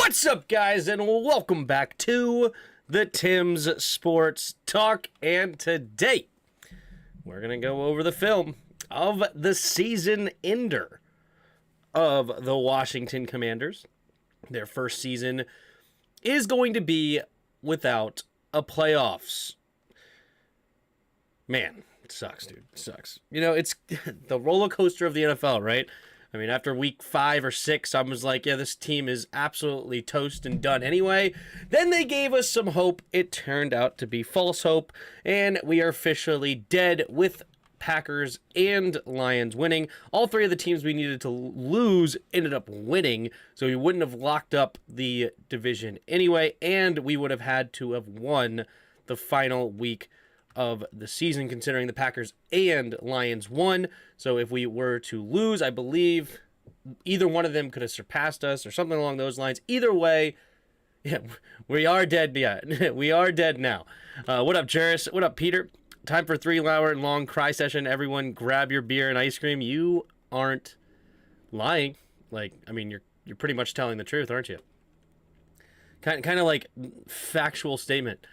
What's up, guys, and welcome back to the Tim's Sports Talk. And today, we're going to go over the film of the season ender of the Washington Commanders. Their first season is going to be without a playoffs. Man, it sucks, dude. It sucks. You know, it's the roller coaster of the NFL, right? I mean, after week 5 or 6, I was like, yeah, this team is absolutely toast and done anyway. Then they gave us some hope. It turned out to be false hope, and we are officially dead with Packers and Lions winning. All three of the teams we needed to lose ended up winning, so we wouldn't have locked up the division anyway, and we would have had to have won the final week of the season, considering the Packers and Lions won. So if we were to lose, I believe either one of them could have surpassed us or something along those lines. Either way, yeah, we are dead. Yeah, we are dead now. What up, Jairus? What up, Peter? Time for 3-hour long cry session. Everyone grab your beer and ice cream. You aren't lying. Like, I mean, you're pretty much telling the truth, aren't you? Kind of like factual statement.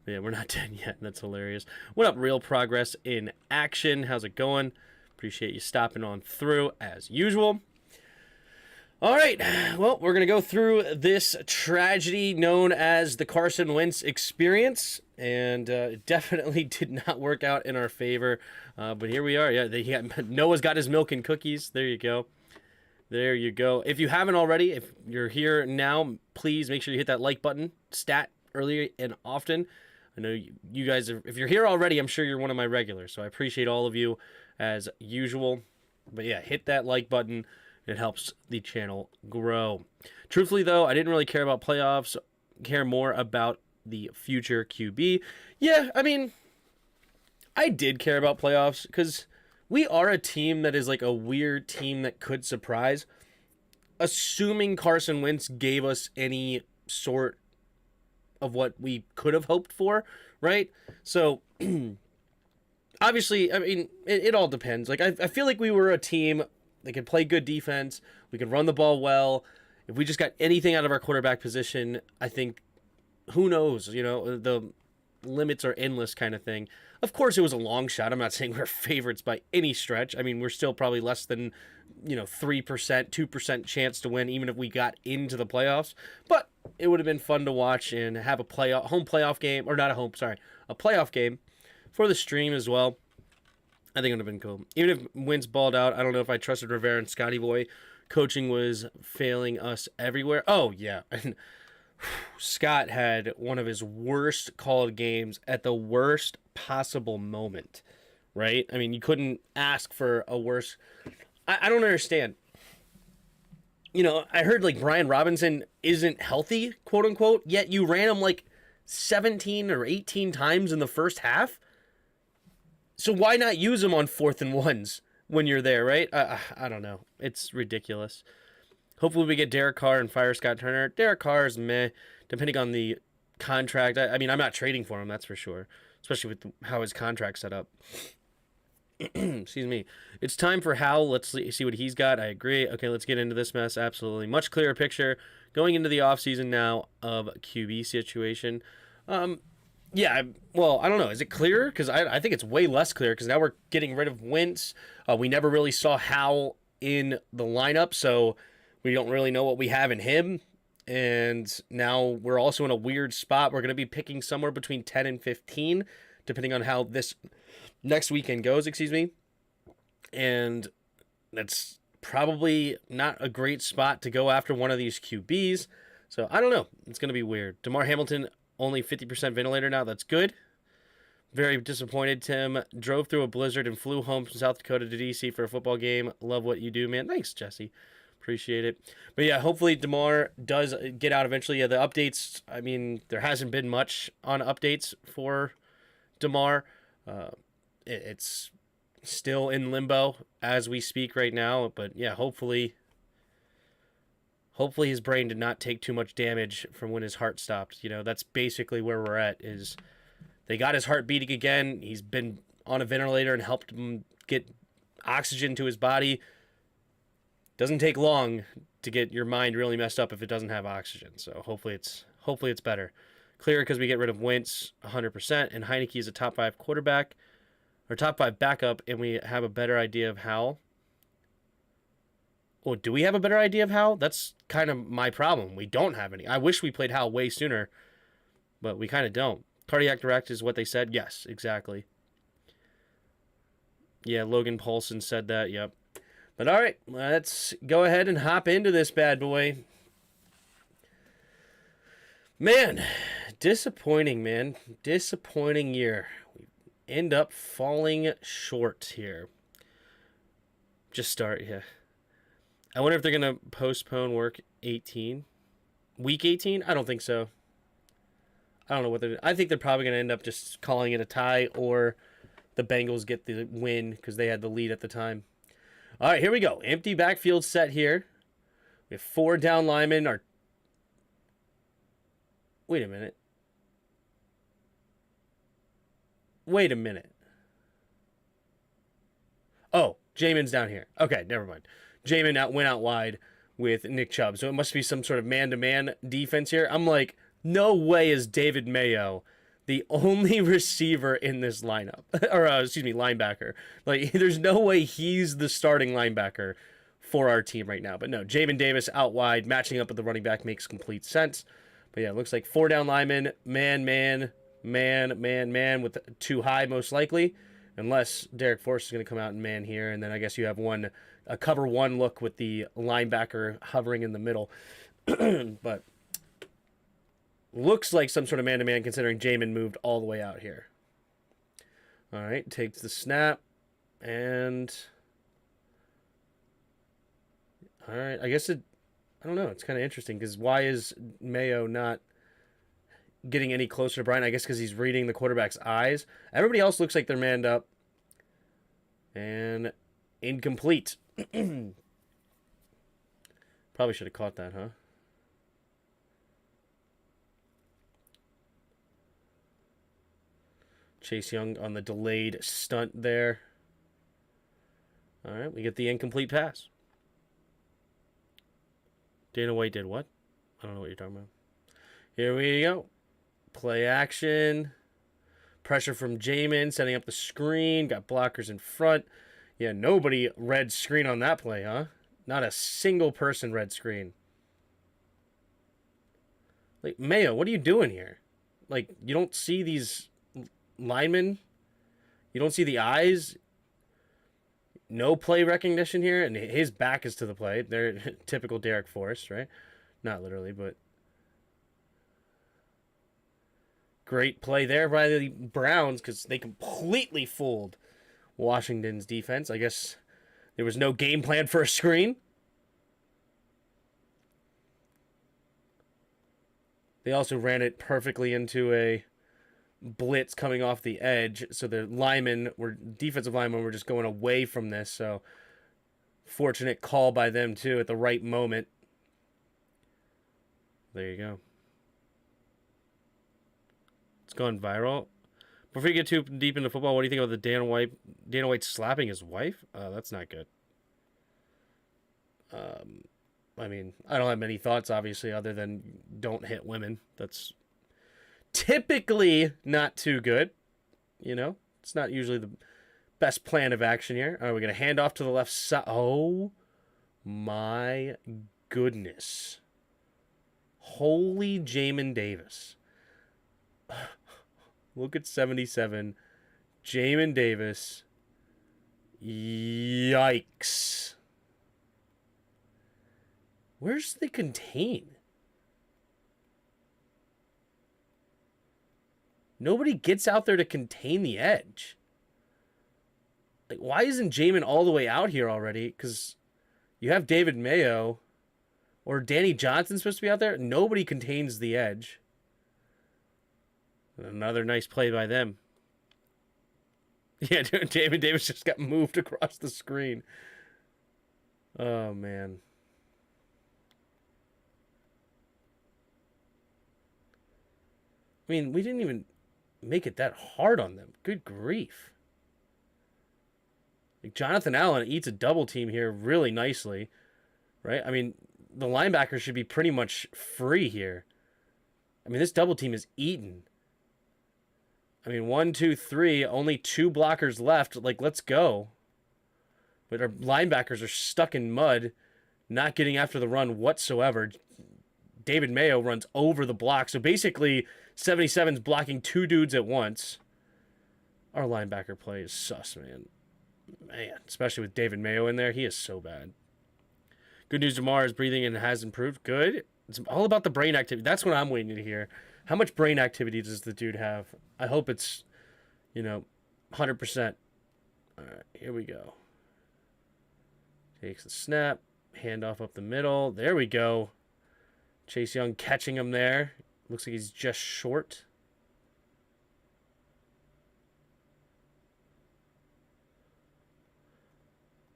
Yeah, we're not dead yet. That's hilarious. What up, Real Progress in Action? How's it going? Appreciate you stopping on through as usual. All right. Well, we're going to go through this tragedy known as the Carson Wentz experience. And it definitely did not work out in our favor. But here we are. Yeah, Noah's got his milk and cookies. There you go. There you go. If you haven't already, if you're here now, please make sure you hit that like button. Stat early and often. I know you guys, if you're here already, I'm sure you're one of my regulars, so I appreciate all of you as usual. But yeah, hit that like button. It helps the channel grow. Truthfully, though, I didn't really care about playoffs, care more about the future QB. Yeah, I mean, I did care about playoffs because we are a team that is like a weird team that could surprise. Assuming Carson Wentz gave us any sort of what we could have hoped for, right? So, obviously, I mean, it all depends. Like, I feel like we were a team that could play good defense. We could run the ball well. If we just got anything out of our quarterback position, I think, who knows? You know, the limits are endless kind of thing. Of course, it was a long shot. I'm not saying we're favorites by any stretch. I mean, we're still probably less than, 3%, 2% chance to win, even if we got into the playoffs. But it would have been fun to watch and have a playoff game, or not a playoff game for the stream as well. I think it would have been cool. Even if Wentz balled out, I don't know if I trusted Rivera and Scotty Boy. Coaching was failing us everywhere. Oh, yeah. Scott had one of his worst called games at the worst possible moment, right? I mean, you couldn't ask for a worse... I don't understand. I heard, like, Brian Robinson isn't healthy, quote-unquote, yet you ran him, like, 17 or 18 times in the first half? So why not use him on 4th and 1s when you're there, right? I don't know. It's ridiculous. Hopefully we get Derek Carr and fire Scott Turner. Derek Carr is meh, depending on the contract. I mean, I'm not trading for him, that's for sure, especially with how his contract's set up. Excuse me. It's time for Hal. Let's see what he's got. I agree. Okay, let's get into this mess. Absolutely. Much clearer picture going into the offseason now of QB situation. Yeah, well, I don't know. Is it clearer? Because I think it's way less clear because now we're getting rid of Wentz. We never really saw Hal in the lineup, so we don't really know what we have in him. And now we're also in a weird spot. We're going to be picking somewhere between 10 and 15, depending on how this next weekend goes, And that's probably not a great spot to go after one of these QBs. So I don't know. It's going to be weird. DeMar Hamilton, only 50% ventilator now. That's good. Very disappointed, Tim. Drove through a blizzard and flew home from South Dakota to D.C. for a football game. Love what you do, man. Thanks, Jesse. Appreciate it. But yeah, hopefully DeMar does get out eventually. Yeah, the updates, I mean, there hasn't been much on updates for DeMar. It's still in limbo as we speak right now. But yeah, hopefully his brain did not take too much damage from when his heart stopped. That's basically where we're at, is they got his heart beating again. He's been on a ventilator and helped him get oxygen to his body. Doesn't take long to get your mind really messed up if it doesn't have oxygen. So hopefully it's better. Clear because we get rid of Wentz 100%, and Heineke is a top 5 quarterback or top 5 backup, and we have a better idea of how. Oh, do we have a better idea of how? That's kind of my problem. We don't have any. I wish we played Hal way sooner, but we kind of don't. Cardiac direct is what they said. Yes, exactly. Yeah, Logan Paulson said that. Yep. But all right, let's go ahead and hop into this bad boy. Man, disappointing, man. Disappointing year. We end up falling short here. Just start, yeah. I wonder if they're going to postpone week 18. I don't think so. I don't know what they're doing. I think they're probably going to end up just calling it a tie, or the Bengals get the win because they had the lead at the time. All right, here we go. Empty backfield set here. We have 4 down linemen. Wait a minute. Oh, Jamin's down here. Okay, never mind. Jamin went out wide with Nick Chubb, so it must be some sort of man-to-man defense here. I'm like, no way is David Mayo the only receiver in this lineup. Or, linebacker. Like, there's no way he's the starting linebacker for our team right now. But no, Jamin Davis out wide, matching up with the running back makes complete sense. But yeah, it looks like 4 down linemen, man, with 2 high most likely. Unless Derek Forrest is going to come out and man here. And then I guess you have a cover 1 look with the linebacker hovering in the middle. But looks like some sort of man-to-man considering Jamin moved all the way out here. All right, takes the snap. And all right, I don't know. It's kind of interesting because why is Mayo not getting any closer to Brian? I guess because he's reading the quarterback's eyes. Everybody else looks like they're manned up. And incomplete. Probably should have caught that, huh? Chase Young on the delayed stunt there. All right, we get the incomplete pass. Dana White did what? I don't know what you're talking about. Here we go. Play action. Pressure from Jamin, setting up the screen. Got blockers in front. Yeah, nobody read screen on that play, huh? Not a single person read screen. Like, Mayo, what are you doing here? Like, you don't see these linemen? You don't see the eyes? No play recognition here, and his back is to the play. They're typical Derek Forrest, right? Not literally, but great play there by the Browns because they completely fooled Washington's defense. I guess there was no game plan for a screen. They also ran it perfectly into a blitz coming off the edge, so the defensive linemen were just going away from this, so fortunate call by them too at the right moment. There you go. It's gone viral. Before you get too deep into football, what do you think about the Dana White slapping his wife? That's not good. I mean, I don't have many thoughts, obviously, other than don't hit women. That's typically not too good. You know, it's not usually the best plan of action here. All right, we're going to hand off to the left side. Oh, my goodness. Holy Jamin Davis. Look at 77. Jamin Davis. Yikes. Where's the contain? Nobody gets out there to contain the edge. Like, why isn't Jamin all the way out here already? Because you have David Mayo or Danny Johnson supposed to be out there. Nobody contains the edge. Another nice play by them. Yeah, David Davis just got moved across the screen. Oh, man. I mean, we didn't even make it that hard on them. Good grief. Like, Jonathan Allen eats a double team here really nicely, right? I mean, the linebacker should be pretty much free here. I mean, this double team is eaten. I mean, 1, 2, 3, only 2 blockers left. Like, let's go. But our linebackers are stuck in mud, not getting after the run whatsoever. David Mayo runs over the block. So basically, 77's blocking 2 dudes at once. Our linebacker play is sus, man. Man, especially with David Mayo in there. He is so bad. Good news, Jamar is breathing and has improved. Good. It's all about the brain activity. That's what I'm waiting to hear. How much brain activity does the dude have? I hope it's, 100%. All right, here we go. Takes the snap. Handoff up the middle. There we go. Chase Young catching him there. Looks like he's just short.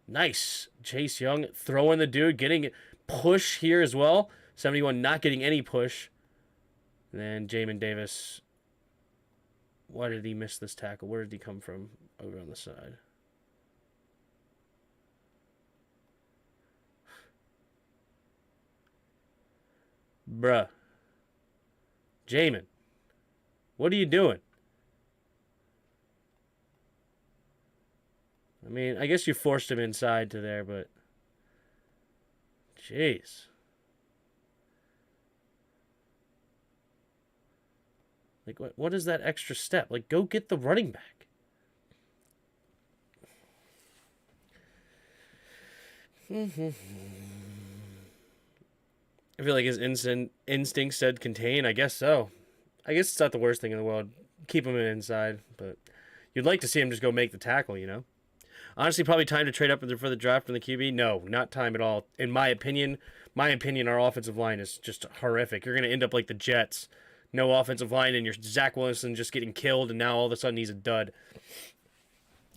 Nice. Chase Young throwing the dude, getting push here as well. 71 not getting any push. And then Jamin Davis. Why did he miss this tackle? Where did he come from? Over on the side. Bruh. Jamin. What are you doing? I mean, I guess you forced him inside to there, but... Jeez. Like, what is that extra step? Like, go get the running back. I feel like his instinct said contain. I guess so. I guess it's not the worst thing in the world. Keep him inside, but you'd like to see him just go make the tackle, Honestly, probably time to trade up for the draft from the QB. No, not time at all. In my opinion, our offensive line is just horrific. You're going to end up like the Jets. No offensive line, and you're Zach Wilson just getting killed, and now all of a sudden he's a dud.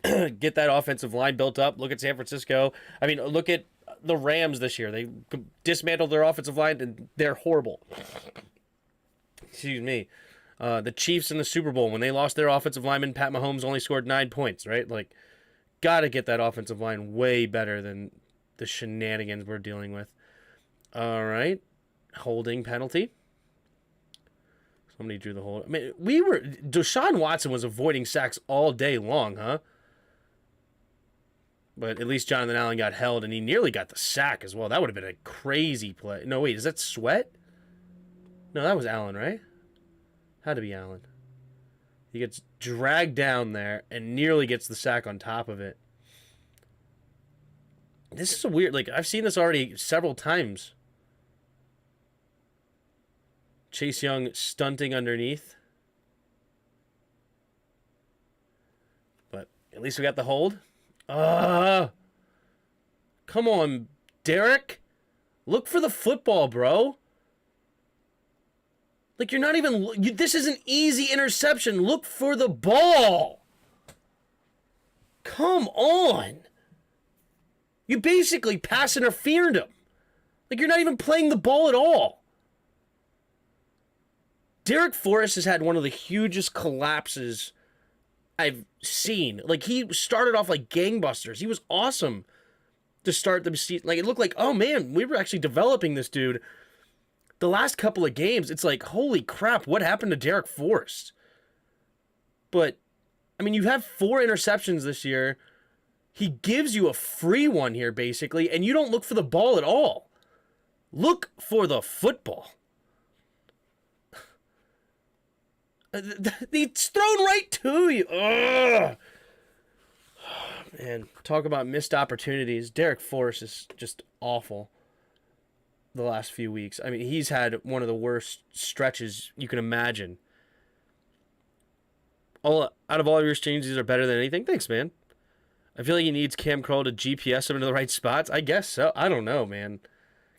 Get that offensive line built up. Look at San Francisco. I mean, look at the Rams this year. They dismantled their offensive line, and they're horrible. Excuse me. The Chiefs in the Super Bowl, when they lost their offensive lineman, Pat Mahomes only scored 9 points, right? Like, got to get that offensive line way better than the shenanigans we're dealing with. All right. Holding penalty. Somebody drew the hold. I mean, Deshaun Watson was avoiding sacks all day long, huh? But at least Jonathan Allen got held, and he nearly got the sack as well. That would have been a crazy play. No, wait, is that Sweat? No, that was Allen, right? Had to be Allen. He gets dragged down there and nearly gets the sack on top of it. This is a weird... Like, I've seen this already several times. Chase Young stunting underneath. But at least we got the hold. Come on, Derek. Look for the football, bro. Like, you're not even... this is an easy interception. Look for the ball. Come on. You basically pass interfered him. Like, you're not even playing the ball at all. Derek Forrest has had one of the hugest collapses I've seen. Like, he started off like gangbusters. He was awesome to start the season. Like, it looked like, oh man, we were actually developing this dude. The last couple of games, it's like, holy crap, what happened to Derek Forrest? But, I mean, you have 4 interceptions this year. He gives you a free one here, basically, and you don't look for the ball at all. Look for the football. It's thrown right to you. Ugh. Man, talk about missed opportunities. Derek Forrest is just awful the last few weeks. I mean, he's had one of the worst stretches you can imagine. Out of all of your streams, these are better than anything. Thanks, man. I feel like he needs Cam Kroll to GPS him into the right spots. I guess so. I don't know, man.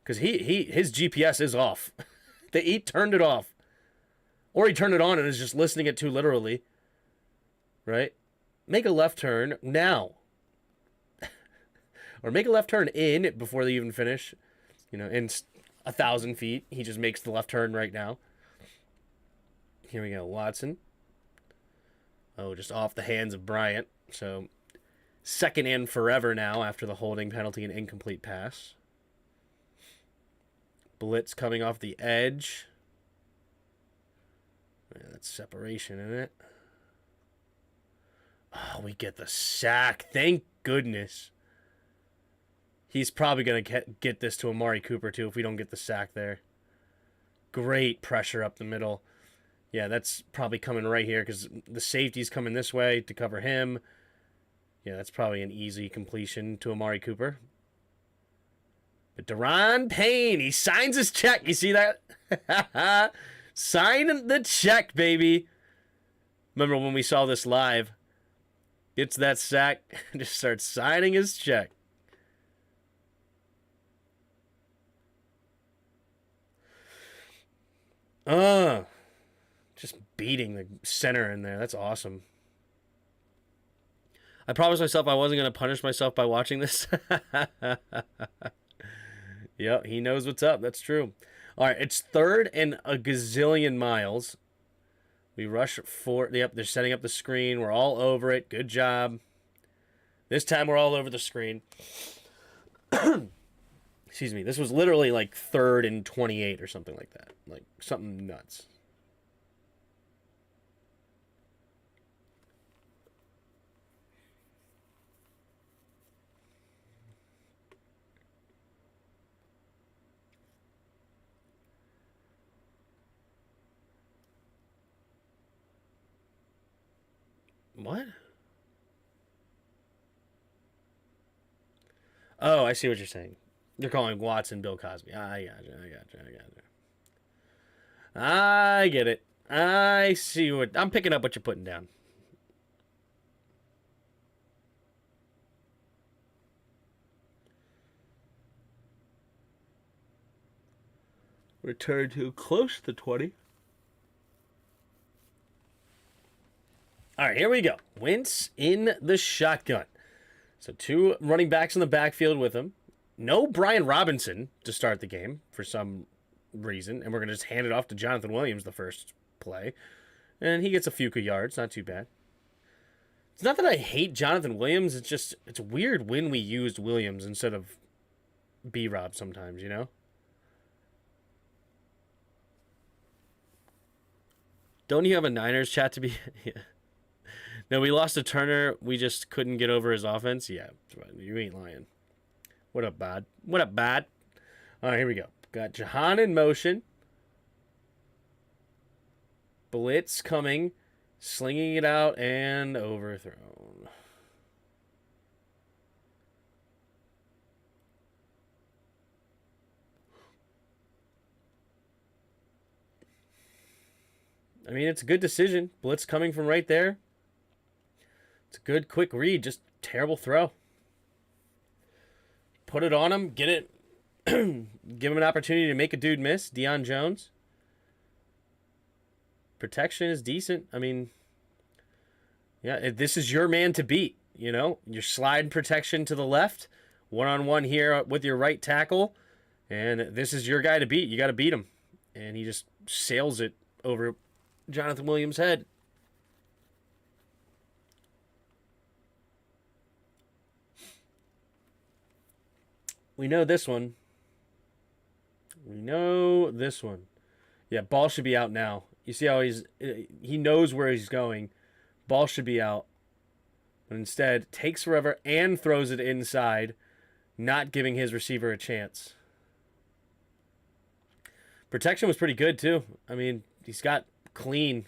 Because his GPS is off. He turned it off. Or he turned it on and is just listening it too literally. Right? Make a left turn now. Or make a left turn in before they even finish. In 1,000 feet. He just makes the left turn right now. Here we go. Watson. Oh, just off the hands of Bryant. So, second and forever now after the holding penalty and incomplete pass. Blitz coming off the edge. Yeah, that's separation, isn't it? Oh, we get the sack. Thank goodness. He's probably going to get this to Amari Cooper, too, if we don't get the sack there. Great pressure up the middle. Yeah, that's probably coming right here because the safety's coming this way to cover him. Yeah, that's probably an easy completion to Amari Cooper. But Deron Payne, he signs his check. You see that? Sign the check, baby. Remember when we saw this live? Gets that sack and just starts signing his check. Just beating the center in there. That's awesome. I promised myself I wasn't going to punish myself by watching this. Yep, he knows what's up. That's true. All right, it's 3rd and a gazillion miles. We rush for... Yep, they're setting up the screen. We're all over it. Good job. This time we're all over the screen. Excuse me. This was literally like 3rd and 28 or something like that. Like something nuts. What? Oh, I see what you're saying. You're calling Watson Bill Cosby. I gotcha. I get it. I see what... I'm picking up what you're putting down. Return to close to 20. All right, here we go. Wentz in the shotgun. So 2 running backs in the backfield with him. No Brian Robinson to start the game for some reason. And we're going to just hand it off to Jonathan Williams the first play. And he gets a few good yards. Not too bad. It's not that I hate Jonathan Williams. It's just, it's weird when we used Williams instead of B-Rob sometimes, you know? Don't you have a Niners chat to be... Yeah. No, we lost to Turner. We just couldn't get over his offense. Yeah, you ain't lying. What up, bad? What up, bad? All right, here we go. Got Jahan in motion. Blitz coming. Slinging it out and overthrown. I mean, it's a good decision. Blitz coming from right there. It's a good, quick read. Just terrible throw. Put it on him. Get it. Give him an opportunity to make a dude miss. Deion Jones. Protection is decent. I mean, yeah, this is your man to beat. You know, your slide protection to the left. One-on-one here with your right tackle. And this is your guy to beat. You got to beat him. And he just sails it over Jonathan Williams' head. We know this one. Yeah, ball should be out now. You see how he knows where he's going. Ball should be out. But instead, takes forever and throws it inside, not giving his receiver a chance. Protection was pretty good, too. I mean, he's got clean.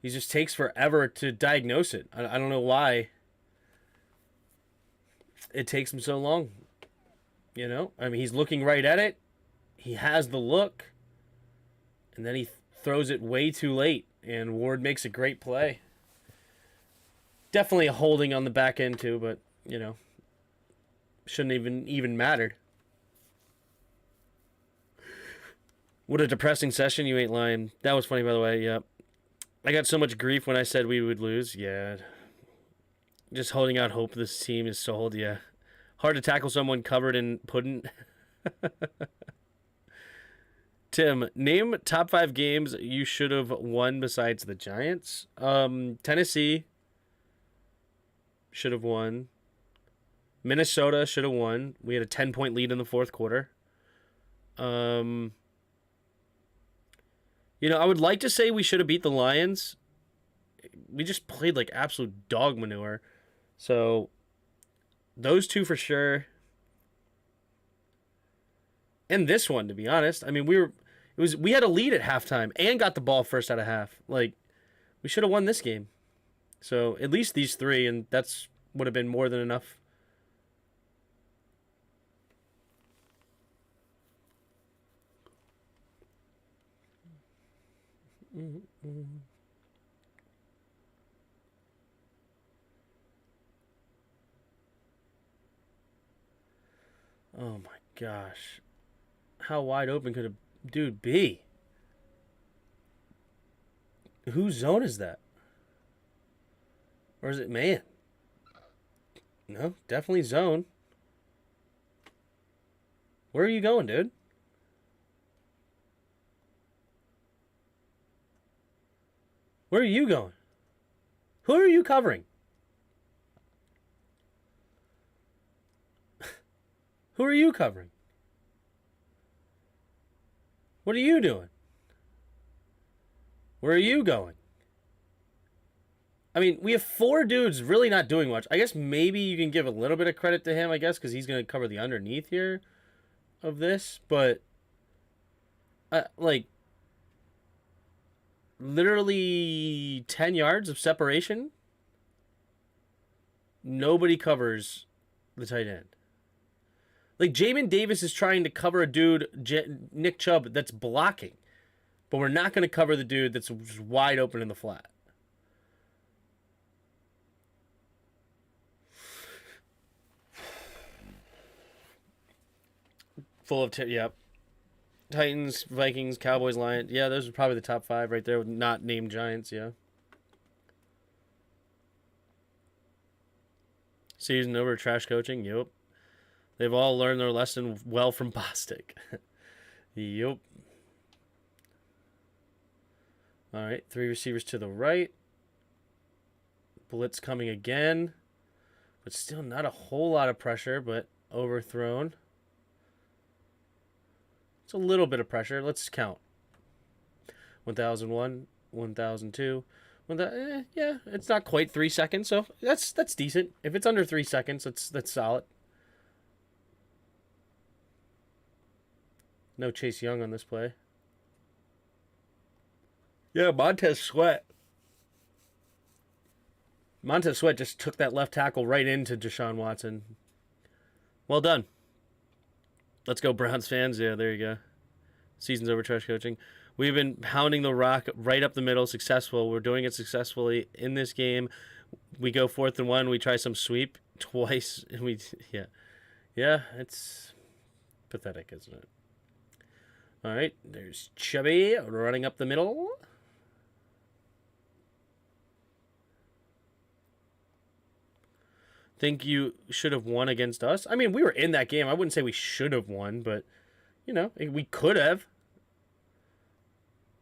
He just takes forever to diagnose it. I don't know why it takes him so long. You know, I mean, he's looking right at it. He has the look. And then he throws it way too late. And Ward makes a great play. Definitely a holding on the back end, too. But, you know, shouldn't even mattered. What a depressing session. You ain't lying. That was funny, by the way. Yeah. I got so much grief when I said we would lose. Yeah. Just holding out hope this team is sold. Yeah. Hard to tackle someone covered in pudding. Tim, name top 5 games you should have won besides the Giants. Tennessee should have won. Minnesota should have won. We had a 10-point lead in the fourth quarter. I would like to say we should have beat the Lions. We just played like absolute dog manure. So those two for sure. And this one, to be honest. I mean, we had a lead at halftime and got the ball first out of half. Like, we should have won this game. So at least these three, and that's would have been more than enough. Oh my gosh. How wide open could a dude be? Whose zone is that? Or is it man? No, definitely zone. Where are you going, dude? Where are you going? Who are you covering? Who are you covering? What are you doing? Where are you going? I mean, we have four dudes really not doing much. I guess maybe you can give a little bit of credit to him, I guess, because he's going to cover the underneath here of this. But, like, literally 10 yards of separation. Nobody covers the tight end. Like, Jamin Davis is trying to cover a dude, Nick Chubb, that's blocking. But we're not going to cover the dude that's wide open in the flat. Full of, yep. Titans, Vikings, Cowboys, Lions. Yeah, those are probably the top five right there with not named Giants, yeah. Season over, trash coaching, yep. They've all learned their lesson well from Bostic. Yep. All right, three receivers to the right. Blitz coming again. But still not a whole lot of pressure, but overthrown. It's a little bit of pressure. Let's count. 1001, 1002. Yeah, it's not quite 3 seconds, so that's decent. If it's under 3 seconds, that's solid. No Chase Young on this play. Yeah, Montez Sweat. Montez Sweat just took that left tackle right into Deshaun Watson. Well done. Let's go, Browns fans. Yeah, there you go. Season's over, trash coaching. We've been pounding the rock right up the middle, successful. We're doing it successfully in this game. We go 4th and 1. We try some sweep twice. And yeah, it's pathetic, isn't it? All right, there's Chubby running up the middle. Think you should have won against us? I mean, we were in that game. I wouldn't say we should have won, but, we could have.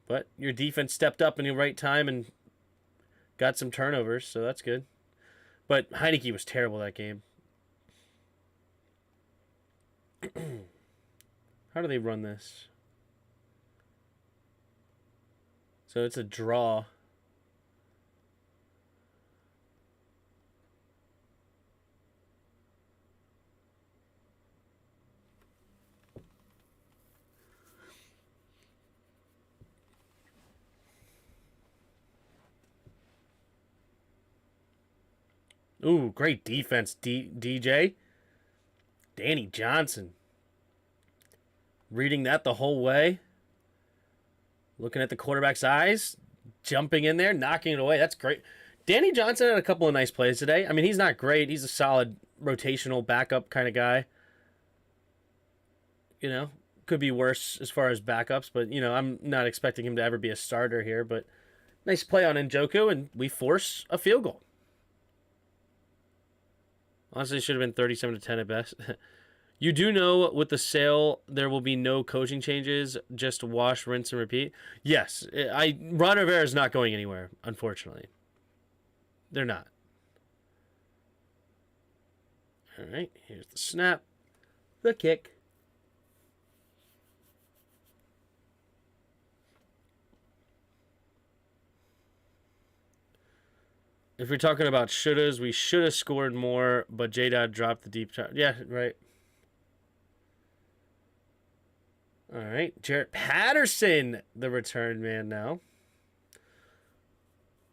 But your defense stepped up in the right time and got some turnovers, so that's good. But Heineke was terrible that game. How do they run this? So it's a draw. Ooh, great defense, DJ. Danny Johnson. Reading that the whole way. Looking at the quarterback's eyes. Jumping in there, knocking it away. That's great. Danny Johnson had a couple of nice plays today. I mean, he's not great. He's a solid rotational backup kind of guy. Could be worse as far as backups, but, I'm not expecting him to ever be a starter here. But nice play on Njoku, and we force a field goal. Honestly, it should have been 37-10 at best. You do know with the sale, there will be no coaching changes, just wash, rinse, and repeat. Yes, Ron Rivera is not going anywhere, unfortunately. They're not. All right, here's the snap, the kick. If we're talking about shouldas, we should have scored more, but J-Dot dropped the deep shot. Yeah, right. All right. Jarrett Patterson, the return man now.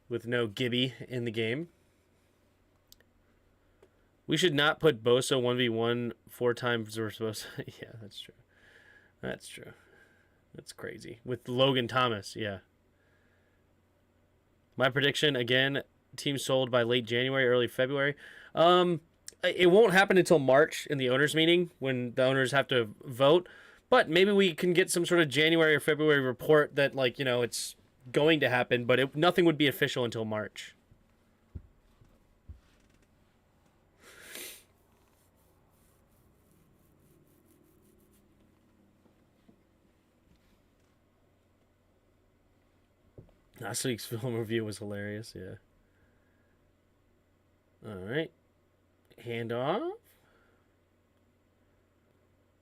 With no Gibby in the game. We should not put Bosa 1v1 4 times we're supposed to. Yeah, that's true. That's true. That's crazy. With Logan Thomas, yeah. My prediction, again, team sold by late January, early February. It won't happen until March in the owners' meeting when the owners have to vote. But maybe we can get some sort of January or February report that, like, you know, it's going to happen, but nothing would be official until March. Last week's film review was hilarious, yeah. All right. Handoff.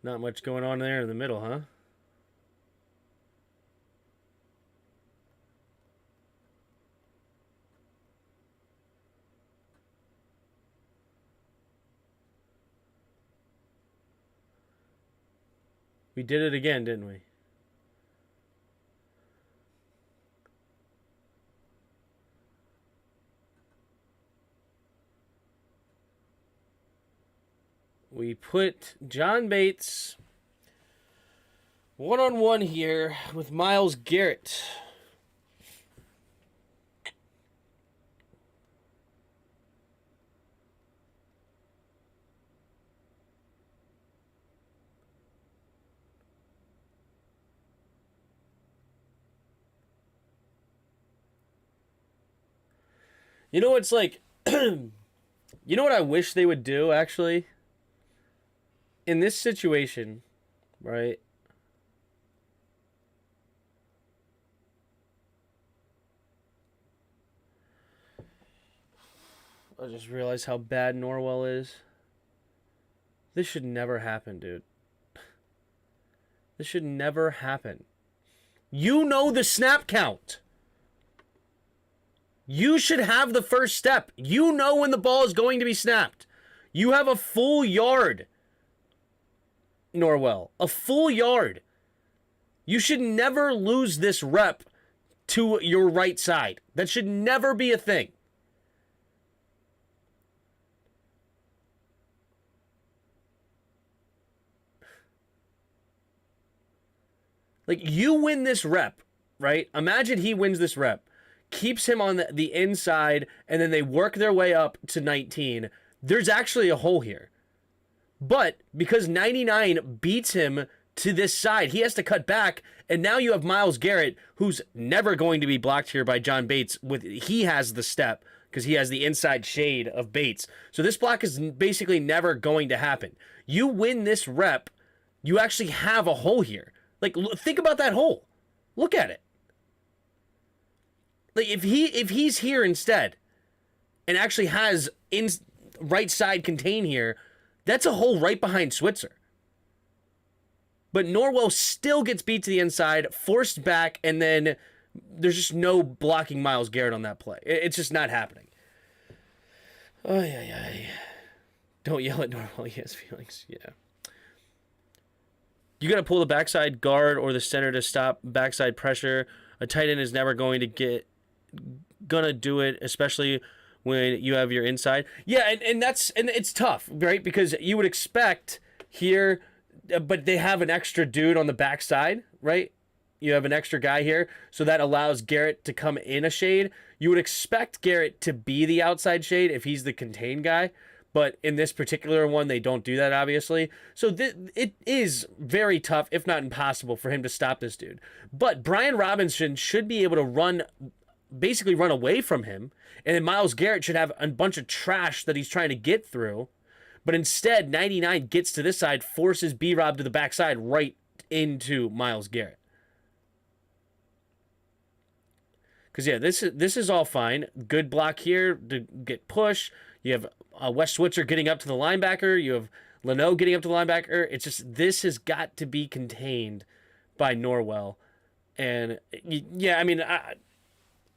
Not much going on there in the middle, huh? We did it again, didn't we? We put John Bates one-on-one here with Myles Garrett. You know what's like... you know what I wish they would do, actually? In this situation, right? I just realized how bad Norwell is. This should never happen, dude. This should never happen. You know the snap count. You should have the first step. You know when the ball is going to be snapped. You have a full yard, Norwell. A full yard. You should never lose this rep to your right side. That should never be a thing. Like, you win this rep, right? Imagine he wins this rep, keeps him on the inside, and then they work their way up to 19. There's actually a hole here. But because 99 beats him to this side, he has to cut back, and now you have Myles Garrett, who's never going to be blocked here by John Bates. He has the step because he has the inside shade of Bates. So this block is basically never going to happen. You win this rep, you actually have a hole here. Like, think about that hole. Look at it. Like, if he's here instead and actually has right side contain here, that's a hole right behind Switzer. But Norwell still gets beat to the inside, forced back, and then there's just no blocking Myles Garrett on that play. It's just not happening. Oh, yeah. Don't yell at Norwell. He has feelings. Yeah. You got to pull the backside guard or the center to stop backside pressure. A tight end is never going to do it, especially when you have your inside. Yeah, and it's tough, right? Because you would expect here, but they have an extra dude on the backside, right? You have an extra guy here, so that allows Garrett to come in a shade. You would expect Garrett to be the outside shade if he's the contained guy. But in this particular one, they don't do that, obviously. So it is very tough, if not impossible, for him to stop this dude. But Brian Robinson should be able to basically run away from him. And then Myles Garrett should have a bunch of trash that he's trying to get through. But instead, 99 gets to this side, forces B-Rob to the backside right into Myles Garrett. Because, yeah, this is all fine. Good block here to get push. You have Wes Switzer getting up to the linebacker. You have Leno getting up to the linebacker. It's just, this has got to be contained by Norwell. And, yeah, I mean,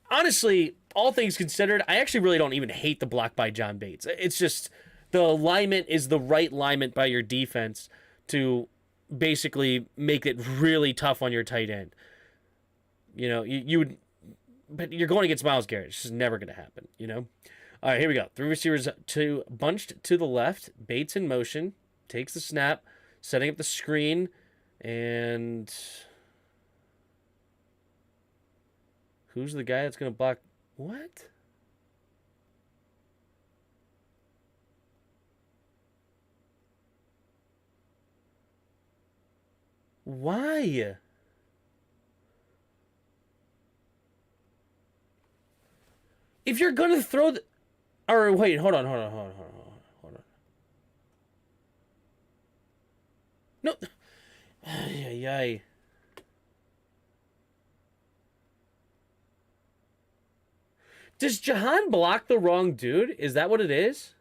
honestly, all things considered, I actually really don't even hate the block by John Bates. It's just the alignment is the right alignment by your defense to basically make it really tough on your tight end. You would, but you're going against Myles Garrett. It's just never going to happen, All right, here we go. Three receivers bunched to the left. Bates in motion. Takes the snap. Setting up the screen. And who's the guy that's going to block? What? Why? If you're going to throw the... Or wait, hold on. No. Ay. Does Jahan block the wrong dude? Is that what it is?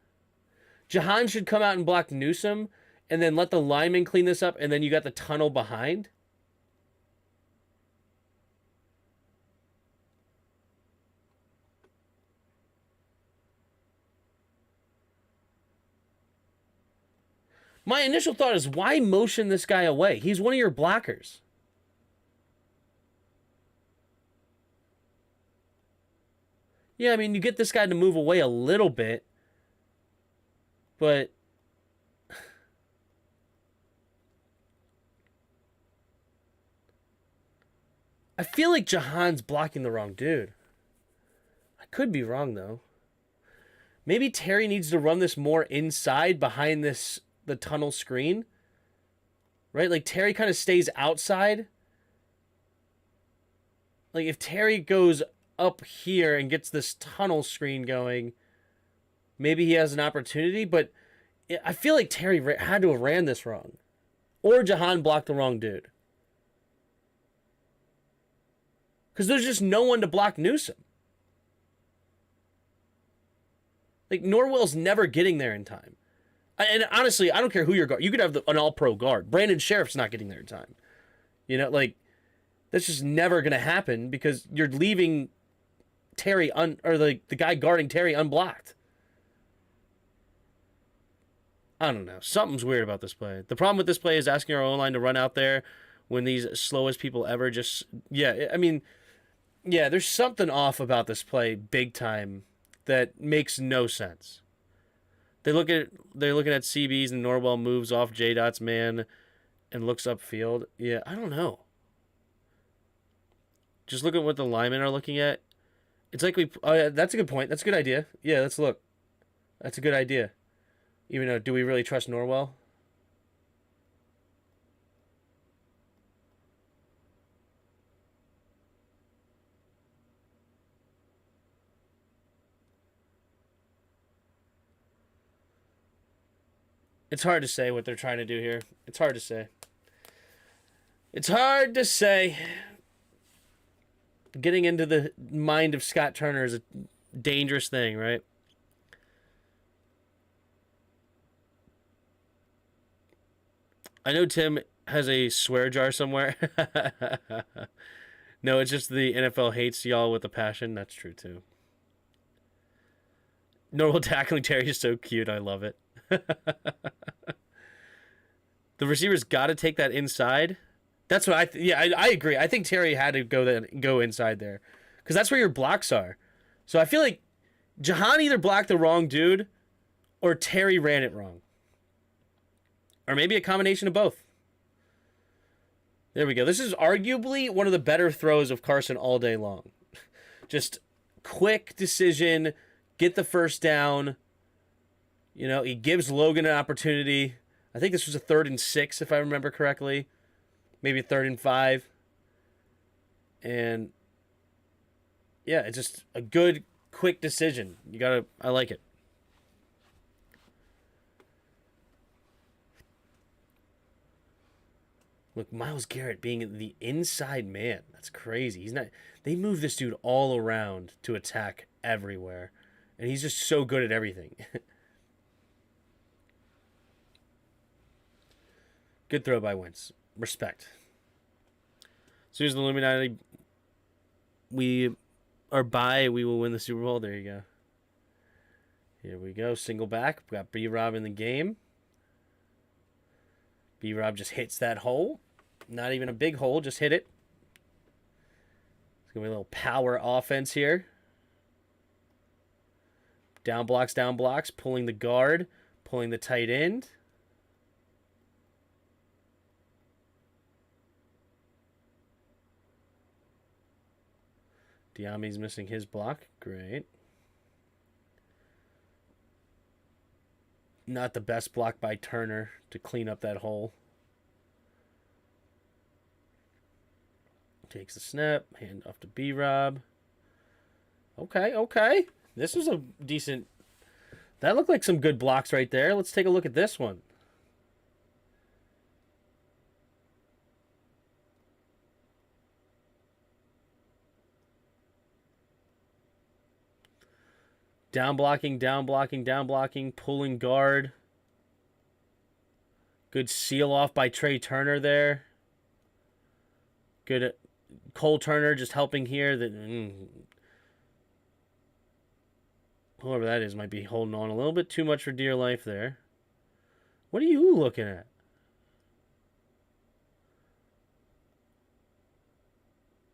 Jahan should come out and block Newsome and then let the lineman clean this up, and then you got the tunnel behind? My initial thought is, why motion this guy away? He's one of your blockers. Yeah, I mean, you get this guy to move away a little bit, but I feel like Jahan's blocking the wrong dude. I could be wrong, though. Maybe Terry needs to run this more inside behind the tunnel screen. Right? Like, Terry kind of stays outside. Like, if Terry goes up here and gets this tunnel screen going, maybe he has an opportunity, but I feel like Terry had to have ran this wrong. Or Jahan blocked the wrong dude. Because there's just no one to block Newsome. Like, Norwell's never getting there in time. And honestly, I don't care who your guard. You could have an all-pro guard. Brandon Sheriff's not getting there in time. That's just never going to happen because you're leaving Terry or the guy guarding Terry unblocked. I don't know. Something's weird about this play. The problem with this play is asking our O-line to run out there when these slowest people ever just... Yeah, I mean... Yeah, there's something off about this play big time that makes no sense. They're looking at CBs and Norwell moves off J-Dot's man and looks upfield. Yeah, I don't know. Just look at what the linemen are looking at. It's like that's a good point. That's a good idea. Yeah, let's look. That's a good idea. Even though, do we really trust Norwell? It's hard to say what they're trying to do here. It's hard to say. It's hard to say. Getting into the mind of Scott Turner is a dangerous thing, right? I know Tim has a swear jar somewhere. No, it's just the NFL hates y'all with a passion. That's true, too. Normal tackling Terry is so cute. I love it. The receivers got to take that inside. That's what I agree. I think Terry had to go inside there because that's where your blocks are. So I feel like Jahan either blocked the wrong dude or Terry ran it wrong. Or maybe a combination of both. There we go. This is arguably one of the better throws of Carson all day long. Just quick decision, get the first down. He gives Logan an opportunity. I think this was a 3rd and 6, if I remember correctly. Maybe a 3rd and 5. And yeah, it's just a good, quick decision. I like it. Look, Myles Garrett being the inside man. That's crazy. They move this dude all around to attack everywhere. And he's just so good at everything. Good throw by Wentz. Respect. As soon as the Illuminati, we or bye, we will win the Super Bowl. There you go. Here we go. Single back. We got B-Rob in the game. B-Rob just hits that hole. Not even a big hole. Just hit it. It's going to be a little power offense here. Down blocks, pulling the guard, pulling the tight end. Diami's missing his block. Great. Not the best block by Turner to clean up that hole. Takes the snap. Hand off to B-Rob. Okay. This was a decent... That looked like some good blocks right there. Let's take a look at this one. Down blocking, pulling guard. Good seal off by Trey Turner there. Good Cole Turner just helping here. Whoever that is might be holding on a little bit too much for dear life there. What are you looking at?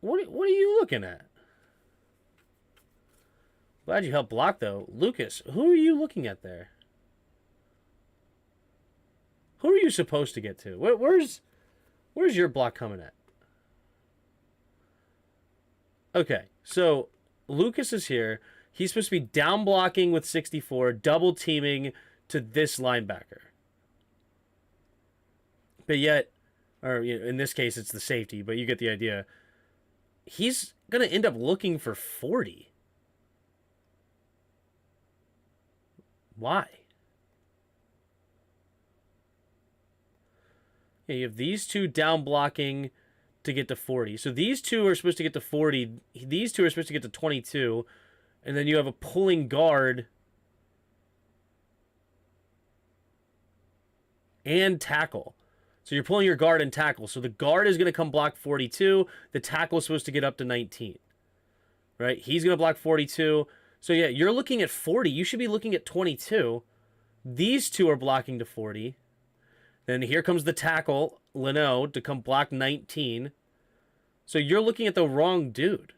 What are you looking at? Glad you helped block, though. Lucas, who are you looking at there? Who are you supposed to get to? Where's your block coming at? Okay, so Lucas is here. He's supposed to be down blocking with 64, double teaming to this linebacker. But yet, or in this case, it's the safety, but you get the idea. He's going to end up looking for 40. Why? Yeah, you have these two down blocking to get to 40. So these two are supposed to get to 40. These two are supposed to get to 22. And then you have a pulling guard and tackle. So you're pulling your guard and tackle. So the guard is going to come block 42. The tackle is supposed to get up to 19. Right? He's going to block 42. So yeah, you're looking at 40. You should be looking at 22. These two are blocking to 40. Then here comes the tackle, Leno, to come block 19. So you're looking at the wrong dude.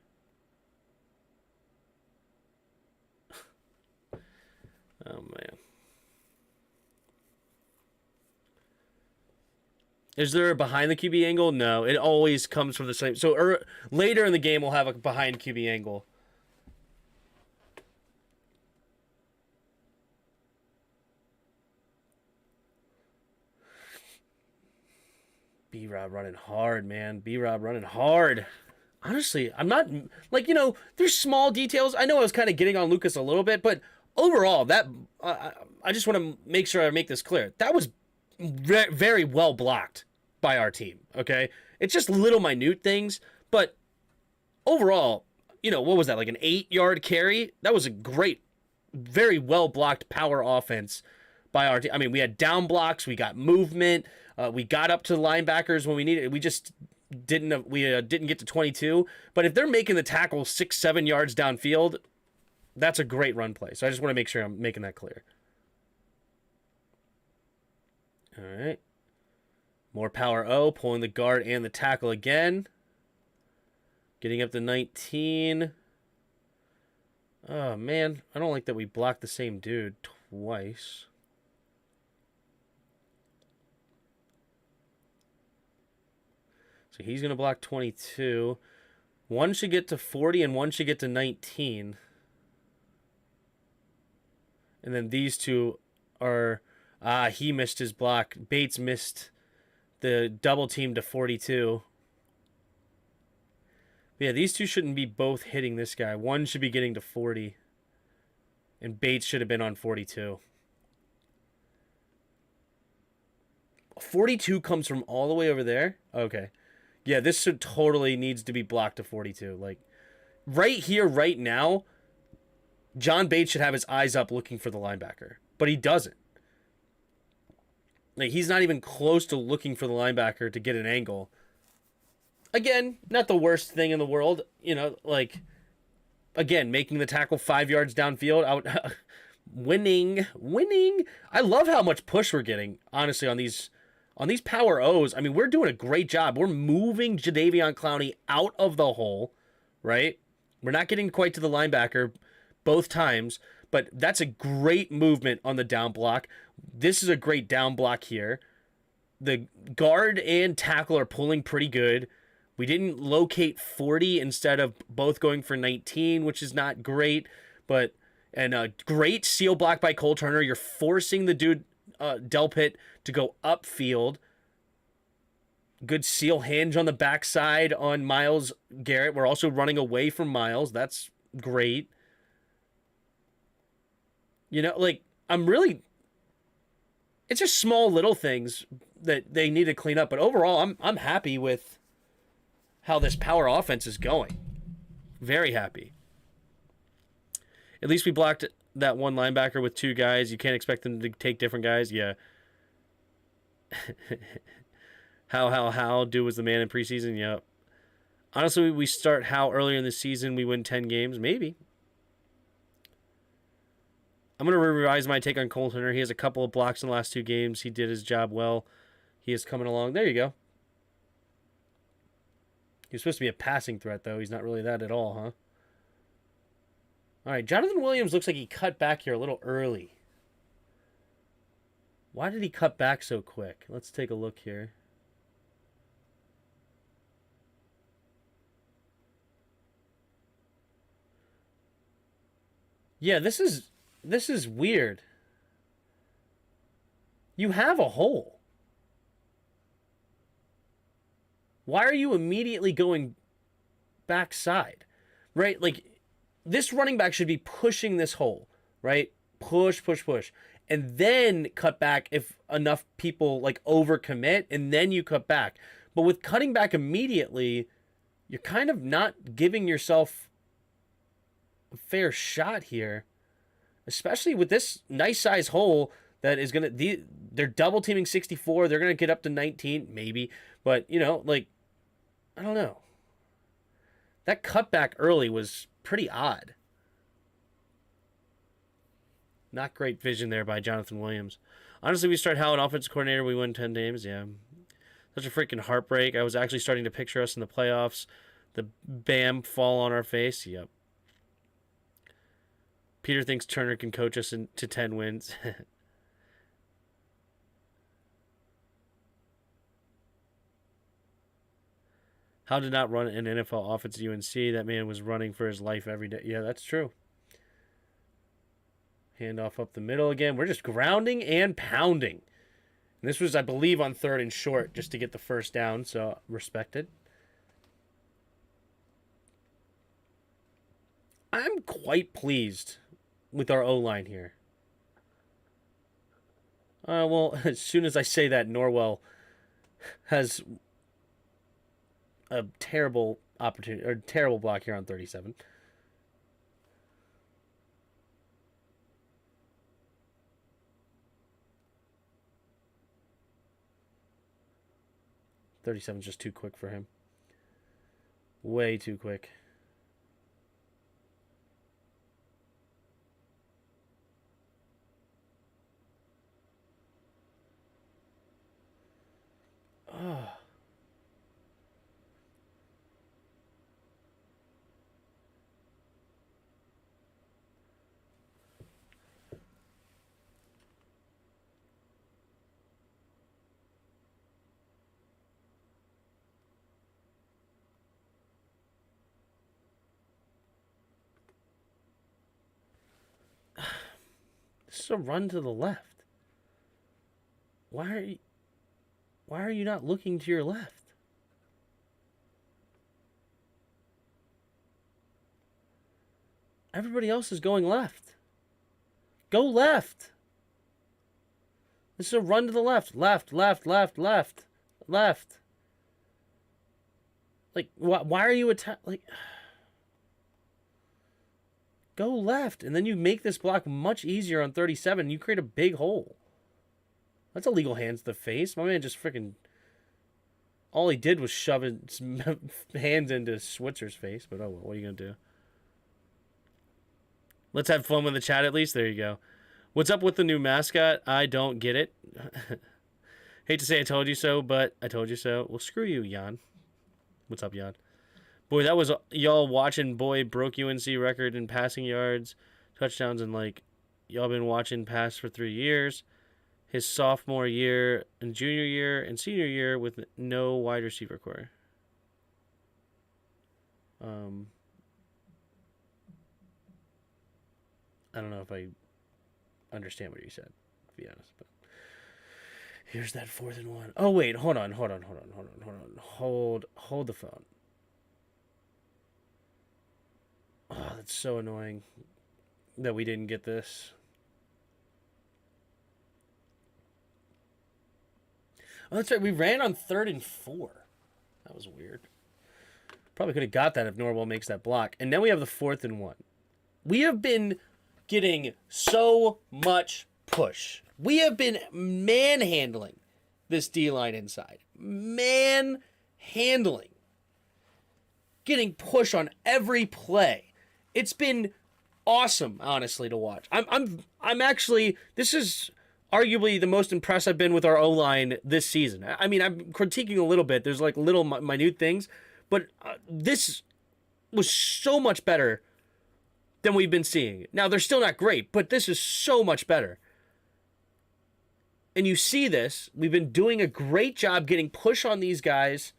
Oh, man. Is there a behind the QB angle? No, it always comes from the same. So later in the game, we'll have a behind QB angle. B-Rob running hard, man. B-Rob running hard. Honestly, I'm not... Like, there's small details. I know I was kind of getting on Lucas a little bit, but overall, that... I just want to make sure I make this clear. That was very well blocked by our team, okay? It's just little minute things, but overall, what was that, like an 8-yard carry? That was a great, very well blocked power offense by our team. I mean, we had down blocks, we got movement, we got up to the linebackers when we needed it. We just didn't get to 22. But if they're making the tackle 6-7 yards downfield, that's a great run play. So I just want to make sure I'm making that clear. All right. More power O, pulling the guard and the tackle again. Getting up to 19. Oh, man. I don't like that we blocked the same dude twice. So he's going to block 22. One should get to 40 and one should get to 19. And then these two are... he missed his block. Bates missed the double team to 42. But yeah, these two shouldn't be both hitting this guy. One should be getting to 40. And Bates should have been on 42. 42 comes from all the way over there? Okay. Yeah, this should totally needs to be blocked to 42. Like, right here, right now, John Bates should have his eyes up looking for the linebacker. But he doesn't. Like, he's not even close to looking for the linebacker to get an angle. Again, not the worst thing in the world. again, making the tackle 5 yards downfield, out, winning. I love how much push we're getting, honestly, on these power O's. I mean, we're doing a great job. We're moving Jadeveon Clowney out of the hole, right? We're not getting quite to the linebacker both times, but that's a great movement on the down block. This is a great down block here. The guard and tackle are pulling pretty good. We didn't locate 40 instead of both going for 19, which is not great, but and a great seal block by Cole Turner. You're forcing the dude Delpit to go upfield. Good seal hinge on the backside on Myles Garrett. We're also running away from Myles. That's great. You know, like, it's just small little things that they need to clean up. But overall, I'm happy with how this power offense is going. Very happy. At least we blocked that one linebacker with two guys. You can't expect them to take different guys. Yeah. How do was the man in preseason? Yep. Honestly, we start how earlier in the season, we win 10 games. Maybe. I'm going to revise my take on Cole Turner. He has a couple of blocks in the last two games. He did his job well. He is coming along. There you go. He was supposed to be a passing threat, though. He's not really that at all, huh? All right, Jonathan Williams looks like he cut back here a little early. Why did he cut back so quick? Let's take a look here. Yeah, this is weird. You have a hole. Why are you immediately going backside? Right? Like, this running back should be pushing this hole, right? Push. And then cut back if enough people, like, overcommit, and then you cut back. But with cutting back immediately, you're kind of not giving yourself a fair shot here. Especially with this nice size hole that is going to... They're double teaming 64. They're going to get up to 19, maybe. But, you know, like, I don't know. That cutback early was pretty odd. Not great vision there by Jonathan Williams. Honestly, we start Howell, an offensive coordinator. We win 10 games. Yeah. Such a freaking heartbreak. I was actually starting to picture us in the playoffs. The Bam fall on our face. Yep. Peter thinks Turner can coach us into 10 wins. How did not run an NFL offense at UNC? That man was running for his life every day. Yeah, that's true. Handoff up the middle again. We're just grounding and pounding. And this was, I believe, on 3rd and short just to get the first down, so respected. I'm quite pleased with our O-line here. Well, as soon as I say that, Norwell has a terrible opportunity, or terrible block here on 37. .37's just too quick for him. Way too quick. Oh. This is a run to the left. Why are you not looking to your left? Everybody else is going left. Go left. This is a run to the left. Left. Like, why are you like... Go left, and then you make this block much easier on 37, and you create a big hole. That's illegal hands to the face. My man just freaking... All he did was shove his hands into Switzer's face, but oh well, what are you going to do? Let's have fun with the chat at least. There you go. What's up with the new mascot? I don't get it. Hate to say I told you so, but I told you so. Well, screw you, Jan. What's up, Jan? Boy, that was y'all watching. Boy, broke UNC record in passing yards, touchdowns, and like y'all been watching pass for 3 years. His sophomore year and junior year and senior year with no wide receiver core. I don't know if I understand what you said, to be honest, but here's that 4th and 1. Oh wait, hold on. Hold the phone. Oh, that's so annoying that we didn't get this. Oh, that's right. We ran on 3rd and 4. That was weird. Probably could have got that if Norwell makes that block. And then we have the 4th and 1. We have been getting so much push. We have been manhandling this D-line inside. Manhandling. Getting push on every play. It's been awesome, honestly, to watch. I'm actually, this is arguably the most impressed I've been with our O-line this season. I mean, I'm critiquing a little bit. There's like little minute things, but this was so much better than we've been seeing. Now, they're still not great, but this is so much better. And you see this. We've been doing a great job getting push on these guys.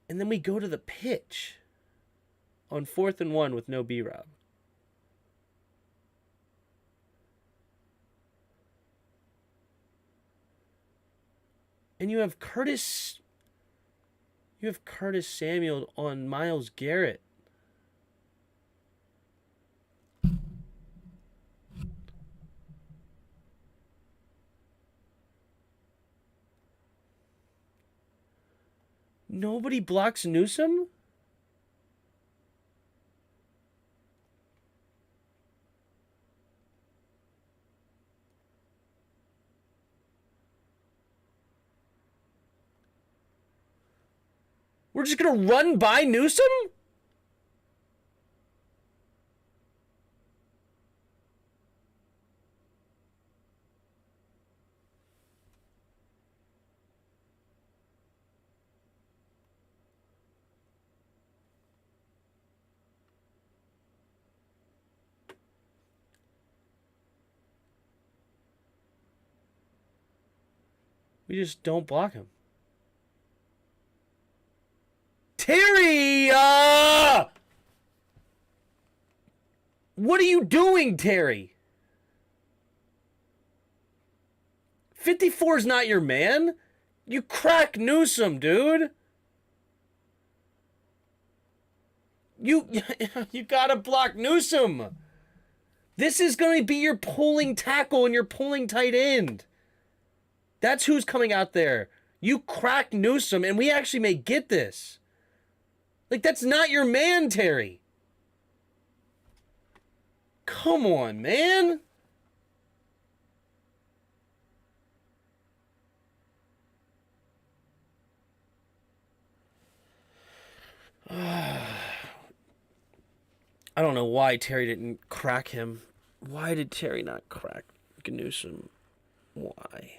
And then we go to the pitch on 4th and 1 with no B-Rob. And you have Curtis Samuel on Myles Garrett. Nobody blocks Newsome? We're just going to run by Newsome? We just don't block him. Terry! What are you doing, Terry? 54 is not your man. You crack Newsome, dude. You gotta block Newsome. This is going to be your pulling tackle and your pulling tight end. That's who's coming out there. You crack Newsome, and we actually may get this. Like, that's not your man, Terry. Come on, man. I don't know why Terry didn't crack him. Why did Terry not crack Newsome? Why?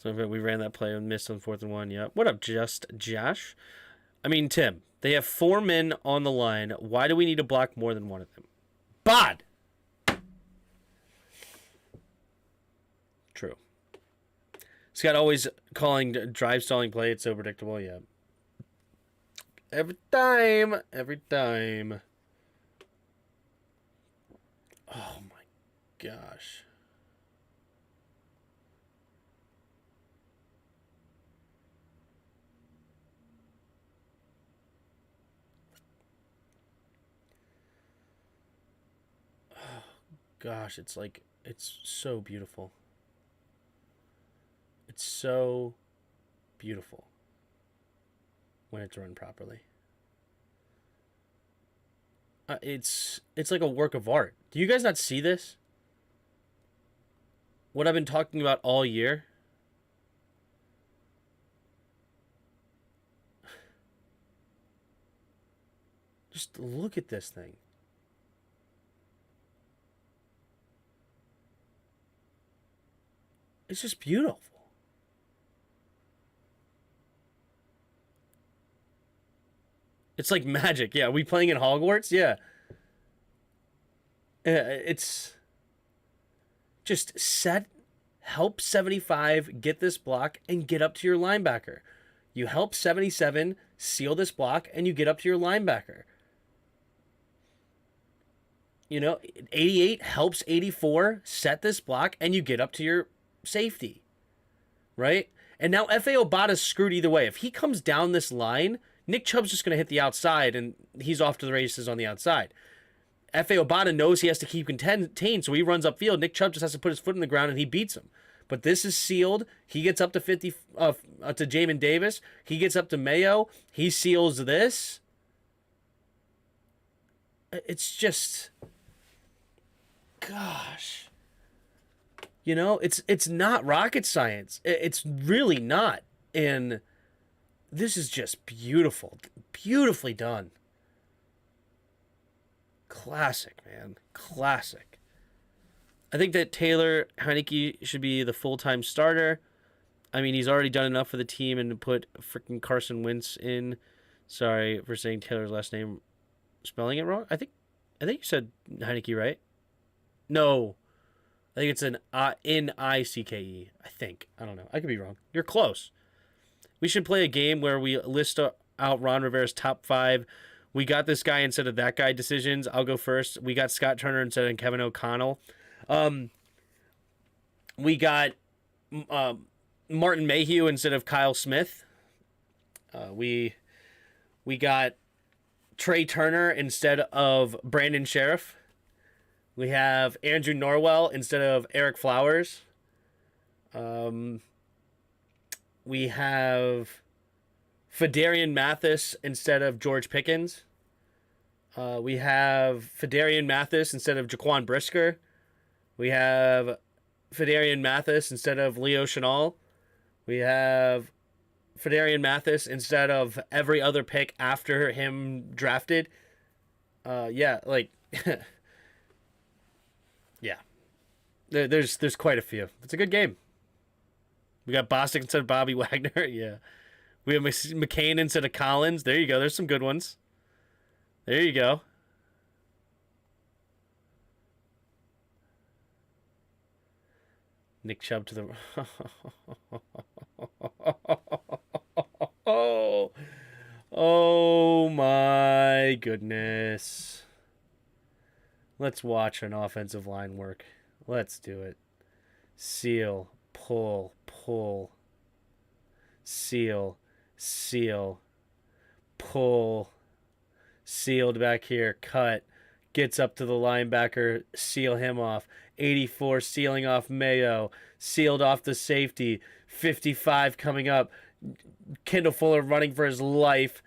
So we ran that play and missed on 4th and 1. Yeah. What up, just Josh? I mean, Tim. They have 4 men on the line. Why do we need to block more than one of them? Bod! True. Scott always calling drive stalling play. It's so predictable. Yeah. Every time. Oh my gosh. Gosh, it's so beautiful. It's so beautiful when it's run properly. It's like a work of art. Do you guys not see this? What I've been talking about all year? Just look at this thing. It's just beautiful. It's like magic. Yeah, we playing in Hogwarts? Yeah. It's just help 75 get this block and get up to your linebacker. You help 77 seal this block and you get up to your linebacker. 88 helps 84 set this block and you get up to your safety. Right? And now F.A. Obata's screwed either way. If he comes down this line, Nick Chubb's just going to hit the outside and he's off to the races on the outside. F.A. Obata knows he has to keep contained, so he runs upfield. Nick Chubb just has to put his foot in the ground and he beats him. But this is sealed. He gets up to 50 to Jamin Davis. He gets up to Mayo. He seals this. It's just, gosh. It's not rocket science. It's really not. And this is just beautiful. Beautifully done. Classic, man. Classic. I think that Taylor Heinicke should be the full-time starter. I mean, he's already done enough for the team and put freaking Carson Wentz in. Sorry for saying Taylor's last name, spelling it wrong. I think you said Heinicke, right? No. I think it's an N-I-C-K-E. I think. I don't know. I could be wrong. You're close. We should play a game where we list out Ron Rivera's top 5. We got this guy instead of that guy decisions. I'll go first. We got Scott Turner instead of Kevin O'Connell. We got Martin Mayhew instead of Kyle Smith. We got Trey Turner instead of Brandon Sheriff. We have Andrew Norwell instead of Eric Flowers. We have Fedarian Mathis instead of George Pickens. We have Fedarian Mathis instead of Jaquan Brisker. We have Fedarian Mathis instead of Leo Chenal. We have Fedarian Mathis instead of every other pick after him drafted. Yeah. There's quite a few. It's a good game. We got Bostic instead of Bobby Wagner. Yeah. We have McCain instead of Collins. There you go. There's some good ones. There you go. Nick Chubb to the... Oh my goodness. Let's watch an offensive line work. Let's do it. Seal, pull, seal, pull, sealed back here, cut, gets up to the linebacker, seal him off. 84 sealing off Mayo, sealed off the safety. 55 coming up. Kendall Fuller running for his life.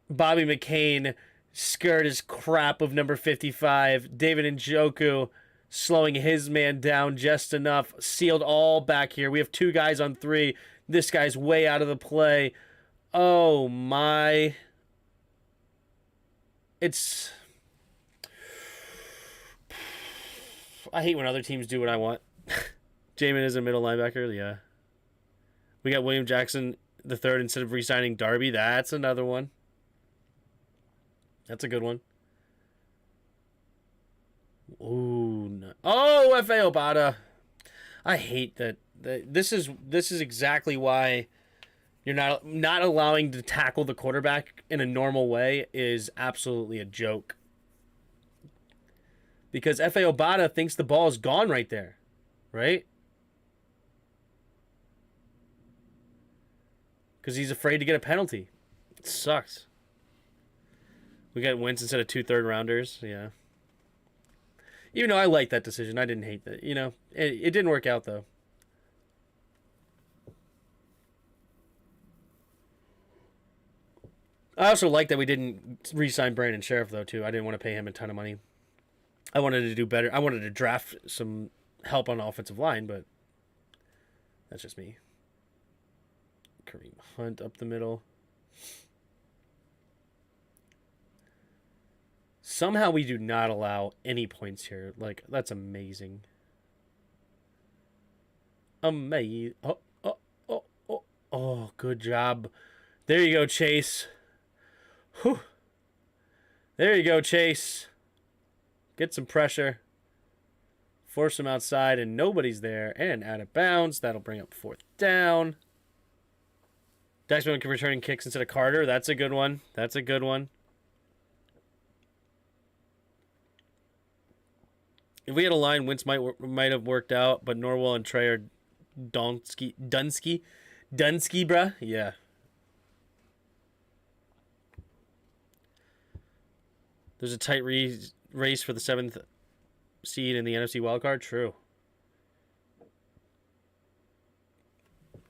Bobby McCain scared his crap of number 55. David Njoku slowing his man down just enough. Sealed all back here. We have 2 guys on 3. This guy's way out of the play. Oh my. I hate when other teams do what I want. Jamin is a middle linebacker, yeah. We got William Jackson the third instead of re-signing Darby. That's another one. That's a good one. Ooh, no. Oh, F.A. Obata. I hate that. This is exactly why you're not allowing to tackle the quarterback in a normal way is absolutely a joke. Because F.A. Obata thinks the ball is gone right there, right? Because he's afraid to get a penalty. It sucks. We got Wentz instead of 2 third-rounders, yeah. Even though I like that decision, I didn't hate that. It didn't work out, though. I also like that we didn't re-sign Brandon Sheriff, though, too. I didn't want to pay him a ton of money. I wanted to do better. I wanted to draft some help on the offensive line, but that's just me. Kareem Hunt up the middle. Somehow we do not allow any points here. Like, that's amazing. Amazing. Oh, oh, oh, oh, oh, good job. There you go, Chase. Whew. There you go, Chase. Get some pressure. Force him outside, and nobody's there. And out of bounds. That'll bring up 4th down. Dexman returning kicks instead of Carter. That's a good one. That's a good one. If we had a line, Wentz might have worked out, but Norwell and Trey are Dunsky, bruh. Yeah. There's a tight race for the 7th seed in the NFC wildcard. True.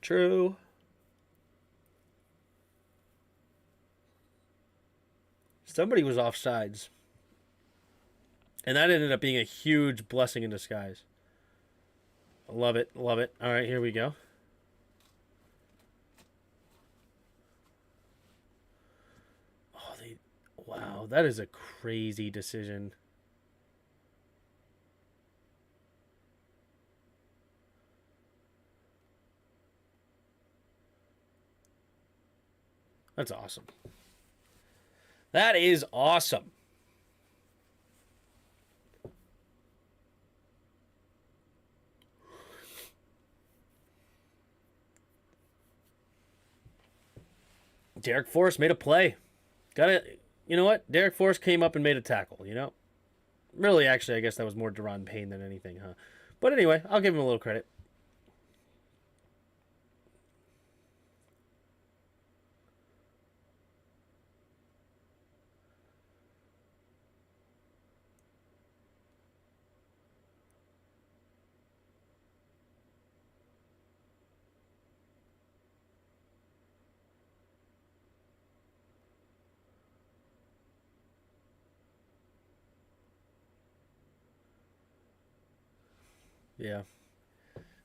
True. Somebody was offsides. And that ended up being a huge blessing in disguise. Love it. Love it. All right, here we go. Oh, wow, that is a crazy decision. That's awesome. That is awesome. Derek Forrest made a play. Got it. You know what? Derek Forrest came up and made a tackle, you know? Really, actually, I guess that was more Deron Payne than anything, huh? But anyway, I'll give him a little credit. Yeah.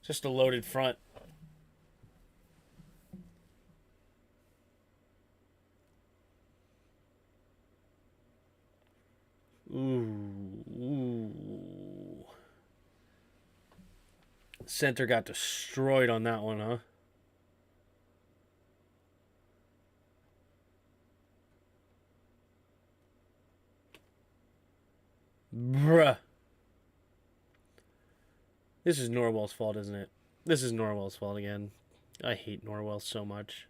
Just a loaded front. Ooh. Center got destroyed on that one, huh? Bruh. This is Norwell's fault, isn't it? This is Norwell's fault again. I hate Norwell so much.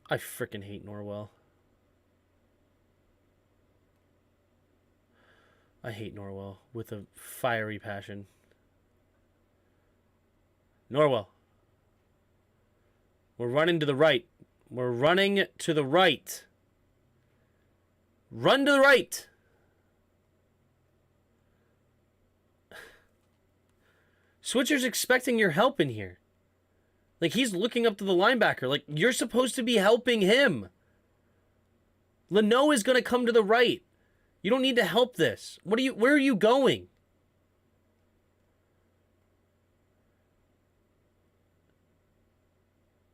I freaking hate Norwell. I hate Norwell with a fiery passion. Norwell. We're running to the right. We're running to the right. Run to the right. Switcher's expecting your help in here. Like, he's looking up to the linebacker. Like, you're supposed to be helping him. Leno is going to come to the right. You don't need to help this. Where are you going?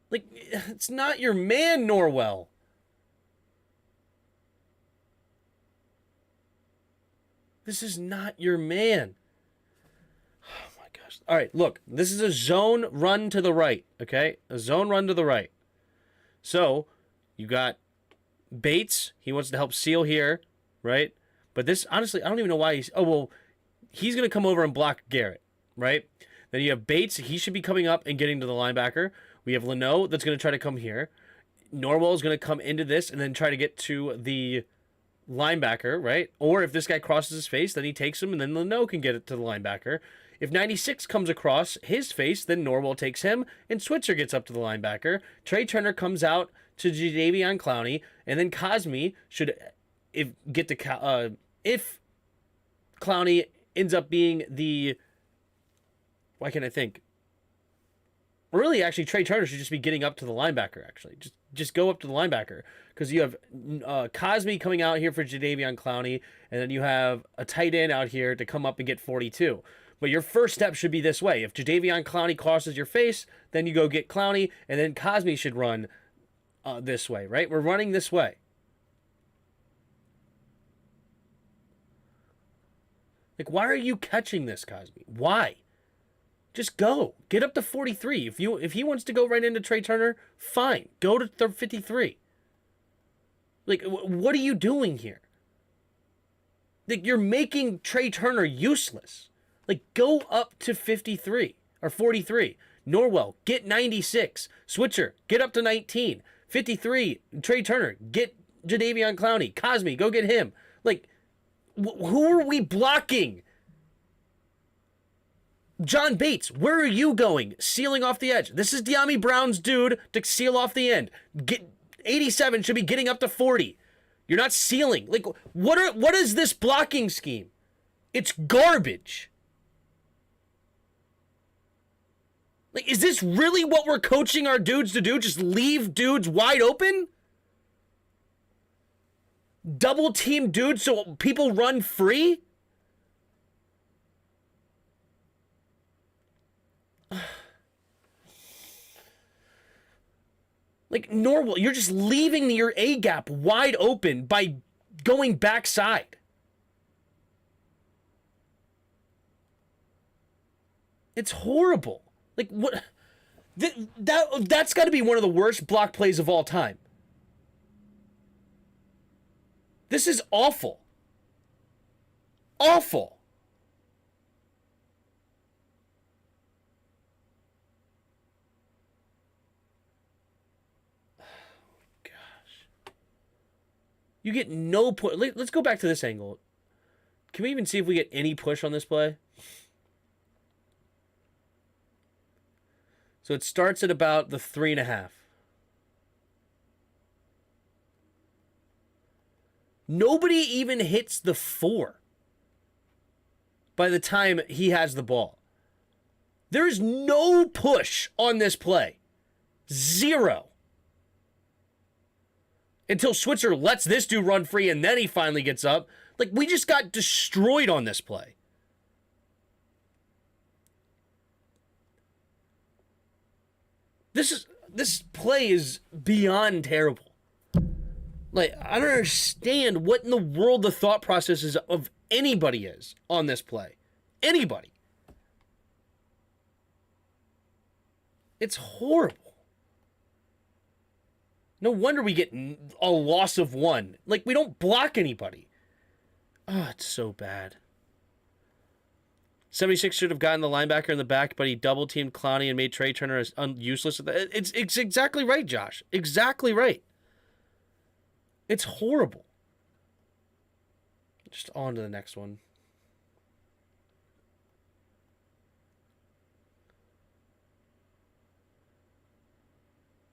Like, it's not your man, Norwell. This is not your man. Oh my gosh. All right, look. This is a zone run to the right, okay? A zone run to the right. So, you got Bates. He wants to help seal here, right? But this, honestly, I don't even know why he's... Oh, well, he's going to come over and block Garrett, right? Then you have Bates. He should be coming up and getting to the linebacker. We have Leno that's going to try to come here. Norwell is going to come into this and then try to get to the linebacker, right? Or if this guy crosses his face, then he takes him and then Leno can get it to the linebacker. If 96 comes across his face, then Norwell takes him and Switzer gets up to the linebacker. Trey Turner comes out to Jadeveon Clowney, and then Cosme should if Clowney ends up being the... Why can't I think? Really, actually, Trey Turner should just be getting up to the linebacker, actually. Just go up to the linebacker. Because you have Cosme coming out here for Jadeveon Clowney, and then you have a tight end out here to come up and get 42. But your first step should be this way. If Jadeveon Clowney crosses your face, then you go get Clowney, and then Cosme should run this way, right? We're running this way. Like, why are you catching this, Cosme? Why? Just go. Get up to 43. If he wants to go right into Trey Turner, fine. Go to 53. Like, what are you doing here? Like, you're making Trey Turner useless. Like, go up to 53 or 43. Norwell, get 96. Switcher, get up to 19. 53, Trey Turner, get Jadeveon Clowney. Cosme, go get him. Like, who are we blocking? John Bates, where are you going? Sealing off the edge. This is De'Ami Brown's dude to seal off the end. Get 87 should be getting up to 40. You're not sealing. Like, what is this blocking scheme? It's garbage. Like, is this really what we're coaching our dudes to do? Just leave dudes wide open? Double team dudes so people run free? Like, Norwell, you're just leaving your A gap wide open by going backside. It's horrible. Like, what? That's got to be one of the worst block plays of all time. This is awful. Awful. Gosh. You get no push. Let's go back to this angle. Can we even see if we get any push on this play? So it starts at about the 3.5. Nobody even hits the 4 by the time he has the ball. There's no push on this play. 0. Until Switzer lets this dude run free and then he finally gets up. Like, we just got destroyed on this play. This play is beyond terrible. Like, I don't understand what in the world the thought process is of anybody is on this play. Anybody. It's horrible. No wonder we get a loss of 1. Like, we don't block anybody. Oh, it's so bad. 76 should have gotten the linebacker in the back, but he double-teamed Clowney and made Trey Turner useless. It's exactly right, Josh. Exactly right. It's horrible. Just on to the next one.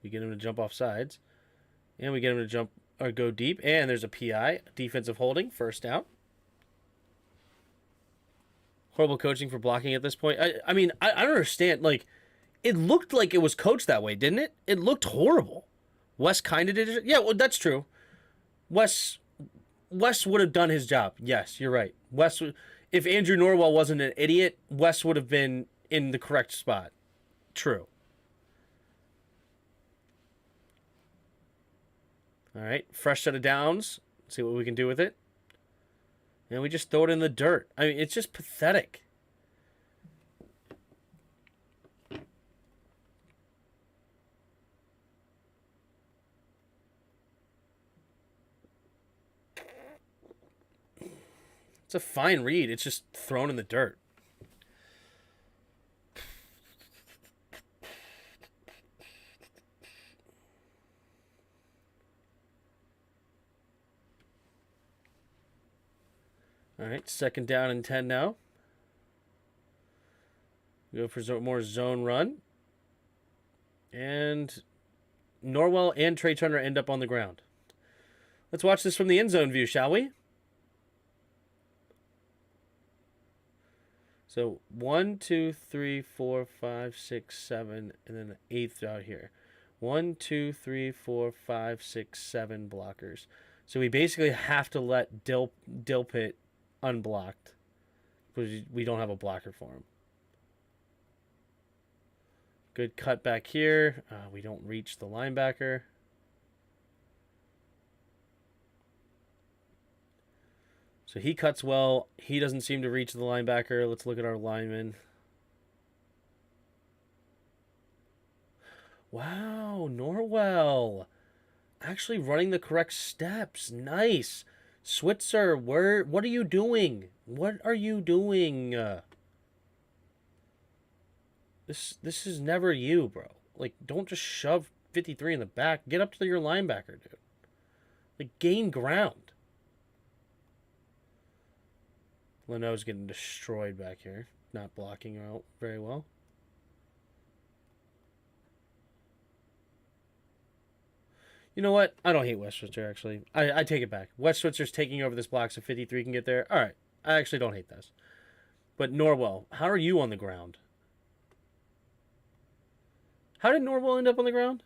We get him to jump off sides. And we get him to jump or go deep. And there's a PI, defensive holding, first down. Horrible coaching for blocking at this point. I mean, I don't understand. Like, it looked like it was coached that way, didn't it? It looked horrible. Wes kind of did it. Yeah, well, that's true. Wes would have done his job. Yes, you're right. If Andrew Norwell wasn't an idiot, Wes would have been in the correct spot. True. All right, fresh set of downs. Let's see what we can do with it. And we just throw it in the dirt. I mean, it's just pathetic. It's a fine read. It's just thrown in the dirt. All right, second down and 10 now. Go for more zone run. And Norwell and Trey Turner end up on the ground. Let's watch this from the end zone view, shall we? So 1, 2, 3, 4, 5, 6, 7, and then the 8th out here. 1, 2, 3, 4, 5, 6, 7 blockers. So we basically have to let Dilpit unblocked because we don't have a blocker for him. Good cut back here. We don't reach the linebacker. So he cuts well. He doesn't seem to reach the linebacker. Let's look at our lineman. Wow, Norwell. Actually running the correct steps. Nice. Switzer, what are you doing? What are you doing? This is never you, bro. Like, don't just shove 53 in the back. Get up to your linebacker, dude. Like, gain ground. Leno's getting destroyed back here. Not blocking out very well. You know what? I don't hate West Switzer, actually. I take it back. West Switzer's taking over this block so 53 can get there. All right. I actually don't hate this. But Norwell, how are you on the ground? How did Norwell end up on the ground?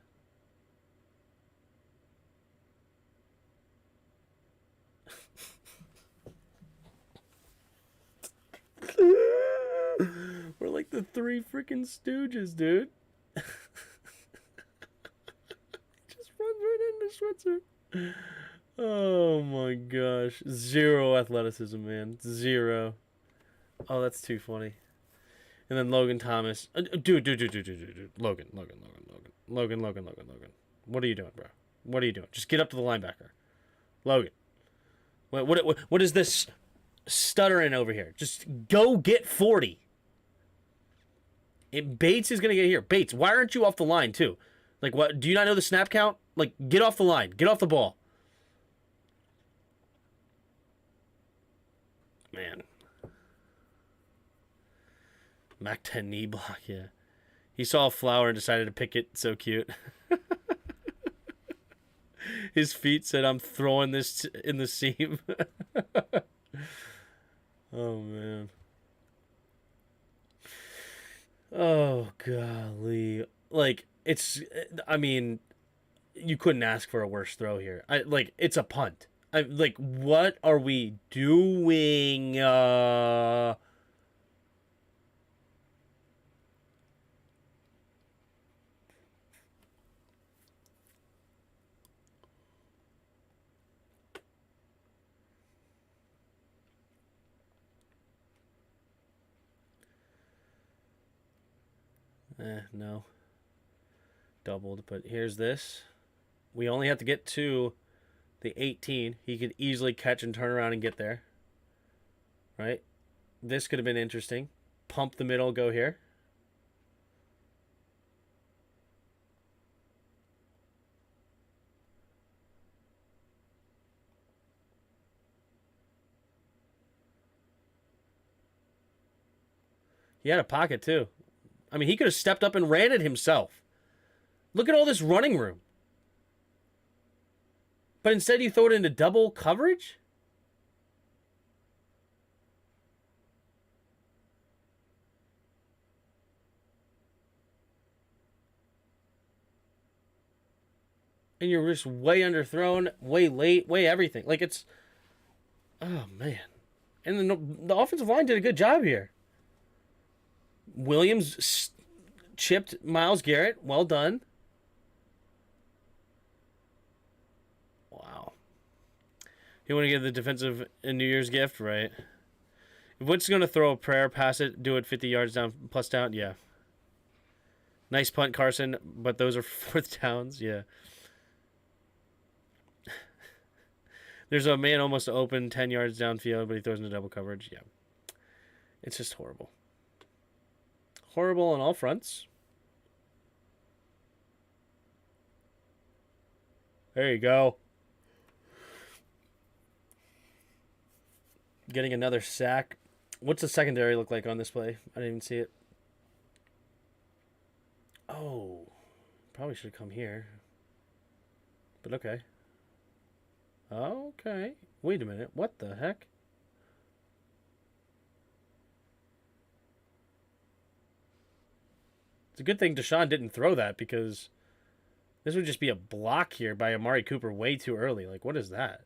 We're like the three freaking stooges, dude. Just runs right into Switzer. Oh my gosh. Zero athleticism, man. Zero. Oh, that's too funny. And then Logan Thomas. Dude. Logan. What are you doing, bro? What are you doing? Just get up to the linebacker. Logan. What is this stuttering over here? Just go get 40. Bates is going to get here. Bates, why aren't you off the line, too? Like, what? Do you not know the snap count? Like, get off the line. Get off the ball. Man. Mac 10 knee block, yeah. He saw a flower and decided to pick it. So cute. His feet said, I'm throwing this in the seam. Oh, man. Oh, golly. Like, I mean, you couldn't ask for a worse throw here. It's a punt. Like, what are we doing? No. Doubled, but here's this. We only have to get to the 18. He could easily catch and turn around and get there. Right? This could have been interesting. Pump the middle, go here. He had a pocket, too. I mean, he could have stepped up and ran it himself. Look at all this running room. But instead you throw it into double coverage? And you're just way underthrown, way late, way everything. Like, it's... Oh, man. And then the offensive line did a good job here. Williams chipped Myles Garrett. Well done. Wow. You want to give the defensive a New Year's gift, right? If Witt's going to throw a prayer, pass it, do it 50 yards down, plus down, yeah. Nice punt, Carson, but those are fourth downs, yeah. There's a man almost open 10 yards downfield, but he throws into double coverage, yeah. It's just horrible. Horrible on all fronts. There you go. Getting another sack. What's the secondary look like on this play? I didn't even see it. Oh. Probably should have come here. But okay. Okay. Wait a minute. What the heck? It's a good thing Deshaun didn't throw that because this would just be a block here by Amari Cooper way too early. Like, what is that?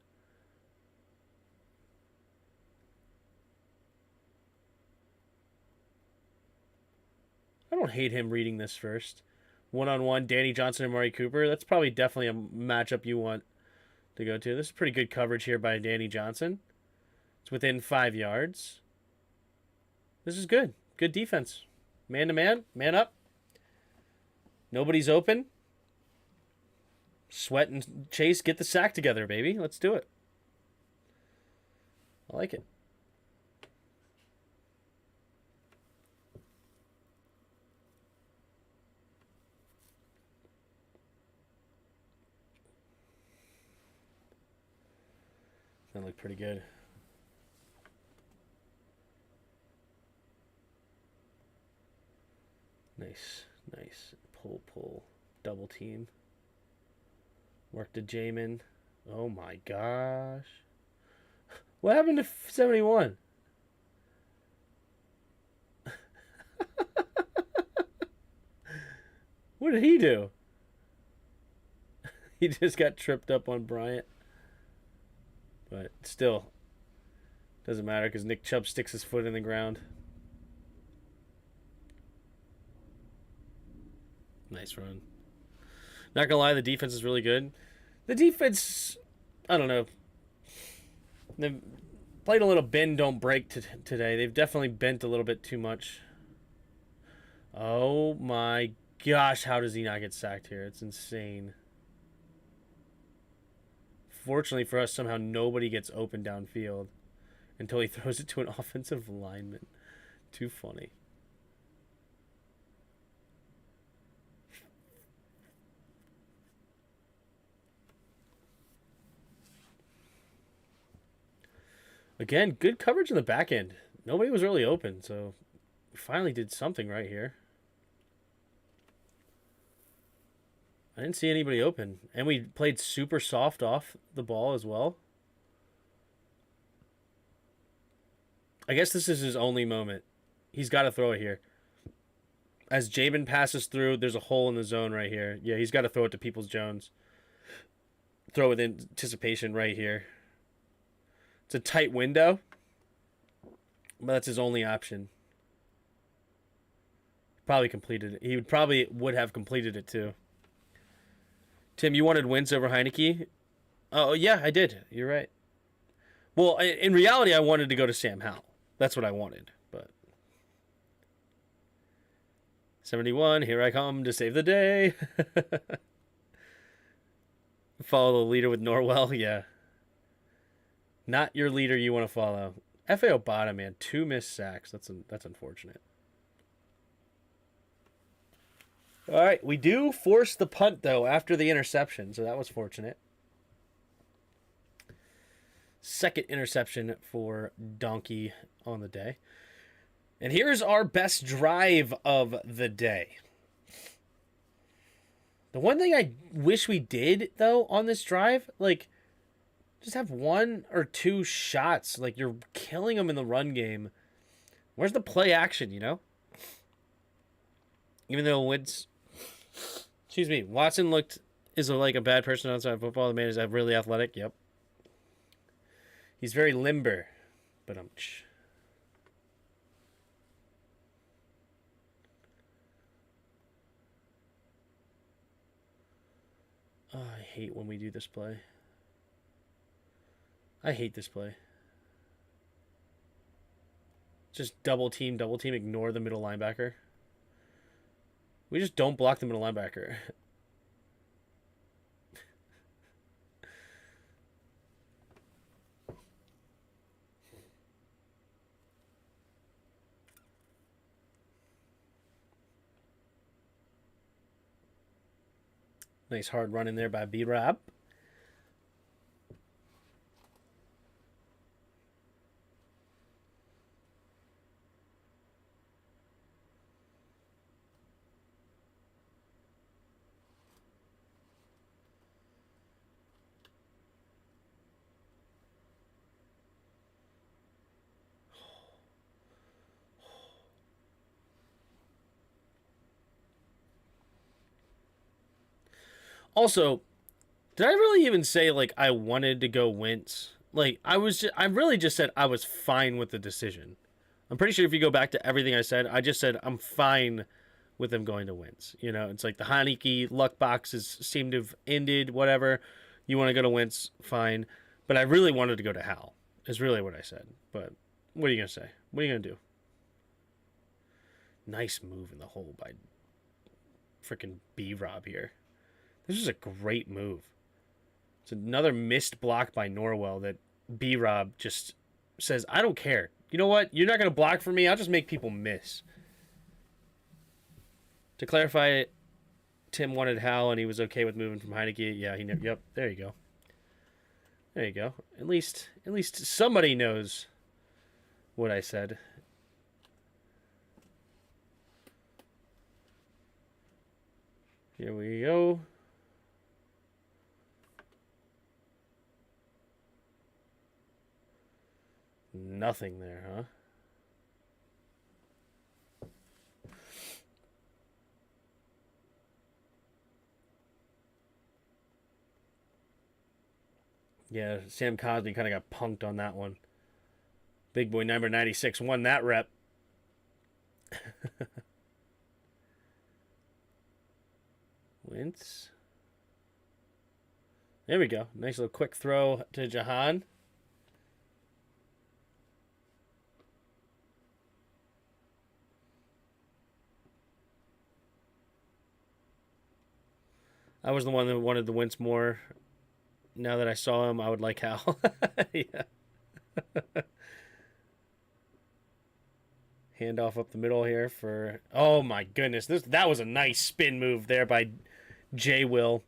I don't hate him reading this first. One-on-one, Danny Johnson and Amari Cooper. That's probably definitely a matchup you want to go to. This is pretty good coverage here by Danny Johnson. It's within 5 yards. This is good. Good defense. Man to man. Man up. Nobody's open. Sweat and Chase get the sack together, baby. Let's do it. I like it. That looked pretty good. Nice. Nice. Pull. Double team. Work to Jamin. Oh my gosh. What happened to 71? What did he do? He just got tripped up on Bryant. But still, doesn't matter because Nick Chubb sticks his foot in the ground. Nice run. Not gonna lie, the defense is really good. The defense, I don't know. They've played a little bend, don't break today. They've definitely bent a little bit too much. Oh my gosh, how does he not get sacked here? It's insane. Fortunately for us, somehow nobody gets open downfield until he throws it to an offensive lineman. Too funny. Again, good coverage in the back end. Nobody was really open, so we finally did something right here. I didn't see anybody open. And we played super soft off the ball as well. I guess this is his only moment. He's got to throw it here. As Jamin passes through, there's a hole in the zone right here. Yeah, he's got to throw it to Peoples-Jones. Throw it with anticipation right here. It's a tight window, but that's his only option. Probably completed it. He would have completed it too. Tim, you wanted Wentz over Heineke? Oh, yeah, I did. You're right. Well, in reality, I wanted to go to Sam Howell. That's what I wanted, but 71, here I come to save the day. Follow the leader with Norwell, yeah. Not your leader you want to follow. F.A. Obata, man, 2 missed sacks. That's unfortunate. All right, we do force the punt, though, after the interception, so that was fortunate. Second interception for Donkey on the day. And here's our best drive of the day. The one thing I wish we did, though, on this drive, like, just have 1 or 2 shots. Like, you're killing them in the run game. Where's the play action, you know? Even though Watson is like a bad person outside of football. The man is really athletic. Yep. He's very limber. But oh, I hate when we do this play. I hate this play. Just double team, ignore the middle linebacker. We just don't block the middle linebacker. Nice hard run in there by B-Rob. Also, did I really even say, like, I wanted to go Wentz? Like, I really just said I was fine with the decision. I'm pretty sure if you go back to everything I said, I just said I'm fine with them going to Wentz. You know, it's like the Heineke luck boxes seem to have ended, whatever. You want to go to Wentz, fine. But I really wanted to go to Hal. is really what I said. But what are you going to say? What are you going to do? Nice move in the hole by freaking B-Rob here. This is a great move. It's another missed block by Norwell that B-Rob just says, I don't care. You know what? You're not going to block for me. I'll just make people miss. To clarify it, Tim wanted Hal, and he was okay with moving from Heineke. Yeah, he never. Yep, there you go. There you go. At least somebody knows what I said. Here we go. Nothing there, huh? Yeah, Sam Cosby kind of got punked on that one. Big boy number 96 won that rep. Wentz. There we go. Nice little quick throw to Jahan. I was the one that wanted the Wentz more. Now that I saw him, I would like Hal. Yeah. Handoff up the middle here for. Oh my goodness, that was a nice spin move there by J. Will.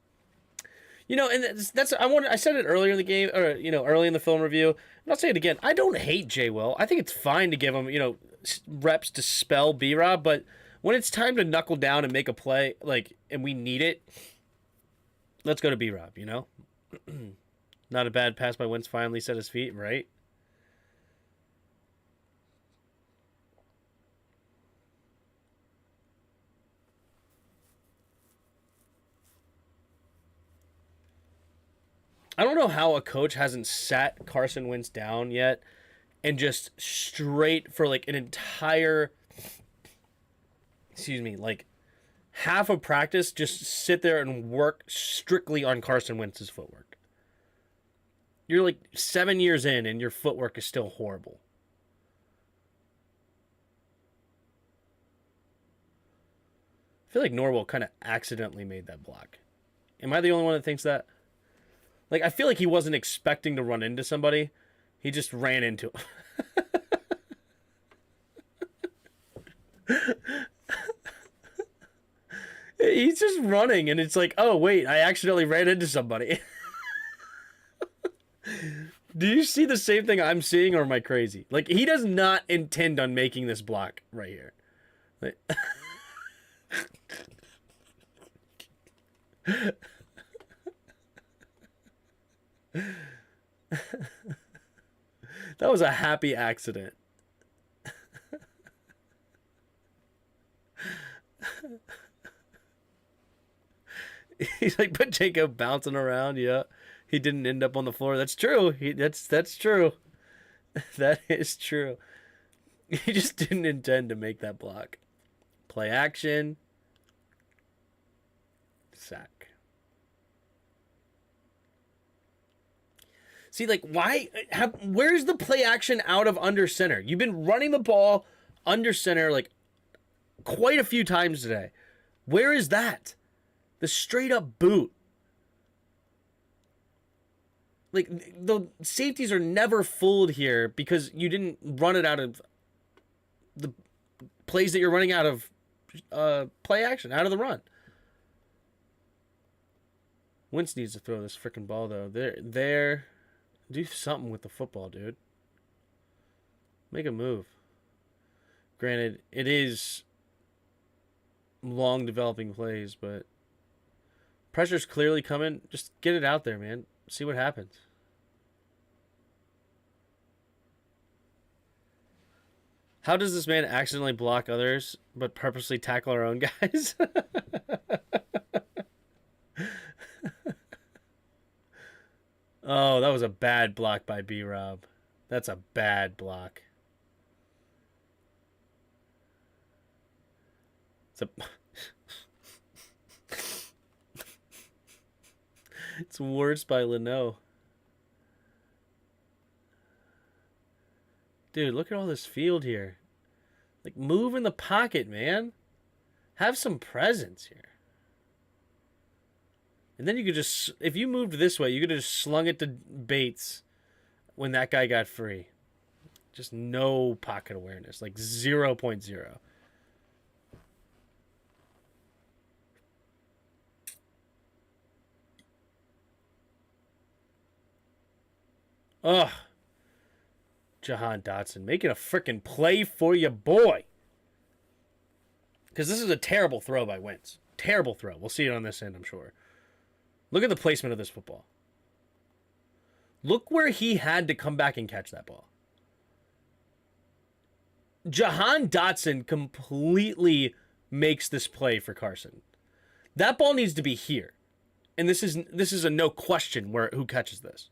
You know, and that's I said it earlier in the game, or early in the film review. And I'll say it again. I don't hate J. Will. I think it's fine to give him reps to spell B-Rob, but when it's time to knuckle down and make a play, and we need it, let's go to B-Rob. Not a bad pass by Wentz. Finally set his feet right. I don't know how a coach hasn't sat Carson Wentz down yet and just straight for an entire, half of practice, just sit there and work strictly on Carson Wentz's footwork. You're 7 years in and your footwork is still horrible. I feel like Norwell kind of accidentally made that block. Am I the only one that thinks that? I feel like he wasn't expecting to run into somebody. He just ran into him. He's just running, and it's oh, wait, I accidentally ran into somebody. Do you see the same thing I'm seeing, or am I crazy? He does not intend on making this block right here. That was a happy accident. He's but Jacob bouncing around. Yeah, he didn't end up on the floor. That's true. That's true. That is true. He just didn't intend to make that block. Play action. Sack. See, why? Where's the play action out of under center? You've been running the ball under center quite a few times today. Where is that? The straight up boot. The safeties are never fooled here because you didn't run it out of the plays that you're running out of play action, out of the run. Wentz needs to throw this freaking ball, though. There. Do something with the football, dude. Make a move. Granted, it is long developing plays, but pressure's clearly coming. Just get it out there, man. See what happens. How does this man accidentally block others but purposely tackle our own guys? Oh, that was a bad block by B-Rob. That's a bad block. It's worse by Leno. Dude, look at all this field here. Like, move in the pocket, man. Have some presence here. And then you could just, if you moved this way, you could have just slung it to Bates when that guy got free. Just no pocket awareness, like 0.0. Ugh. Jahan Dotson making a freaking play for your boy. Because this is a terrible throw by Wentz. Terrible throw. We'll see it on this end, I'm sure. Look at the placement of this football. Look where he had to come back and catch that ball. Jahan Dotson completely makes this play for Carson. That ball needs to be here. And this is a no question who catches this.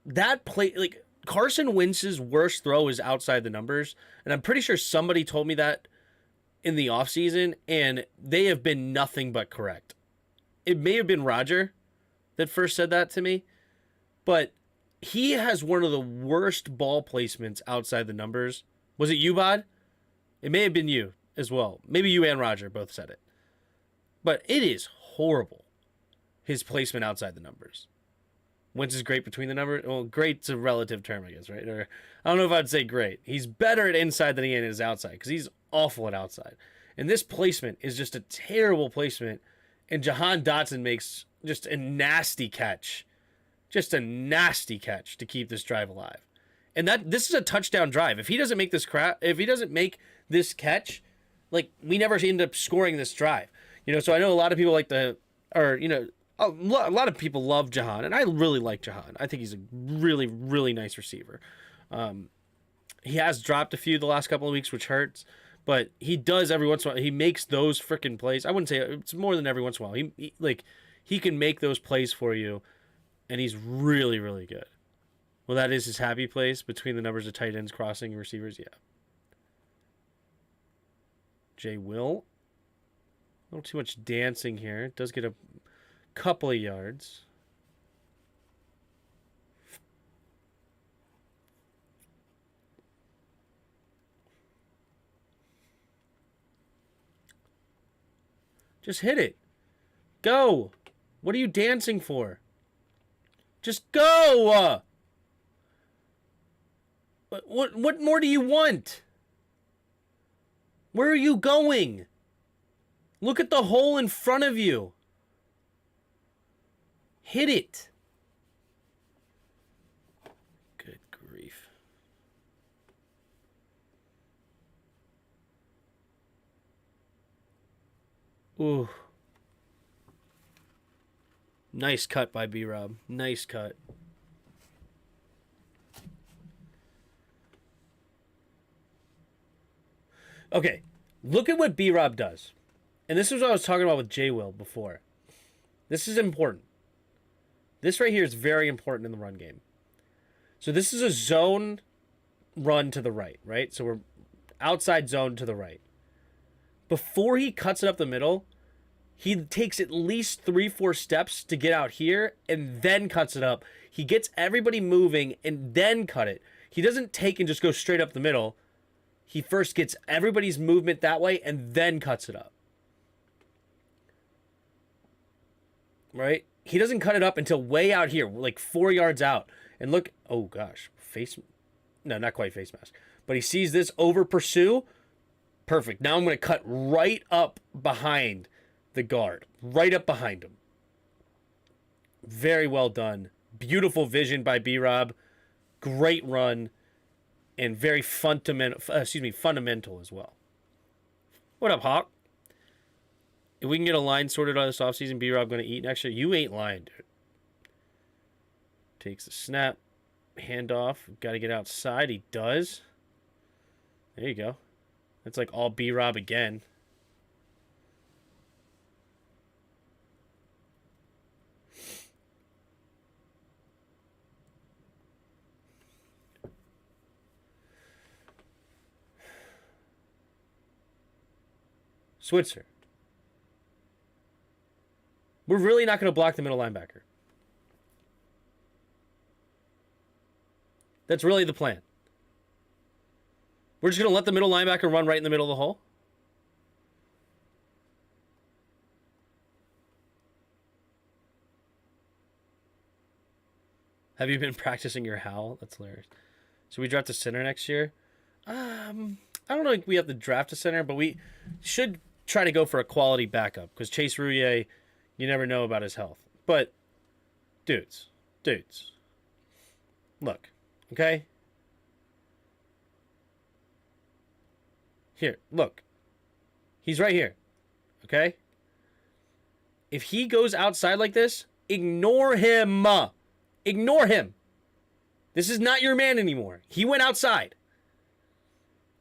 That play, like, Carson Wentz's worst throw is outside the numbers, and I'm pretty sure somebody told me that in the offseason, and they have been nothing but correct. It may have been Roger that first said that to me, but he has one of the worst ball placements outside the numbers. Was it you, Bod? It may have been you as well. Maybe you and Roger both said it. But it is horrible, his placement outside the numbers. Wentz is great between the numbers. Well, great's a relative term, I guess, right? Or I don't know if I'd say great. He's better at inside than he is outside because he's awful at outside. And this placement is just a terrible placement. And Jahan Dotson makes just a nasty catch. Just a nasty catch to keep this drive alive. And this is a touchdown drive. If he doesn't make this catch, like, we never end up scoring this drive. You know, so I know a lot of people a lot of people love Jahan, and I really like Jahan. I think he's a really, really nice receiver. He has dropped a few the last couple of weeks, which hurts, but he does every once in a while. He makes those freaking plays. I wouldn't say it's more than every once in a while. He can make those plays for you, and he's really, really good. Well, that is his happy place between the numbers of tight ends, crossing, and receivers. Yeah. Jay Will. A little too much dancing here. Does get a couple of yards. Just hit it. Go. What are you dancing for? Just go. What more do you want? Where are you going? Look at the hole in front of you. Hit it. Good grief. Ooh. Nice cut by B-Rob. Nice cut. Okay. Look at what B-Rob does. And this is what I was talking about with J-Will before. This is important. This right here is very important in the run game. So this is a zone run to the right? So we're outside zone to the right. Before he cuts it up the middle, he takes at least 3-4 steps to get out here and then cuts it up. He gets everybody moving and then cut it. He doesn't take and just go straight up the middle. He first gets everybody's movement that way and then cuts it up. Right? He doesn't cut it up until way out here, like 4 yards out. And look, oh gosh, no, not quite face mask. But he sees this over pursue. Perfect. Now I'm going to cut right up behind the guard. Right up behind him. Very well done. Beautiful vision by B-Rob. Great run. And very fundamental as well. What up, Hawk? If we can get a line sorted on this offseason, B-Rob going to eat next year. You ain't lying, dude. Takes the snap. Handoff. Got to get outside. He does. There you go. That's like all B-Rob again. Switzer. We're really not going to block the middle linebacker. That's really the plan. We're just going to let the middle linebacker run right in the middle of the hole? Have you been practicing your howl? That's hilarious. So we draft a center next year? I don't know if we have to draft a center, but we should try to go for a quality backup because Chase Rouillet, you never know about his health. But, dudes, look, okay? Here, look. He's right here, okay? If he goes outside like this, ignore him. Ignore him. This is not your man anymore. He went outside.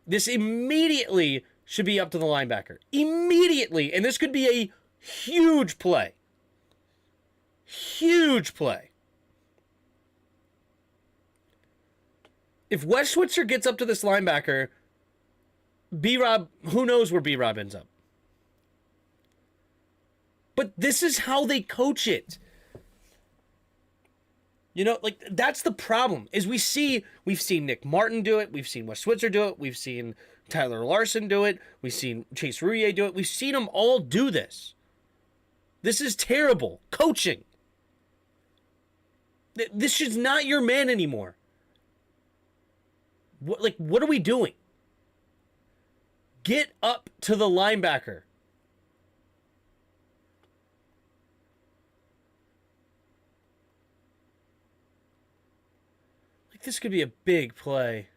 This immediately should be up to the linebacker. Immediately. And this could be a huge play. Huge play. If Wes Switzer gets up to this linebacker, B-Rob, who knows where B-Rob ends up. But this is how they coach it. You know, like, that's the problem, is we've seen Nick Martin do it, we've seen Wes Switzer do it, we've seen Tyler Larson do it, we've seen Chase Rouillet do it, we've seen them all do this. This is terrible coaching. This is not your man anymore. What are we doing? Get up to the linebacker. This could be a big play.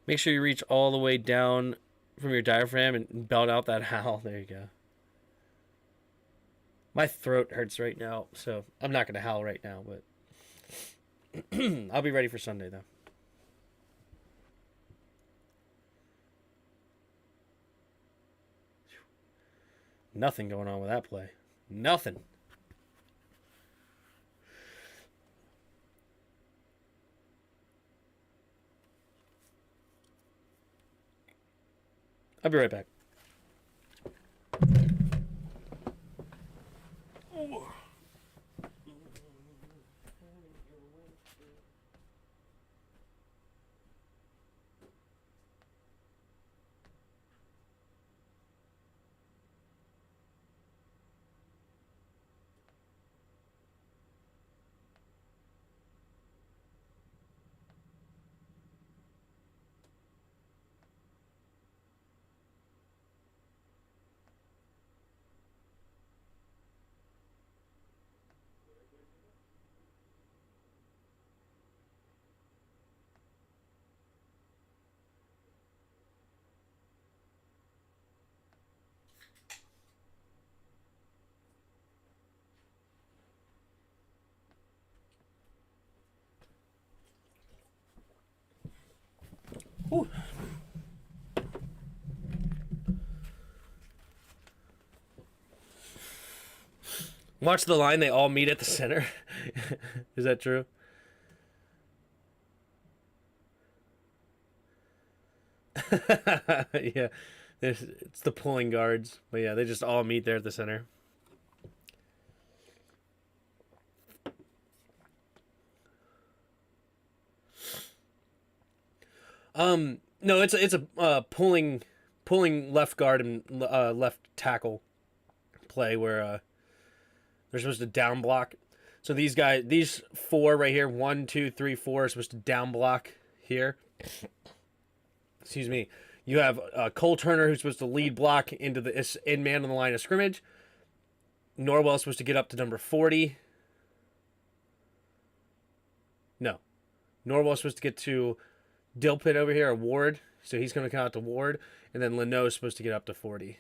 Make sure you reach all the way down from your diaphragm and belt out that howl. There you go. My throat hurts right now, so I'm not going to howl right now, but I'll be ready for Sunday, though. Nothing going on with that play. Nothing. I'll be right back. Ooh. Watch the line, they all meet at the center. Is that true? Yeah. It's the pulling guards. But yeah, they just all meet there at the center. No, it's a pulling left guard and left tackle play where they're supposed to down block. So these four right here, 1, 2, 3, 4, are supposed to down block here. Excuse me. You have Cole Turner, who's supposed to lead block into the in man on the line of scrimmage. Norwell's supposed to get up to number 40. No. Norwell's supposed to get to Dilpit over here, or Ward. So he's going to come out to Ward. And then Leno's supposed to get up to 40.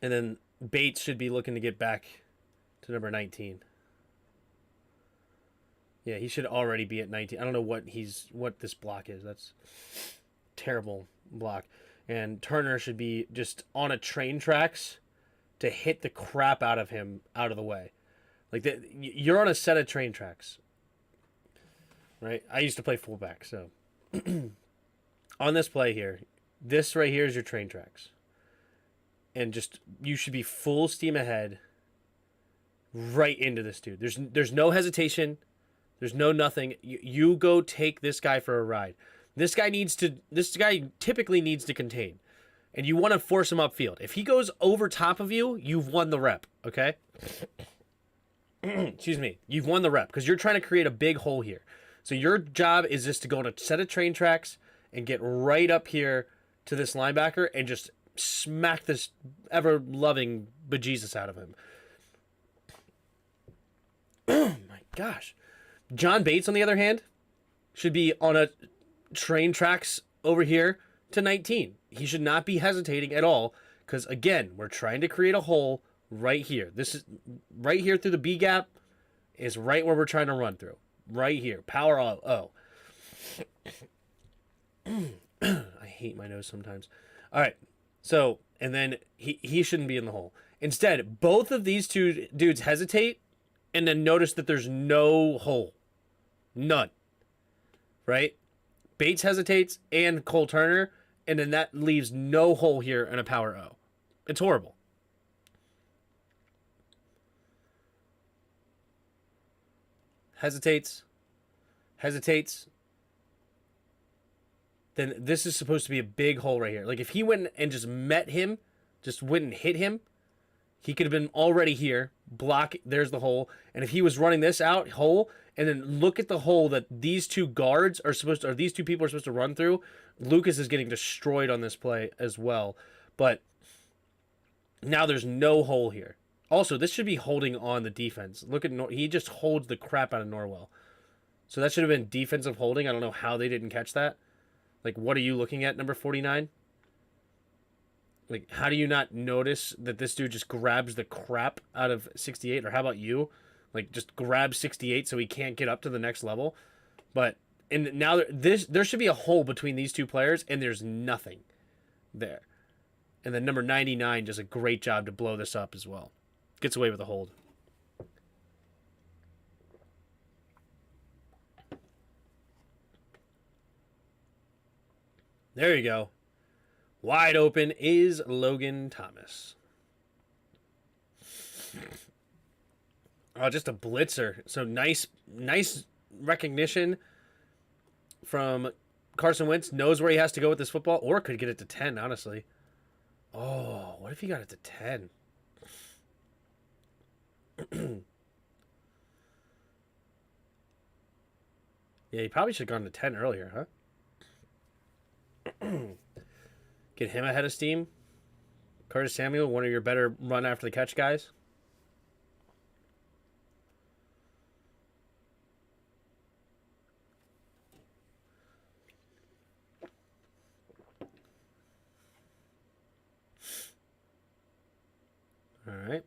And then Bates should be looking to get back to number 19. Yeah, he should already be at 19. I don't know what this block is. That's terrible block. And Turner should be just on a train tracks to hit the crap out of him out of the way. Like you're on a set of train tracks. Right? I used to play fullback, so on this play here, this right here is your train tracks. and just you should be full steam ahead right into this dude. There's no hesitation. There's no nothing. You go take this guy for a ride. This guy typically needs to contain. And you want to force him upfield. If he goes over top of you, you've won the rep, okay? Excuse me. You've won the rep because you're trying to create a big hole here. So your job is just to go on a set of train tracks and get right up here to this linebacker and just smack this ever-loving bejesus out of him. Oh, my gosh. John Bates, on the other hand, should be on a train tracks over here to 19. He should not be hesitating at all because, again, we're trying to create a hole right here. This is right here through the B gap is right where we're trying to run through. Right here. Power O. I hate my nose sometimes. All right. So, and then he shouldn't be in the hole. Instead, both of these two dudes hesitate and then notice that there's no hole. None. Right? Bates hesitates and Cole Turner, and then that leaves no hole here in a power O. It's horrible. Hesitates. Then this is supposed to be a big hole right here. Like if he went and just met him, just went and hit him, he could have been already here. Block, there's the hole. And if he was running this out, hole, and then look at the hole that these two guards are supposed to, or these two people are supposed to run through, Lucas is getting destroyed on this play as well. But now there's no hole here. Also, this should be holding on the defense. Look at, he just holds the crap out of Norwell. So that should have been defensive holding. I don't know how they didn't catch that. Like, what are you looking at, number 49? Like, how do you not notice that this dude just grabs the crap out of 68? Or how about you? Like, just grab 68 so he can't get up to the next level. But, and now there should be a hole between these two players, and there's nothing there. And then number 99 does a great job to blow this up as well. Gets away with a hold. There you go. Wide open is Logan Thomas. Oh, just a blitzer. So nice recognition from Carson Wentz. Knows where he has to go with this football, or could get it to 10, honestly. Oh, what if he got it to 10? Yeah, he probably should have gone to 10 earlier, huh? Get him ahead of steam. Curtis Samuel, one of your better run after the catch guys. All right.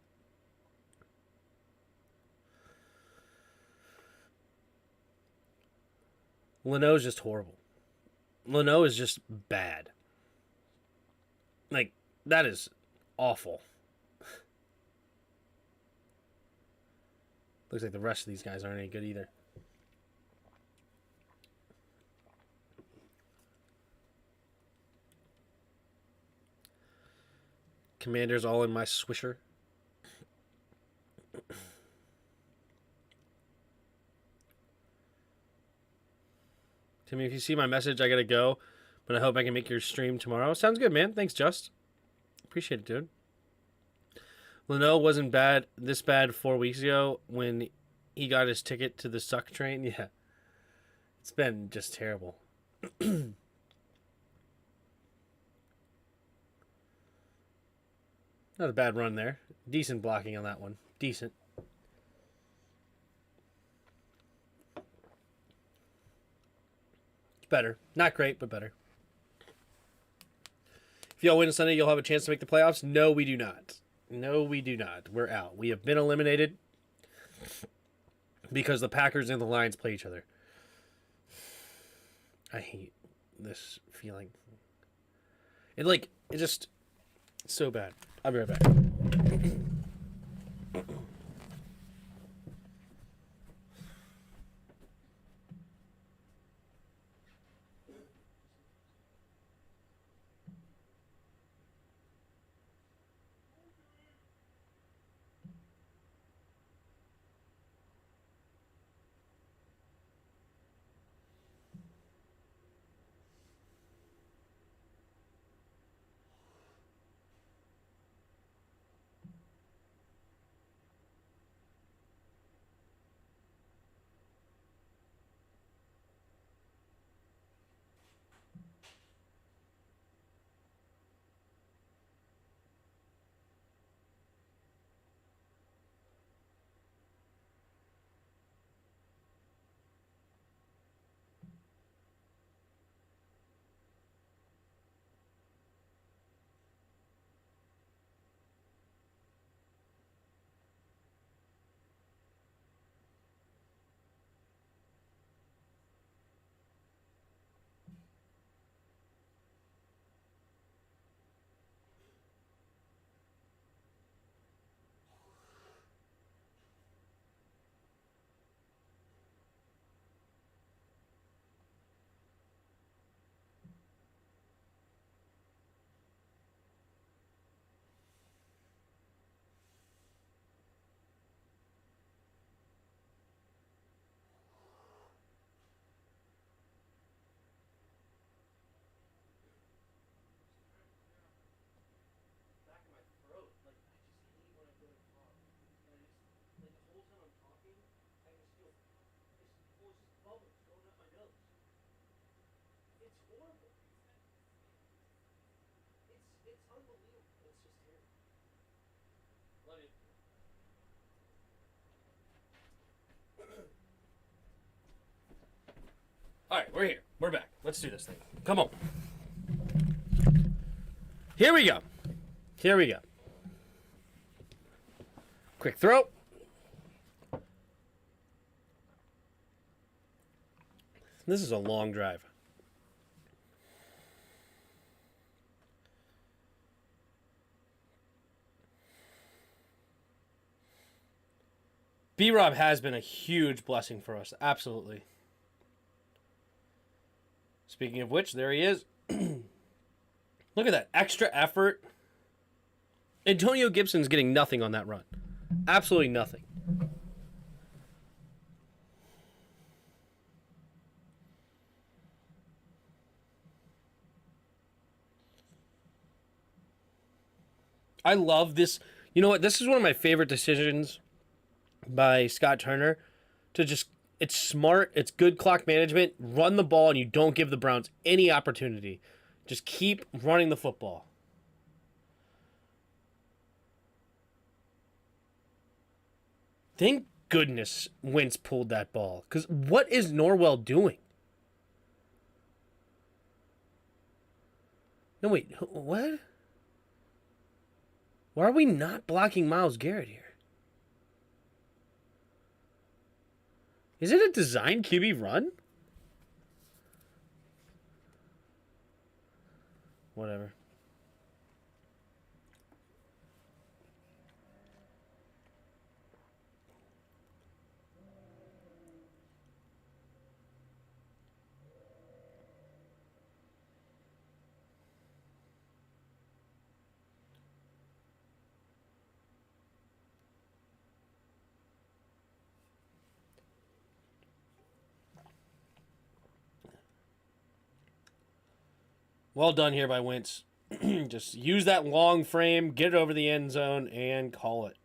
Leno's just horrible. Leno is just bad. Like, that is awful. Looks like the rest of these guys aren't any good either. Commanders all in my swisher. Timmy, if you see my message, I gotta go. But I hope I can make your stream tomorrow. Sounds good, man. Thanks, Just. Appreciate it, dude. Leno wasn't this bad 4 weeks ago when he got his ticket to the suck train. Yeah. It's been just terrible. Not a bad run there. Decent blocking on that one. Decent. It's better. Not great, but better. If y'all win Sunday, you'll have a chance to make the playoffs. No, we do not. No, we do not. We're out. We have been eliminated because the Packers and the Lions play each other. I hate this feeling. It's just so bad. I'll be right back. All right, we're here. We're back. Let's do this thing. Come on. Here we go. Here we go. Quick throw. This is a long drive. B-Rob has been a huge blessing for us. Absolutely. Speaking of which, there he is. Look at that. Extra effort. Antonio Gibson's getting nothing on that run. Absolutely nothing. I love this. You know what? This is one of my favorite decisions by Scott Turner to just, it's smart, it's good clock management, run the ball, and you don't give the Browns any opportunity. Just keep running the football. Thank goodness Wentz pulled that ball. Because what is Norwell doing? No, wait. What? Why are we not blocking Myles Garrett here? Is it a design QB run? Whatever. Well done here by Wentz. Just use that long frame, get it over the end zone, and call it.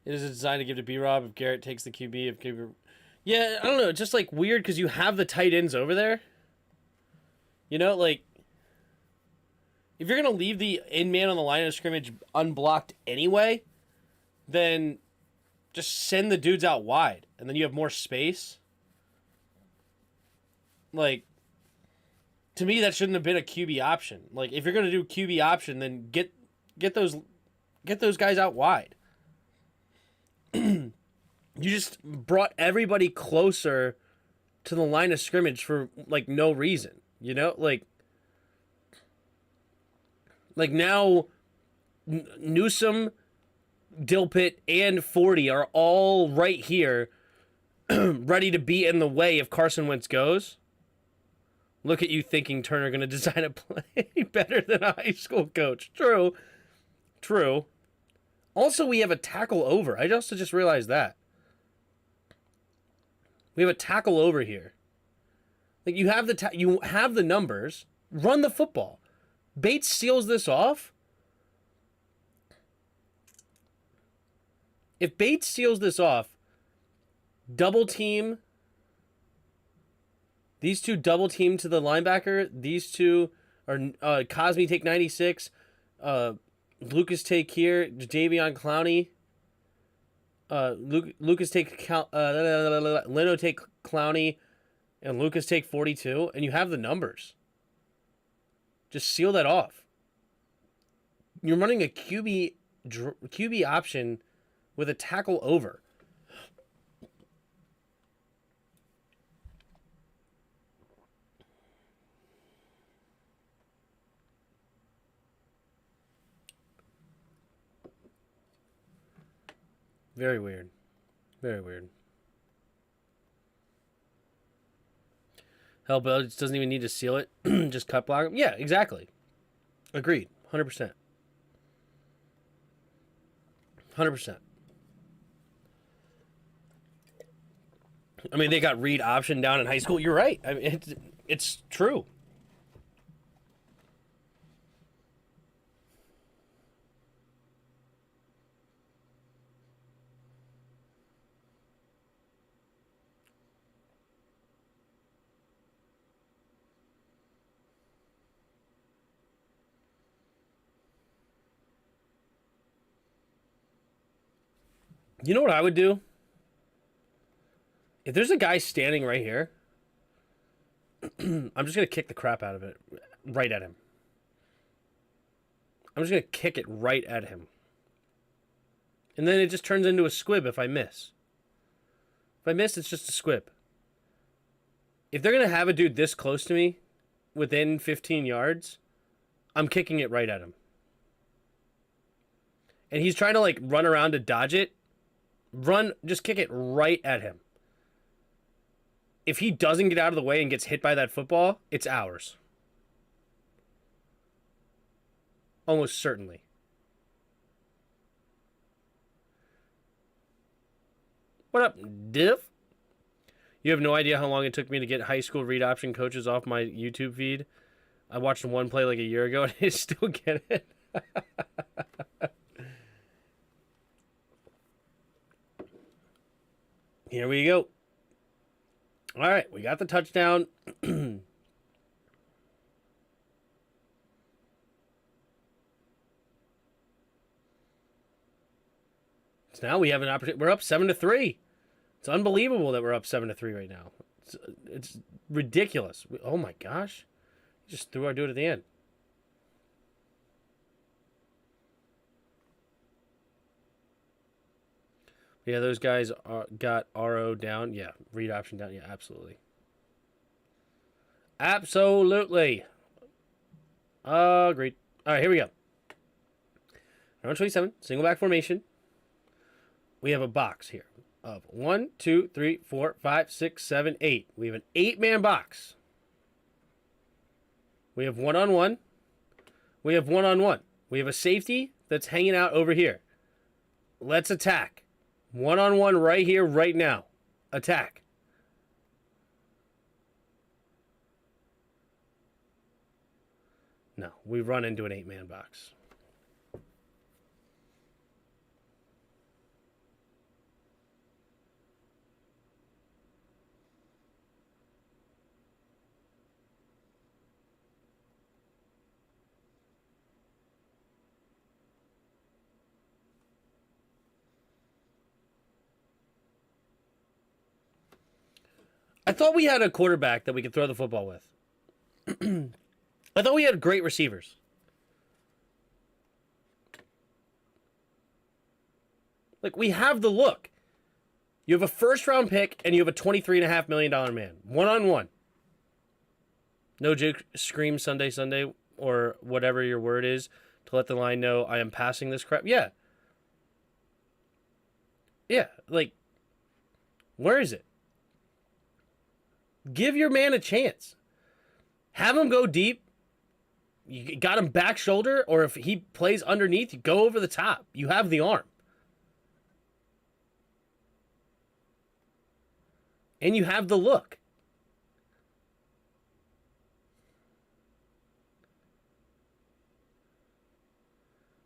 It is designed to give to B-Rob if Garrett takes the QB. If QB... Yeah, I don't know. It's just like weird because you have the tight ends over there. You know, like, if you're going to leave the in-man on the line of scrimmage unblocked anyway, then just send the dudes out wide, and then you have more space. Like, to me, that shouldn't have been a QB option. Like, if you're going to do QB option, then get those guys out wide. You just brought everybody closer to the line of scrimmage for, like, no reason. You know? Like now, Newsome, Dilpit, and 40 are all right here, ready to be in the way if Carson Wentz goes. Look at you thinking Turner going to design a play better than a high school coach. True. Also, we have a tackle over. I also just realized that. We have a tackle over here. Like, you have the numbers. Run the football. Bates seals this off. If Bates seals this off, double team. These two double team to the linebacker. These two are Cosme take 96. Lucas take here. Jadeveon Clowney. Lucas take Leno take Clowney, and Lucas take 42, and you have the numbers. Just seal that off. You're running a QB option with a tackle over. Very weird. Very weird. Hell, Bell just doesn't even need to seal it. Just cut block him. Yeah, exactly. Agreed. 100%. 100%. I mean, they got read option down in high school. You're right. I mean, it's true. You know what I would do? If there's a guy standing right here, I'm just going to kick the crap out of it right at him. I'm just going to kick it right at him. And then it just turns into a squib if I miss. If I miss, it's just a squib. If they're going to have a dude this close to me, within 15 yards, I'm kicking it right at him. And he's trying to like run around to dodge it. Just kick it right at him. If he doesn't get out of the way and gets hit by that football, it's ours. Almost certainly. What up, Diff? You have no idea how long it took me to get high school read option coaches off my YouTube feed. I watched one play like a year ago and I still get it. Here we go. All right, we got the touchdown. So now we have an opportunity. We're up 7-3. It's unbelievable that we're up 7-3 right now. It's ridiculous. Oh my gosh. Just threw our dude at the end. Yeah, those guys got RO down. Yeah, read option down. Yeah, absolutely. Absolutely. Agreed. All right, here we go. Round 27, single back formation. We have a box here of 1, 2, 3, 4, 5, 6, 7, 8. We have an 8-man box. We have one-on-one. We have one-on-one. We have a safety that's hanging out over here. Let's attack. One-on-one right here, right now. Attack. No, we run into an 8-man box. I thought we had a quarterback that we could throw the football with. I thought we had great receivers. Like, we have the look. You have a first-round pick, and you have a $23.5 million man. One-on-one. No joke, scream Sunday, Sunday, or whatever your word is, to let the line know I am passing this crap. Yeah. Yeah, like, where is it? Give your man a chance. Have him go deep. You got him back shoulder, or if he plays underneath, you go over the top. You have the arm. And you have the look.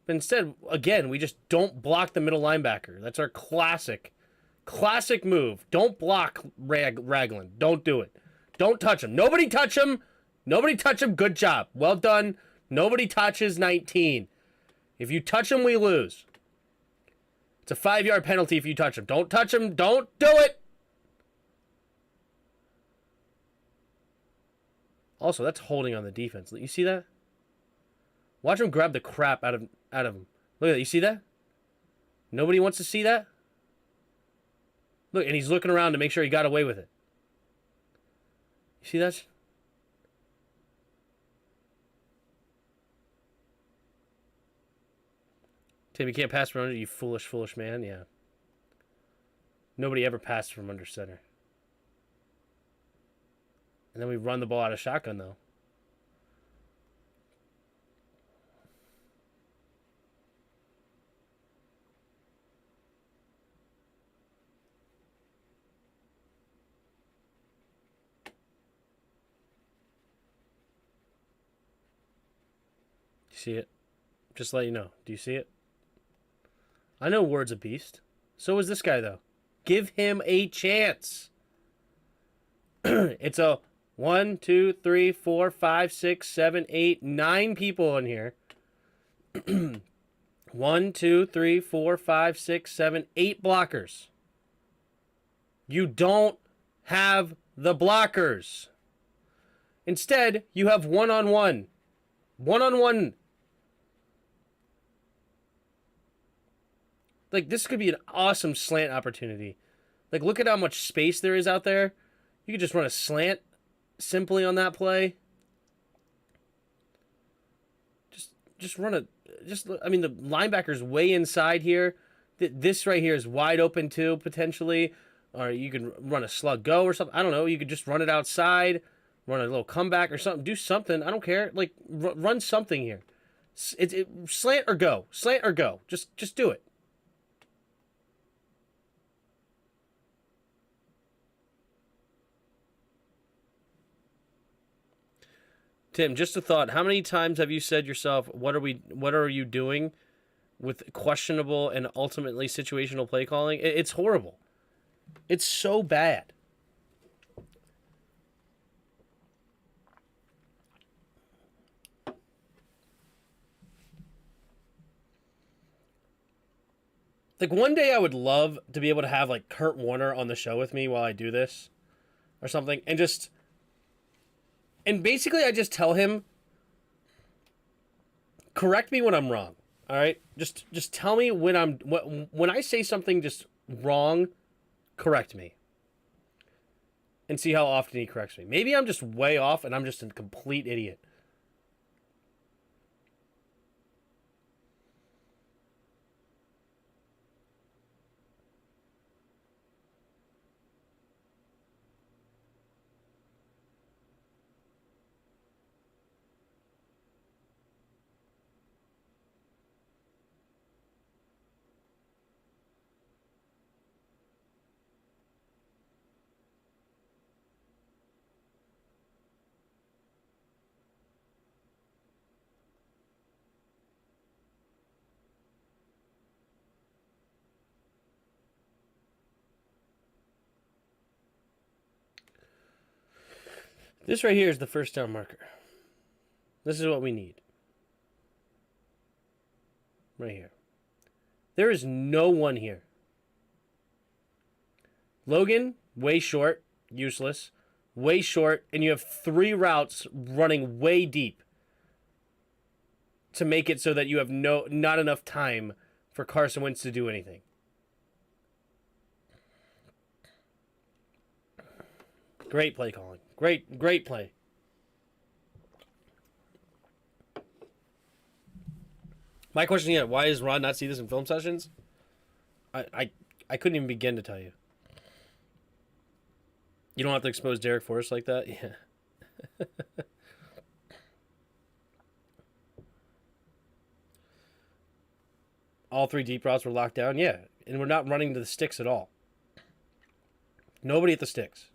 But instead, again, we just don't block the middle linebacker. That's our classic move. Don't block Ragland. Don't do it. Don't touch him. Nobody touch him. Nobody touch him. Good job. Well done. Nobody touches 19. If you touch him, we lose. It's a 5-yard penalty if you touch him. Don't touch him. Don't do it. Also, that's holding on the defense. You see that? Watch him grab the crap out of him. Look at that. You see that? Nobody wants to see that? Look, and he's looking around to make sure he got away with it. You see that? Tim, you can't pass from under, you foolish, foolish man. Yeah. Nobody ever passed from under center. And then we run the ball out of shotgun, though. You see it? Just to let you know. Do you see it? I know Ward's a beast. So is this guy, though. Give him a chance. It's a 1, 2, 3, 4, 5, 6, 7, 8, 9 people in here. 1, 2, 3, 4, 5, 6, 7, 8 blockers. You don't have the blockers. Instead, you have one-on-one. One-on-one. Like, this could be an awesome slant opportunity. Like, look at how much space there is out there. You could just run a slant simply on that play. Just run a... I mean, the linebacker's way inside here. This right here is wide open, too, potentially. Or you can run a slug go or something. I don't know. You could just run it outside. Run a little comeback or something. Do something. I don't care. Like, run something here. Slant or go. Slant or go. Just do it. Tim, just a thought. How many times have you said yourself, what are you doing with questionable and ultimately situational play calling? It's horrible. It's so bad. Like, one day I would love to be able to have, like, Kurt Warner on the show with me while I do this or something, and basically I just tell him, correct me when I'm wrong. All right? Just tell me when I say something just wrong, correct me. And see how often he corrects me. Maybe I'm just way off and I'm just a complete idiot. This right here is the first down marker. This is what we need. Right here. There is no one here. Logan, way short, useless. Way short, and you have 3 routes running way deep to make it so that you have not enough time for Carson Wentz to do anything. Great play calling. Great play. My question is, why does Ron not see this in film sessions? I couldn't even begin to tell you. You don't have to expose Derek Forrest like that? Yeah. All 3 deep routes were locked down? Yeah. And we're not running to the sticks at all. Nobody at the sticks.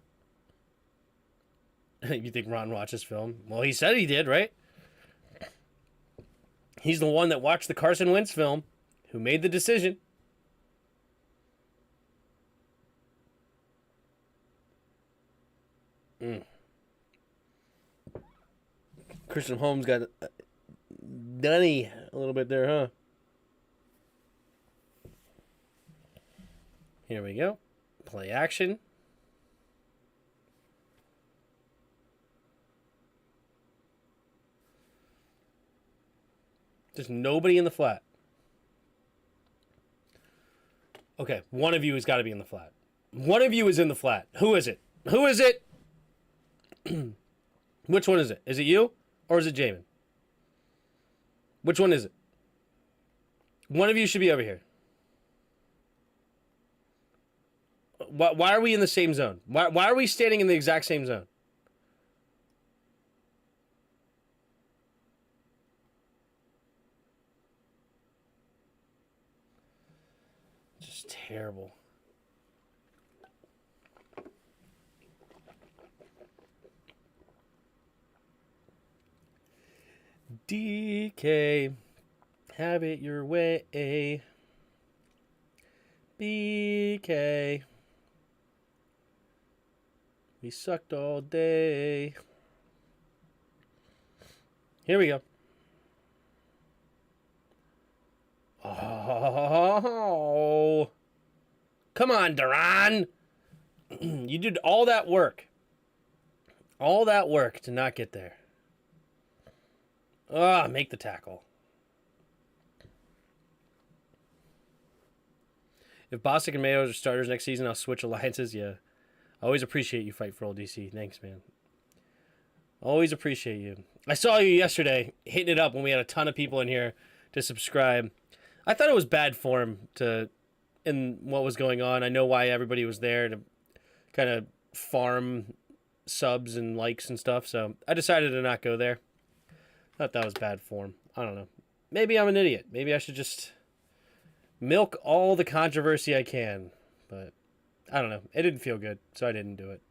You think Ron watches film? Well, he said he did, right? He's the one that watched the Carson Wentz film, who made the decision. Christian Holmes got dunny a little bit there, huh? Here we go. Play action. There's nobody in the flat. Okay, one of you has got to be in the flat. One of you is in the flat. Who is it? Who is it? Which one is it? Is it you or is it Jamin? Which one is it? One of you should be over here. Why are we in the same zone? Why are we standing in the exact same zone? Just terrible. DK, have it your way. BK, we sucked all day. Here we go. Oh, Oh. Come on, Duran. You did all that work. All that work to not get there. Make the tackle. If Bostic and Mayo are starters next season, I'll switch alliances. Yeah. I always appreciate you fight for old DC. Thanks, man. Always appreciate you. I saw you yesterday hitting it up when we had a ton of people in here to subscribe. I thought it was bad form in what was going on. I know why everybody was there to kind of farm subs and likes and stuff, so I decided to not go there. Thought that was bad form. I don't know. Maybe I'm an idiot. Maybe I should just milk all the controversy I can, but I don't know. It didn't feel good, so I didn't do it.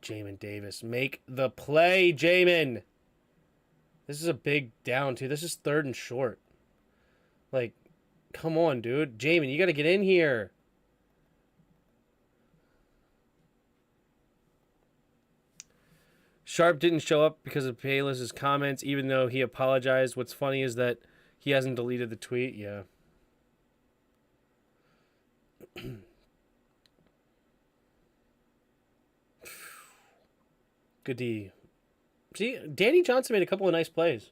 Jamin Davis, make the play, Jamin. This is a big down, too. This is 3rd and short. Like, come on, dude. Jamin, you got to get in here. Sharp didn't show up because of Payless's comments, even though he apologized. What's funny is that he hasn't deleted the tweet. Yeah. Good D. See, Danny Johnson made a couple of nice plays.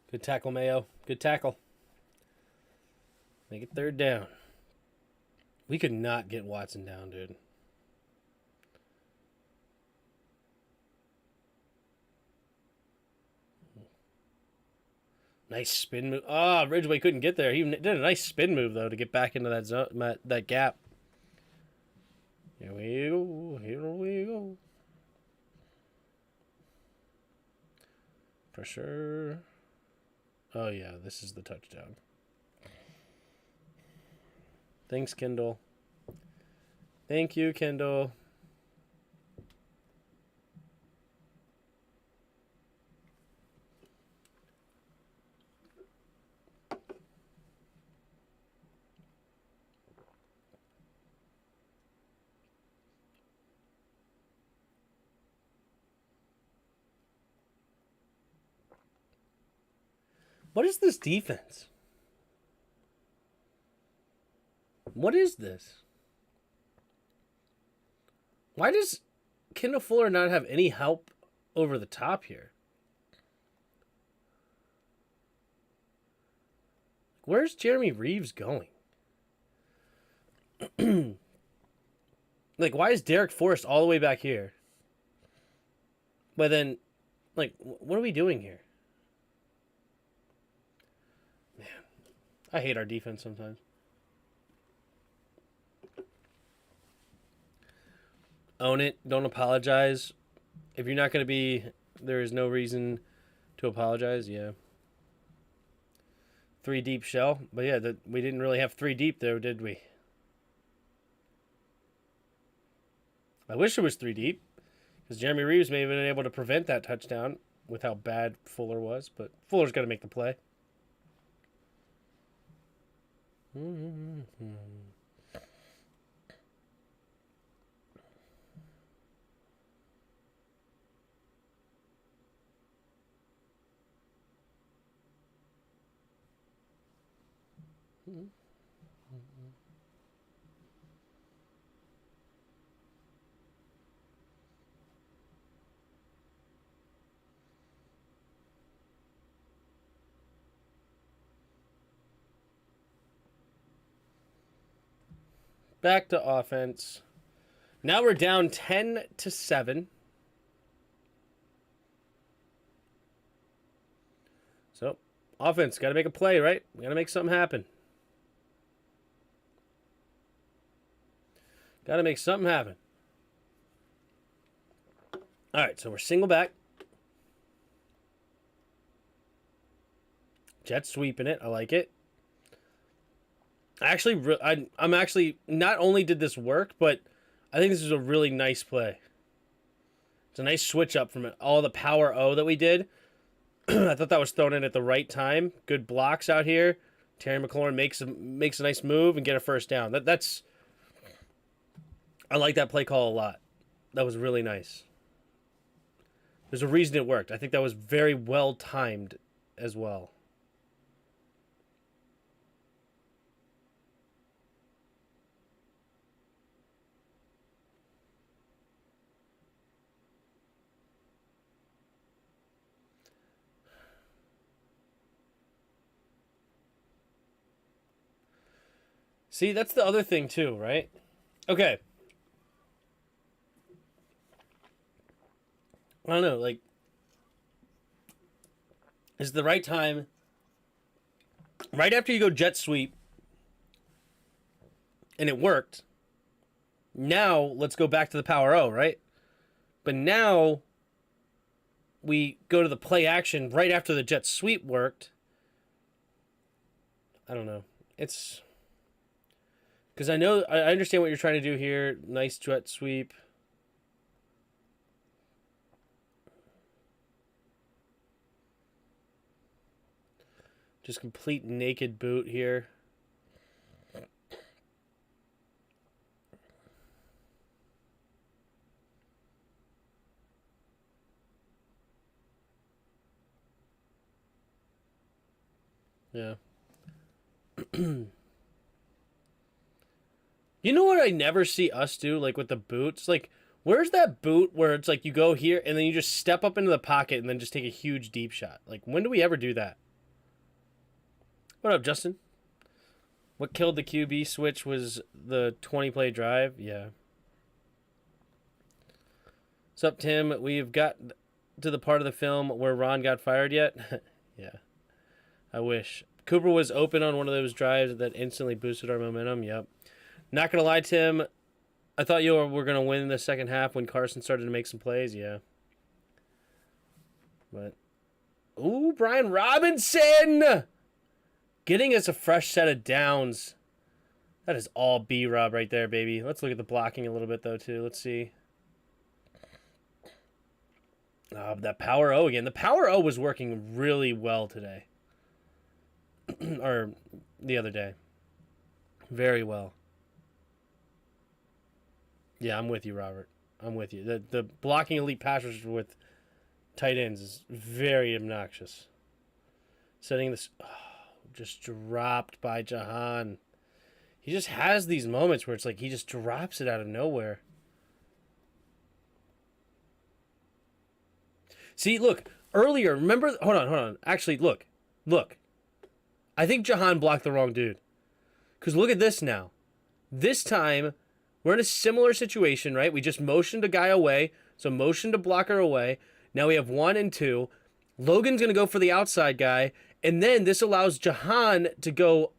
Good tackle, Mayo. Good tackle. Make it 3rd down. We could not get Watson down, dude. Nice spin move. Ridgeway couldn't get there. He did a nice spin move, though, to get back into that zone, that gap. Here we go. Here we go. Pressure. Oh, yeah. This is the touchdown. Thanks, Kendall. Thank you, Kendall. What is this defense? What is this? Why does Kendall Fuller not have any help over the top here? Where's Jeremy Reeves going? Like, why is Derek Forrest all the way back here? But then, like, what are we doing here? Man, I hate our defense sometimes. Own it. Don't apologize. If you're not going to be, there is no reason to apologize. Yeah. 3 deep shell. But yeah, we didn't really have 3 deep there, did we? I wish it was 3 deep. Because Jeremy Reeves may have been able to prevent that touchdown with how bad Fuller was. But Fuller's got to make the play. Back to offense. Now we're down 10-7. So, offense, got to make a play, right? We got to make something happen. Got to make something happen. All right, so we're single back. Jets sweeping it. I like it. I'm actually not only did this work, but I think this is a really nice play. It's a nice switch up from all the power O that we did. I thought that was thrown in at the right time. Good blocks out here. Terry McLaurin makes a nice move and get a first down. That's I like that play call a lot. That was really nice. There's a reason it worked. I think that was very well timed as well. See, that's the other thing too, right? Okay. I don't know, like, is the right time right after you go jet sweep and it worked. Now let's go back to the power O, right? But now we go to the play action right after the jet sweep worked. I don't know. It's because I understand what you're trying to do here. Nice jet sweep. Just complete naked boot here. Yeah. You know what I never see us do, like with the boots? Like, where's that boot where it's like you go here and then you just step up into the pocket and then just take a huge deep shot? Like, when do we ever do that? What up, Justin? What killed the QB switch was the 20-play drive? Yeah. What's up, Tim? We've got to the part of the film where Ron got fired yet? Yeah. I wish. Cooper was open on one of those drives that instantly boosted our momentum. Yep. Not going to lie, Tim. I thought you were going to win in the second half when Carson started to make some plays. Yeah. But. Ooh, Brian Robinson! Getting us a fresh set of downs. That is all B-Rob right there, baby. Let's look at the blocking a little bit, though, too. Let's see. That power O again. The power O was working really well today. Or the other day. Very well. Yeah, I'm with you, Robert. I'm with you. The blocking elite passers with tight ends is very obnoxious. Setting this... Oh, just dropped by Jahan. He just has these moments where it's like he just drops it out of nowhere. See, look, earlier, remember... Hold on. Actually, look. I think Jahan blocked the wrong dude. Because look at this now. This time, we're in a similar situation, right? We just motioned a guy away. So motioned a blocker away. Now we have 1 and 2. Logan's going to go for the outside guy. And then this allows Jahan to go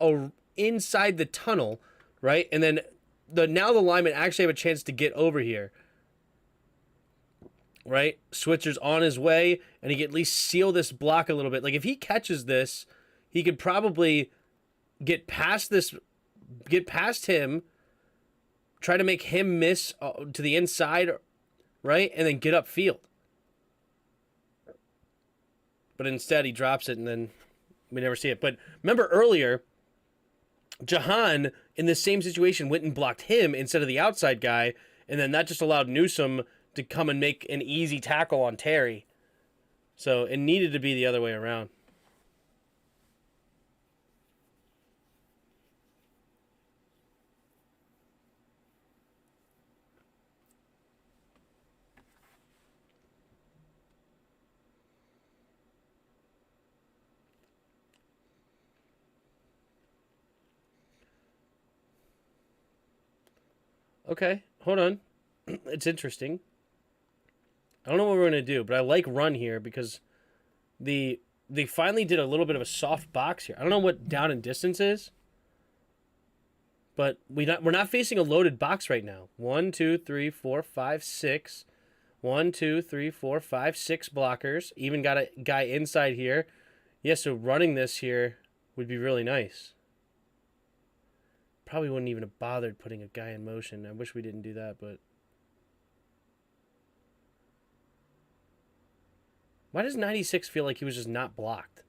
inside the tunnel, right? And then now the linemen actually have a chance to get over here. Right? Switzer's on his way, and he can at least seal this block a little bit. Like, if he catches this, he could probably get past him, try to make him miss to the inside, right? And then get upfield. But instead, he drops it, and then we never see it. But remember earlier, Jahan, in the same situation, went and blocked him instead of the outside guy, and then that just allowed Newsome to come and make an easy tackle on Terry. So it needed to be the other way around. Okay, hold on. It's interesting. I don't know what we're going to do, but I like run here because they finally did a little bit of a soft box here. I don't know what down and distance is, but we're not facing a loaded box right now. 1, 2, 3, 4, 5, 6. 1, 2, 3, 4, 5, 6 blockers. Even got a guy inside here. Yeah, so running this here would be really nice. probably wouldn't even have bothered putting a guy in motion. I wish we didn't do that, but... Why does 96 feel like he was just not blocked?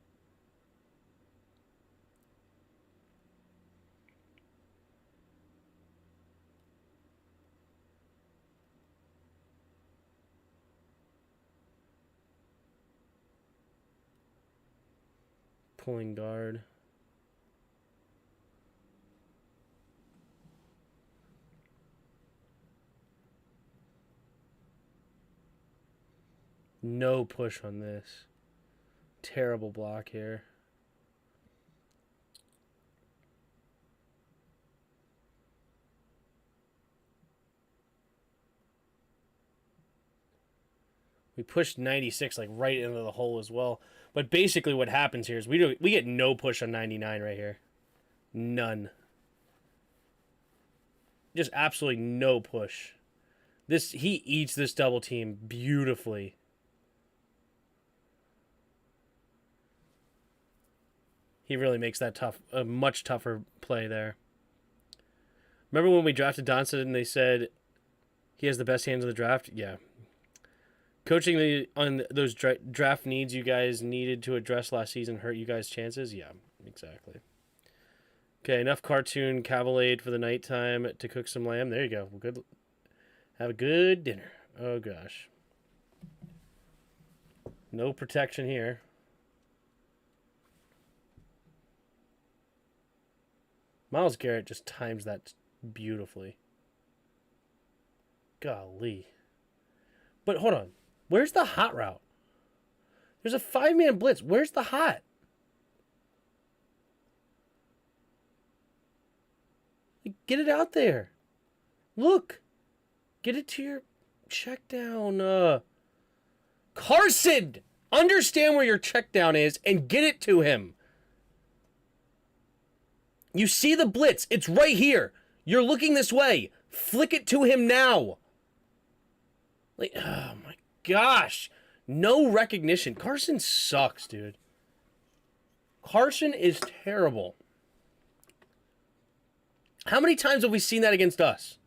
Pulling guard. No push on this. Terrible block here. We pushed 96 like right into the hole as well. But basically what happens here is we get no push on 99 right here. None. Just absolutely no push. He eats this double team beautifully. He really makes that a much tougher play there. Remember when we drafted Donson and they said he has the best hands in the draft? Yeah. Coaching on those draft needs you guys needed to address last season hurt you guys' chances? Yeah, exactly. Okay, enough cartoon cavalade for the nighttime to cook some lamb. There you go. Good. Have a good dinner. Oh, gosh. No protection here. Myles Garrett just times that beautifully. Golly. But hold on. Where's the hot route? There's a 5-man blitz. Where's the hot? Get it out there. Look. Get it to your check down. Carson! Understand where your check down is and get it to him. You see the blitz. It's right here. You're looking this way. Flick it to him now. Like, oh my gosh. No recognition. Carson sucks, dude. Carson is terrible. How many times have we seen that against us?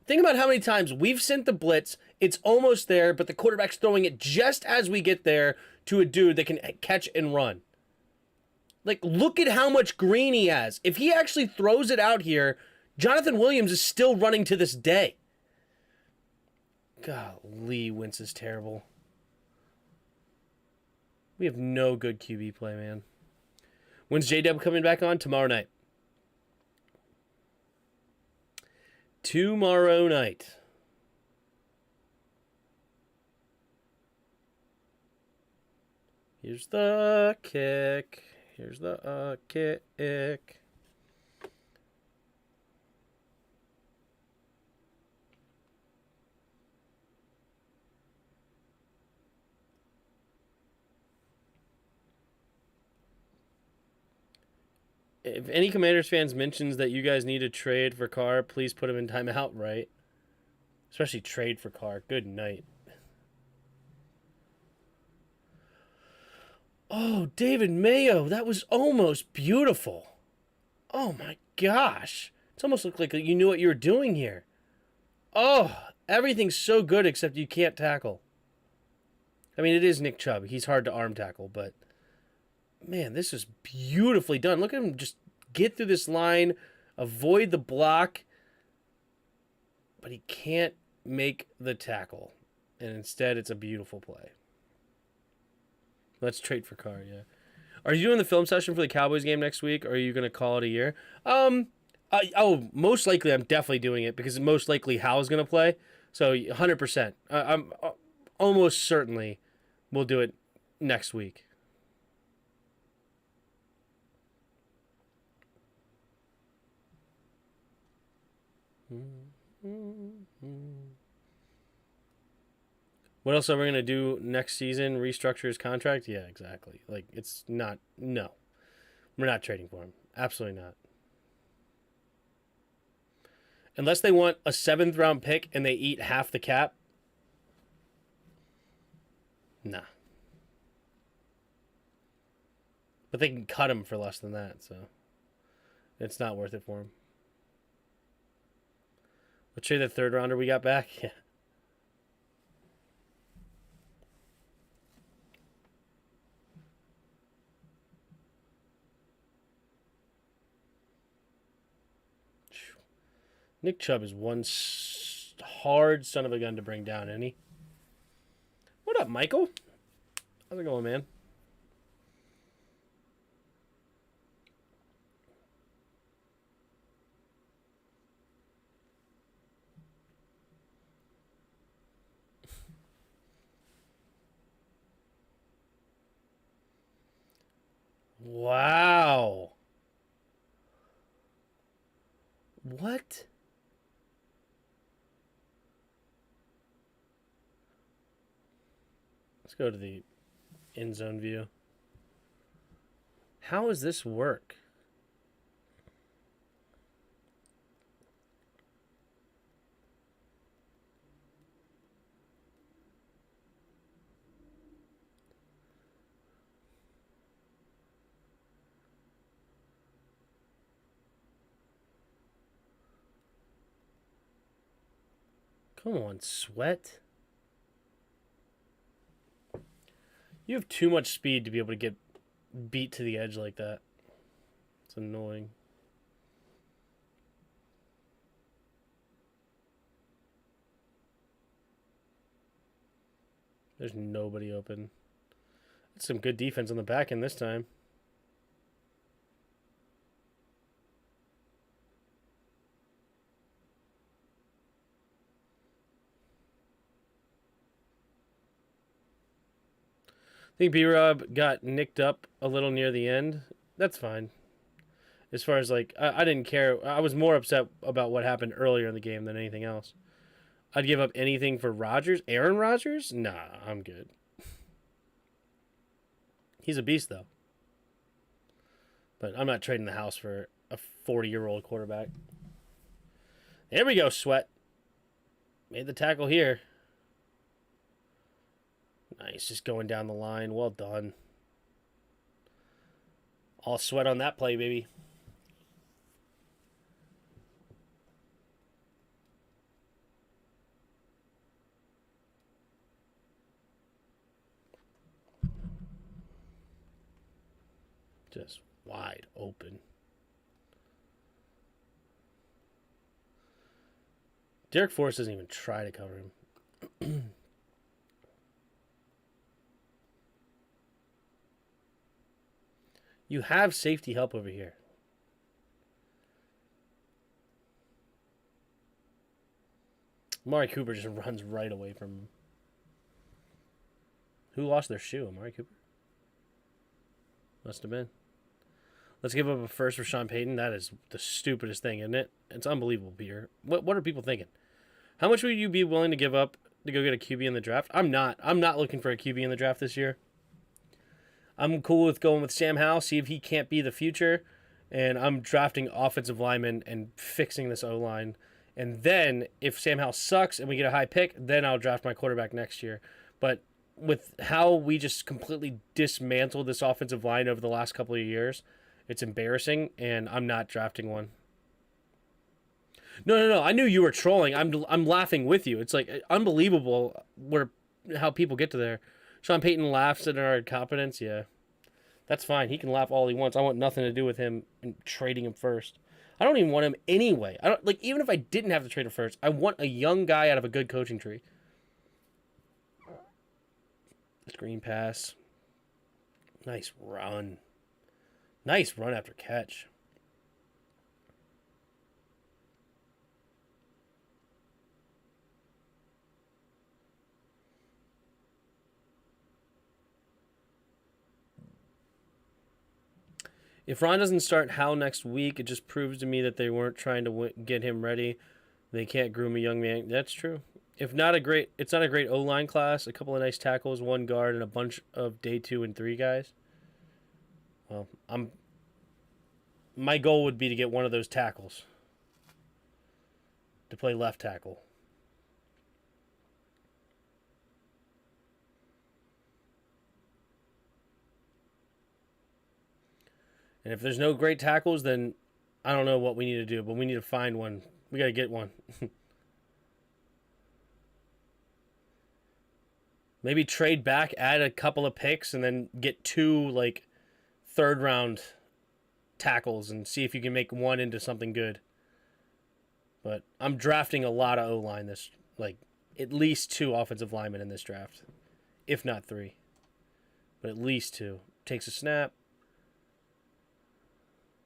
Think about how many times we've sent the blitz. It's almost there, but the quarterback's throwing it just as we get there to a dude that can catch and run. Like, look at how much green he has. If he actually throws it out here, Jonathan Williams is still running to this day. Golly, Wentz is terrible. We have no good QB play, man. When's J-Dub coming back on? Tomorrow night. Tomorrow night. Here's the kick. Here's the kick. If any Commanders fans mentions that you guys need to trade for Carr, please put him in timeout, right? Especially trade for Carr. Good night. Oh, David Mayo. That was almost beautiful. Oh, my gosh. It almost looked like you knew what you were doing here. Oh, everything's so good except you can't tackle. I mean, it is Nick Chubb. He's hard to arm tackle, but... Man, this is beautifully done. Look at him just get through this line, avoid the block, but he can't make the tackle. And instead, it's a beautiful play. Let's trade for Carr, yeah. Are you doing the film session for the Cowboys game next week, or are you going to call it a year? Most likely I'm definitely doing it because most likely Hal's going to play. So 100%. I'm almost certainly we'll do it next week. What else are we going to do next season? Restructure his contract? Yeah, exactly. Like, it's not... No. We're not trading for him. Absolutely not. Unless they want a 7th round pick and they eat half the cap. Nah. But they can cut him for less than that, so... It's not worth it for him. Let's trade the third rounder we got back. Yeah. Nick Chubb is one hard son of a gun to bring down, isn't he? What up, Michael? How's it going, man? Wow. What? Let's go to the end zone view. How does this work? Come on, Sweat. You have too much speed to be able to get beat to the edge like that. It's annoying. There's nobody open. That's some good defense on the back end this time. I think B-Rob got nicked up a little near the end. That's fine. As far as, like, I didn't care. I was more upset about what happened earlier in the game than anything else. I'd give up anything for Rodgers. Aaron Rodgers? Nah, I'm good. He's a beast, though. But I'm not trading the house for a 40-year-old quarterback. There we go, Sweat. Made the tackle here. Nice, just going down the line. Well done. All Sweat on that play, baby. Just wide open. Derek Forrest doesn't even try to cover him. You have safety help over here. Amari Cooper just runs right away from him. Who lost their shoe? Amari Cooper? Must have been. Let's give up a first for Sean Payton. That is the stupidest thing, isn't it? It's unbelievable, Peter. What are people thinking? How much would you be willing to give up to go get a QB in the draft? I'm not. I'm not looking for a QB in the draft this year. I'm cool with going with Sam Howell, see if he can't be the future. And I'm drafting offensive linemen and fixing this O-line. And then if Sam Howell sucks and we get a high pick, then I'll draft my quarterback next year. But with how we just completely dismantled this offensive line over the last couple of years, it's embarrassing, and I'm not drafting one. No. I knew you were trolling. I'm laughing with you. It's like unbelievable how people get to there. Sean Payton laughs at our incompetence. Yeah, that's fine. He can laugh all he wants. I want nothing to do with him and trading him first. I don't even want him anyway. I don't like even if I didn't have to trade him first. I want a young guy out of a good coaching tree. Screen pass. Nice run. Nice run after catch. If Ron doesn't start Hal next week, it just proves to me that they weren't trying to get him ready. They can't groom a young man. That's true. It's not a great O-line class. A couple of nice tackles, one guard, and a bunch of day 2 and 3 guys. Well, my goal would be to get one of those tackles to play left tackle. And if there's no great tackles, then I don't know what we need to do, but we need to find one. We got to get one. Maybe trade back, add a couple of picks, and then get 2 like third round tackles and see if you can make one into something good. But I'm drafting a lot of O-line this, like at least 2 offensive linemen in this draft, if not 3, but at least 2. Takes a snap.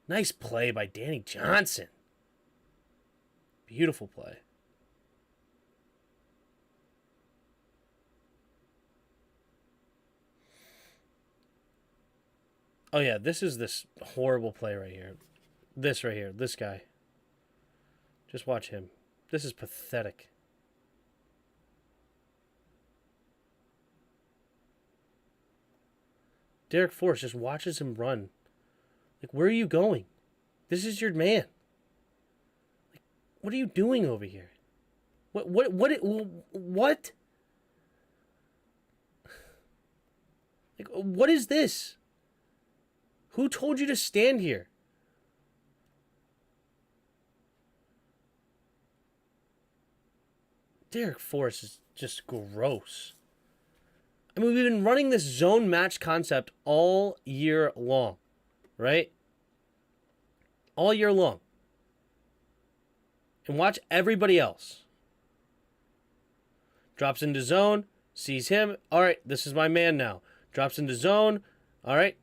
Nice play by Danny Johnson. Beautiful play. Oh, yeah, this is this horrible play right here. This right here, this guy. Just watch him. This is pathetic. Derek Force just watches him run. Like, where are you going? This is your man. Like, what are you doing over here? What? Like, what is this? Who told you to stand here? Derek Force is just gross. I mean, we've been running this zone match concept all year long, right? All year long. And watch everybody else. Drops into zone, sees him. All right, this is my man now. Drops into zone. All right,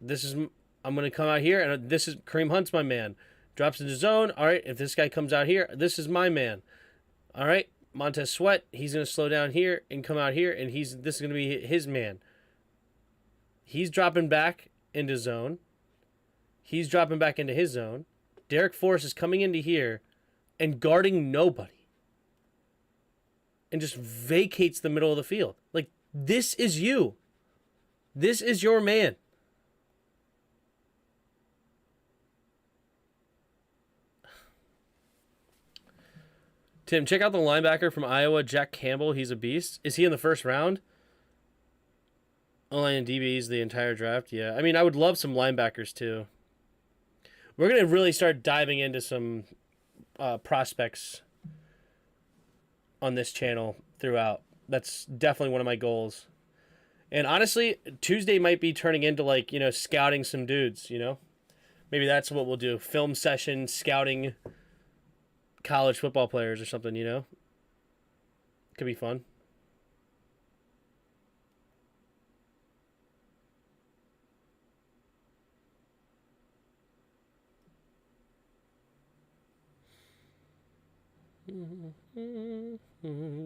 I'm going to come out here, and this is Kareem Hunt's my man. Drops into zone. All right, if this guy comes out here, this is my man. All right, Montez Sweat, he's going to slow down here and come out here, and this is going to be his man. He's dropping back into zone. He's dropping back into his zone. Derek Force is coming into here and guarding nobody. And just vacates the middle of the field. Like, this is you. This is your man. Tim, check out the linebacker from Iowa, Jack Campbell. He's a beast. Is he in the first round? O-line and DBs the entire draft? Yeah. I mean, I would love some linebackers, too. We're going to really start diving into some prospects on this channel throughout. That's definitely one of my goals. And honestly, Tuesday might be turning into, like, scouting some dudes, Maybe that's what we'll do. Film session, scouting college football players or something, Could be fun.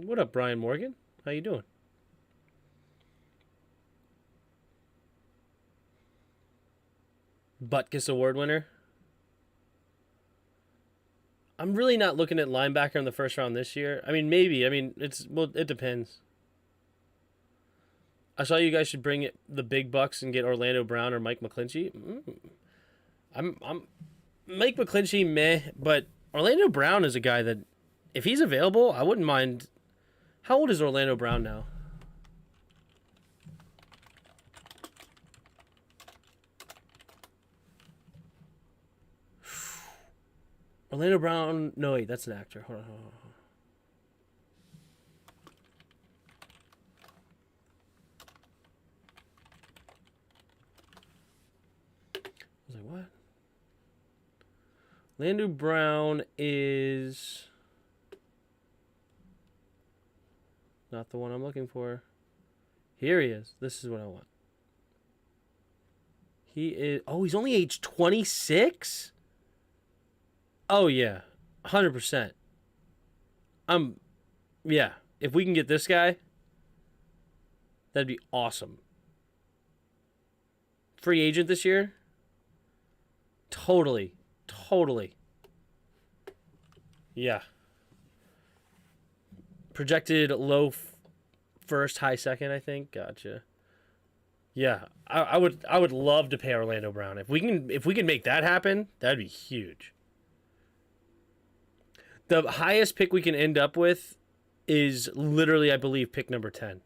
What up, Brian Morgan? How you doing? Butkus Award winner. I'm really not looking at linebacker in the first round this year. I mean, maybe. I mean, it depends. I saw you guys should bring the big bucks and get Orlando Brown or Mike McClinchy. I'm Mike McClinchy, meh, but Orlando Brown is a guy that, if he's available, I wouldn't mind. How old is Orlando Brown now? Orlando Brown. No, wait, that's an actor. Hold on. I was like, what? Orlando Brown is not the one I'm looking for. Here he is. This is what I want. He is. Oh, he's only age 26? Oh, yeah. 100%. Yeah. If we can get this guy, that'd be awesome. Free agent this year? Totally. Yeah. Projected low first, high second, I think. Gotcha. Yeah. I would love to pay Orlando Brown. If we can make that happen, that'd be huge. The highest pick we can end up with is literally, I believe, pick number 10.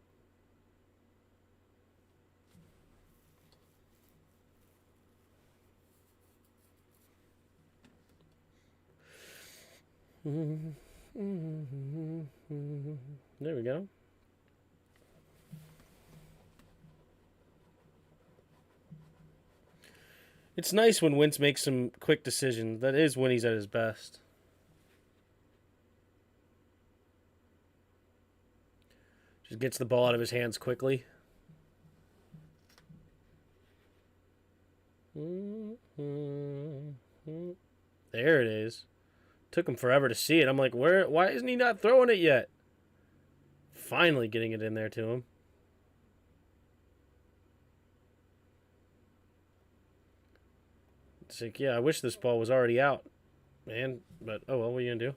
There we go. It's nice when Wentz makes some quick decisions. That is when he's at his best. Just gets the ball out of his hands quickly. There it is. Took him forever to see it. I'm like, why isn't he not throwing it yet? Finally getting it in there to him. It's like, yeah, I wish this ball was already out, man. But, oh well, what are you going to do?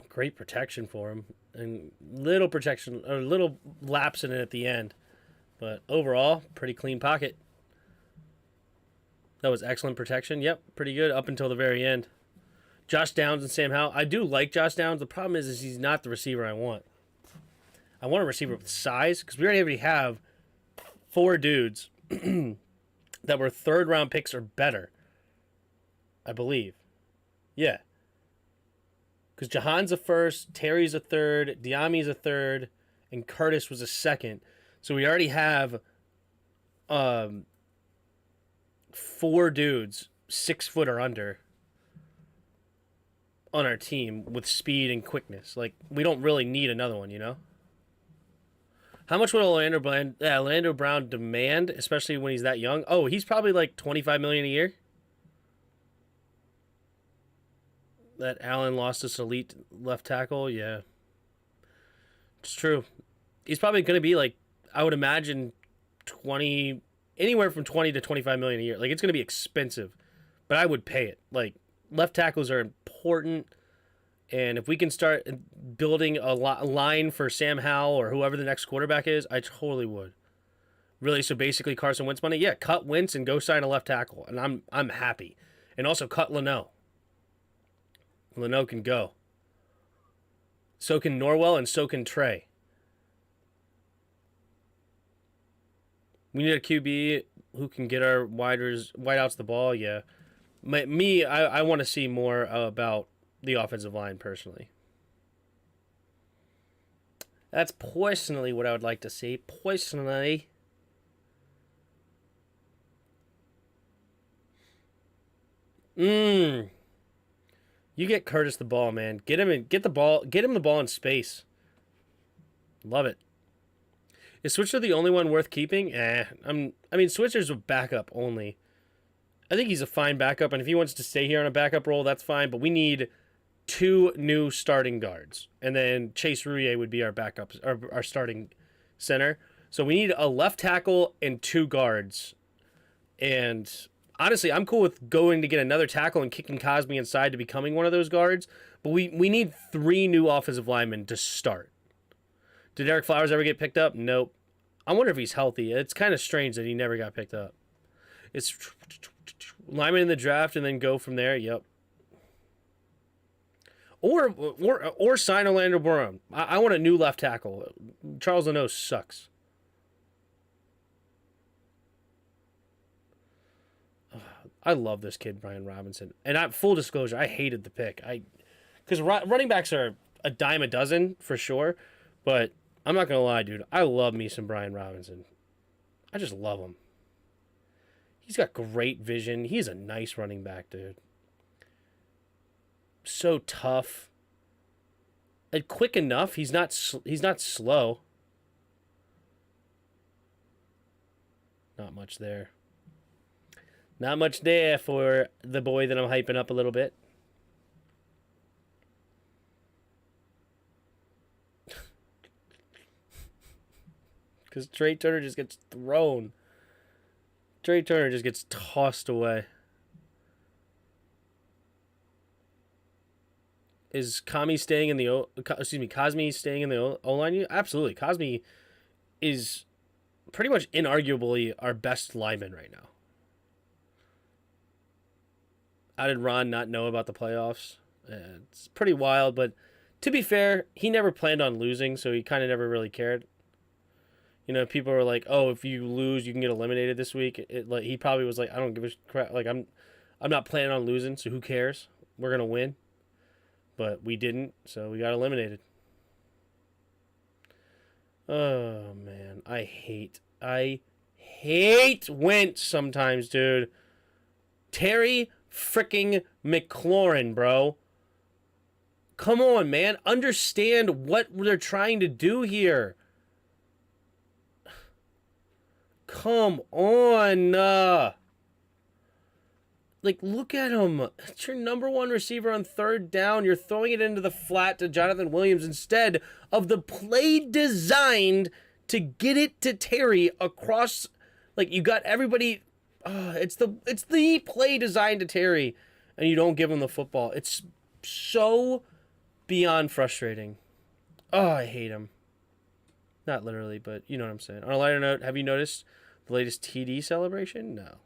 Great protection for him. And little protection, or little lapse in it at the end. But overall, pretty clean pocket. That was excellent protection. Yep, pretty good up until the very end. Josh Downs and Sam Howell. I do like Josh Downs. The problem is he's not the receiver I want. I want a receiver with size because we already have 4 dudes that were third-round picks or better, I believe. Yeah. Because Jahan's a first, Terry's a third, Diami's a third, and Curtis was a second. So we already have 4 dudes 6 foot or under on our team with speed and quickness. Like, we don't really need another one, you know? How much would Orlando Brown demand, especially when he's that young? Oh, he's probably like $25 million a year. That Allen lost us elite left tackle, yeah. It's true. He's probably going to be like, I would imagine, anywhere from 20 to 25 million a year. Like, it's going to be expensive, but I would pay it. Like, left tackles are important, and if we can start building a line for Sam Howell or whoever the next quarterback is, I totally would. Really, so basically Carson Wentz money? Yeah, cut Wentz and go sign a left tackle, and I'm happy. And also cut Leno. Leno can go. So can Norwell, and so can Trey. We need a QB who can get our wideouts the ball. Yeah, I want to see more about the offensive line personally. That's personally what I would like to see. Personally. You get Curtis the ball, man. Get him the ball in space. Love it. Is Switzer the only one worth keeping? Switzer's a backup only. I think he's a fine backup, and if he wants to stay here on a backup role, that's fine. But we need 2 new starting guards, and then Chase Roullier would be our backup, our starting center. So we need a left tackle and 2 guards. And honestly, I'm cool with going to get another tackle and kicking Cosme inside to becoming one of those guards. But we need 3 new offensive linemen to start. Did Eric Flowers ever get picked up? Nope. I wonder if he's healthy. It's kind of strange that he never got picked up. It's lineman in the draft and then go from there. Yep. Or sign Orlando Brown. I want a new left tackle. Charles Leno sucks. I love this kid, Brian Robinson. And full disclosure, I hated the pick. Because running backs are a dime a dozen for sure, but I'm not gonna lie, dude. I love me some Brian Robinson. I just love him. He's got great vision. He's a nice running back, dude. So tough. And quick enough. He's not slow. Not much there. Not much there for the boy that I'm hyping up a little bit. Because Trey Turner just gets thrown. Trey Turner just gets tossed away. Is Cosme staying in the O-line? Absolutely. Cosme is pretty much inarguably our best lineman right now. How did Ron not know about the playoffs? It's pretty wild, but To be fair, he never planned on losing, so he kind of never really cared. You know, people were like, "Oh, if you lose, you can get eliminated this week." Like he probably was like, "I don't give a crap. Like I'm not planning on losing, so who cares? We're gonna win." But we didn't, so we got eliminated. Oh man, I hate Wentz sometimes, dude. Terry freaking McLaurin, bro. Come on, man. Understand what they're trying to do here. Come on. Like, look at him. It's your number one receiver on third down. You're throwing it into the flat to Jonathan Williams instead of the play designed to get it to Terry across. Like, you got everybody. It's the play designed to Terry, and you don't give him the football. It's so beyond frustrating. Oh, I hate him. Not literally, but you know what I'm saying. On a lighter note, have you noticed the latest TD celebration? No.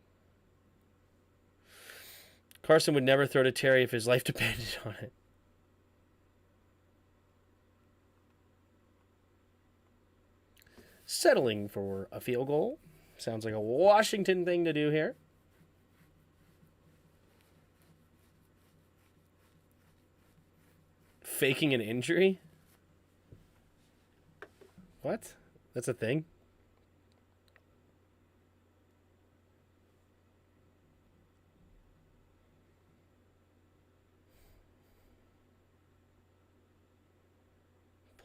Carson would never throw to Terry if his life depended on it. Settling for a field goal. Sounds like a Washington thing to do here. Faking an injury? What? That's a thing?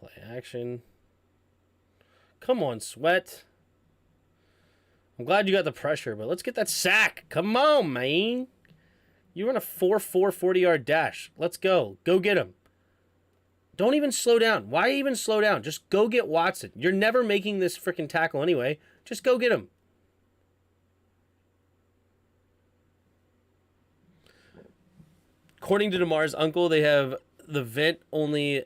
Play action. Come on, Sweat. I'm glad you got the pressure, but let's get that sack. Come on, man. You run a 4.4 40-yard dash. Let's go. Go get him. Don't even slow down. Why even slow down? Just go get Watson. You're never making this freaking tackle anyway. Just go get him. According to DeMar's uncle, they have the vent only...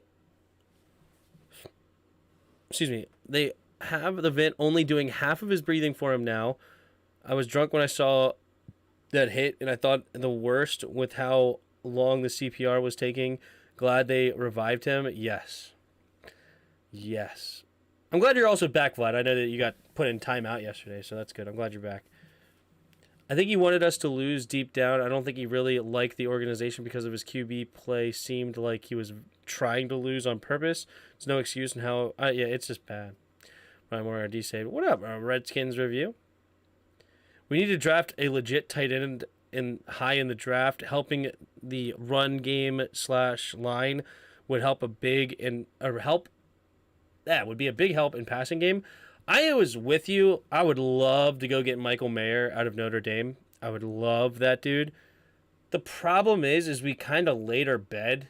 Excuse me. They have the vent only doing half of his breathing for him now. I was drunk when I saw that hit, and I thought the worst with how long the CPR was taking. Glad they revived him. Yes. Yes. I'm glad you're also back, Vlad. I know that you got put in timeout yesterday, so that's good. I'm glad you're back. I think he wanted us to lose deep down. I don't think he really liked the organization because of his QB play. Seemed like he was trying to lose on purpose. It's no excuse in how... yeah, it's just bad. Ryan Moore RD said, what up, Redskins review? We need to draft a legit tight end high in the draft. Helping the run game / line would help a big and help. That would be a big help in passing game. I was with you. I would love to go get Michael Mayer out of Notre Dame. I would love that dude. The problem is we kind of laid our bed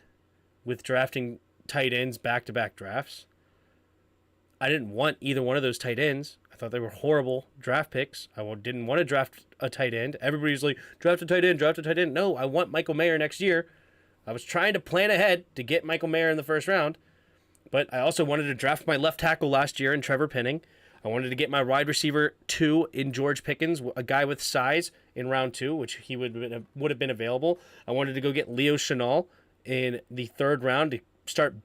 with drafting tight ends back-to-back drafts. I didn't want either one of those tight ends. I thought they were horrible draft picks. I didn't want to draft a tight end. Everybody's like, draft a tight end, draft a tight end. No, I want Michael Mayer next year. I was trying to plan ahead to get Michael Mayer in the first round. But I also wanted to draft my left tackle last year in Trevor Penning. I wanted to get my wide receiver 2 in George Pickens, a guy with size in round 2, which he would have been available. I wanted to go get Leo Chenal in the 3rd round to start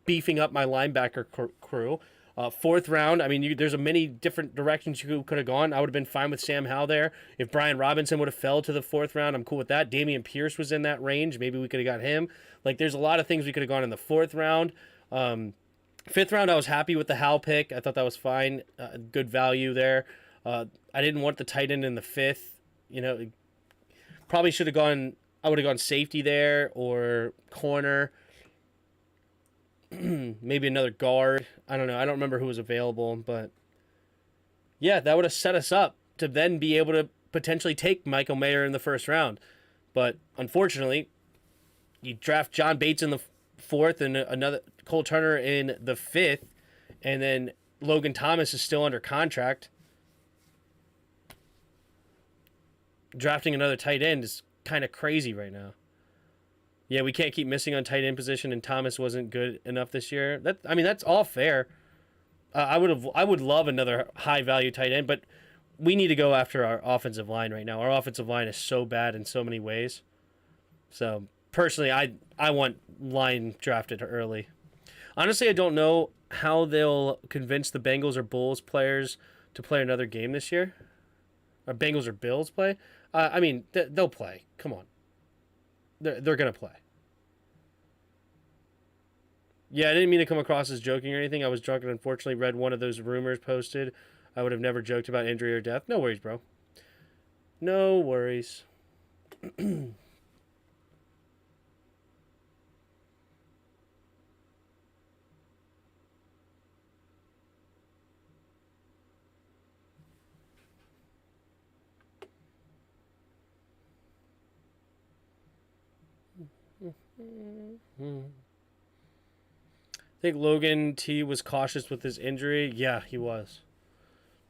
beefing up my linebacker crew. 4th round, I mean, there's many different directions you could have gone. I would have been fine with Sam Howell there. If Brian Robinson would have fell to the 4th round, I'm cool with that. Damian Pierce was in that range. Maybe we could have got him. Like, there's a lot of things we could have gone in the 4th round. 5th round, I was happy with the Howell pick. I thought that was fine. Good value there. I didn't want the tight end in the 5th. You know, probably should have gone... I would have gone safety there or corner. Maybe another guard. I don't know. I don't remember who was available, but yeah, that would have set us up to then be able to potentially take Michael Mayer in the 1st round. But unfortunately, you draft John Bates in the 4th and another Cole Turner in the 5th, and then Logan Thomas is still under contract. Drafting another tight end is kind of crazy right now. Yeah, we can't keep missing on tight end position, and Thomas wasn't good enough this year. That's all fair. I would love another high value tight end, but we need to go after our offensive line right now. Our offensive line is so bad in so many ways. So personally, I want line drafted early. Honestly, I don't know how they'll convince the Bengals or Bulls players to play another game this year. Or Bengals or Bills play. I mean, they'll play. Come on. They're going to play. Yeah, I didn't mean to come across as joking or anything. I was drunk and unfortunately read one of those rumors posted. I would have never joked about injury or death. No worries, bro. No worries. I think Logan T was cautious with his injury. Yeah, he was.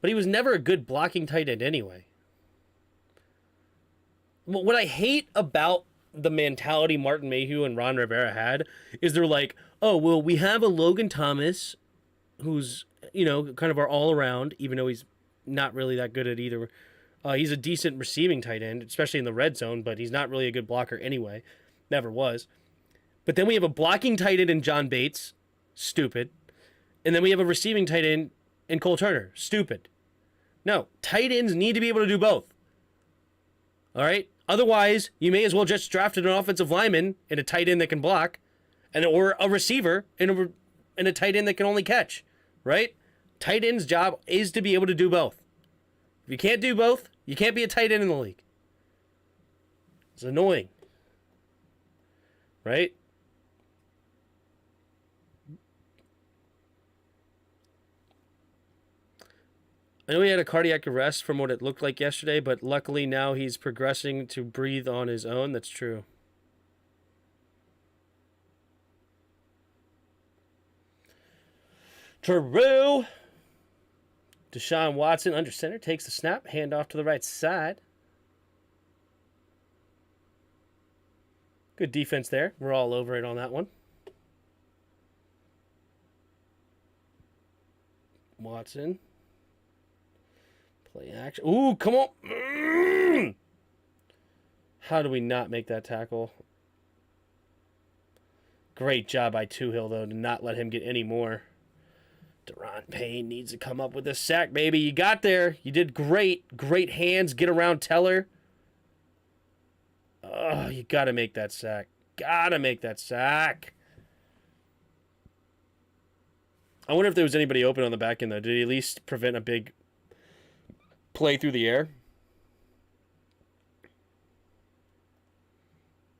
But he was never a good blocking tight end anyway. What I hate about the mentality Martin Mayhew and Ron Rivera had is they're like, oh, well, we have a Logan Thomas who's, kind of our all around, even though he's not really that good at either. He's a decent receiving tight end, especially in the red zone, but he's not really a good blocker anyway. Never was. But then we have a blocking tight end in John Bates. Stupid. And then we have a receiving tight end in Cole Turner. Stupid. No, tight ends need to be able to do both. All right? Otherwise, you may as well just draft an offensive lineman and a tight end that can block, or a receiver and a tight end that can only catch, right? Tight end's job is to be able to do both. If you can't do both, you can't be a tight end in the league. It's annoying, right? I know he had a cardiac arrest from what it looked like yesterday, but luckily now he's progressing to breathe on his own. That's true. True. Deshaun Watson under center takes the snap, hand off to the right side. Good defense there. We're all over it on that one. Watson. Play action. Ooh, come on. How do we not make that tackle? Great job by Toohill, though, to not let him get any more. Deron Payne needs to come up with a sack, baby. You got there. You did great. Great hands. Get around Teller. Oh, you got to make that sack. Got to make that sack. I wonder if there was anybody open on the back end, though. Did he at least prevent a big play through the air?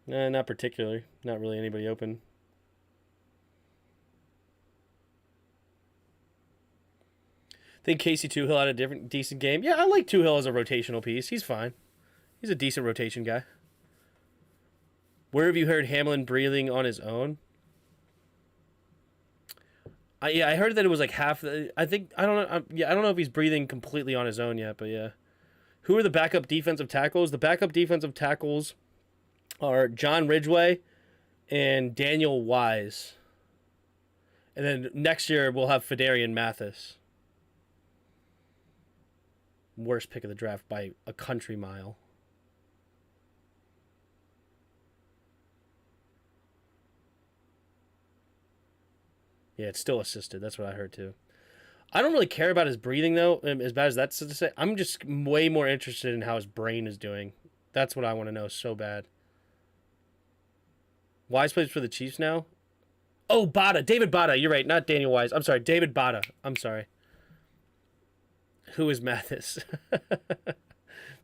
Not particularly. Not really anybody open. I think Casey Toohill had a decent game. Yeah, I like Toohill as a rotational piece. He's fine. He's a decent rotation guy. Where have you heard Hamlin breathing on his own? I heard that it was like half. I don't know. I don't know if he's breathing completely on his own yet, but yeah. Who are the backup defensive tackles? The backup defensive tackles are John Ridgeway and Daniel Wise. And then next year we'll have Fedarian Mathis. Worst pick of the draft by a country mile. Yeah, it's still assisted. That's what I heard too. I don't really care about his breathing though, as bad as that's to say. I'm just way more interested in how his brain is doing. That's what I want to know so bad. Wise plays for the Chiefs now. Oh, Bada. David Bada. You're right. Not Daniel Wise. I'm sorry. David Bada. I'm sorry. Who is Mathis?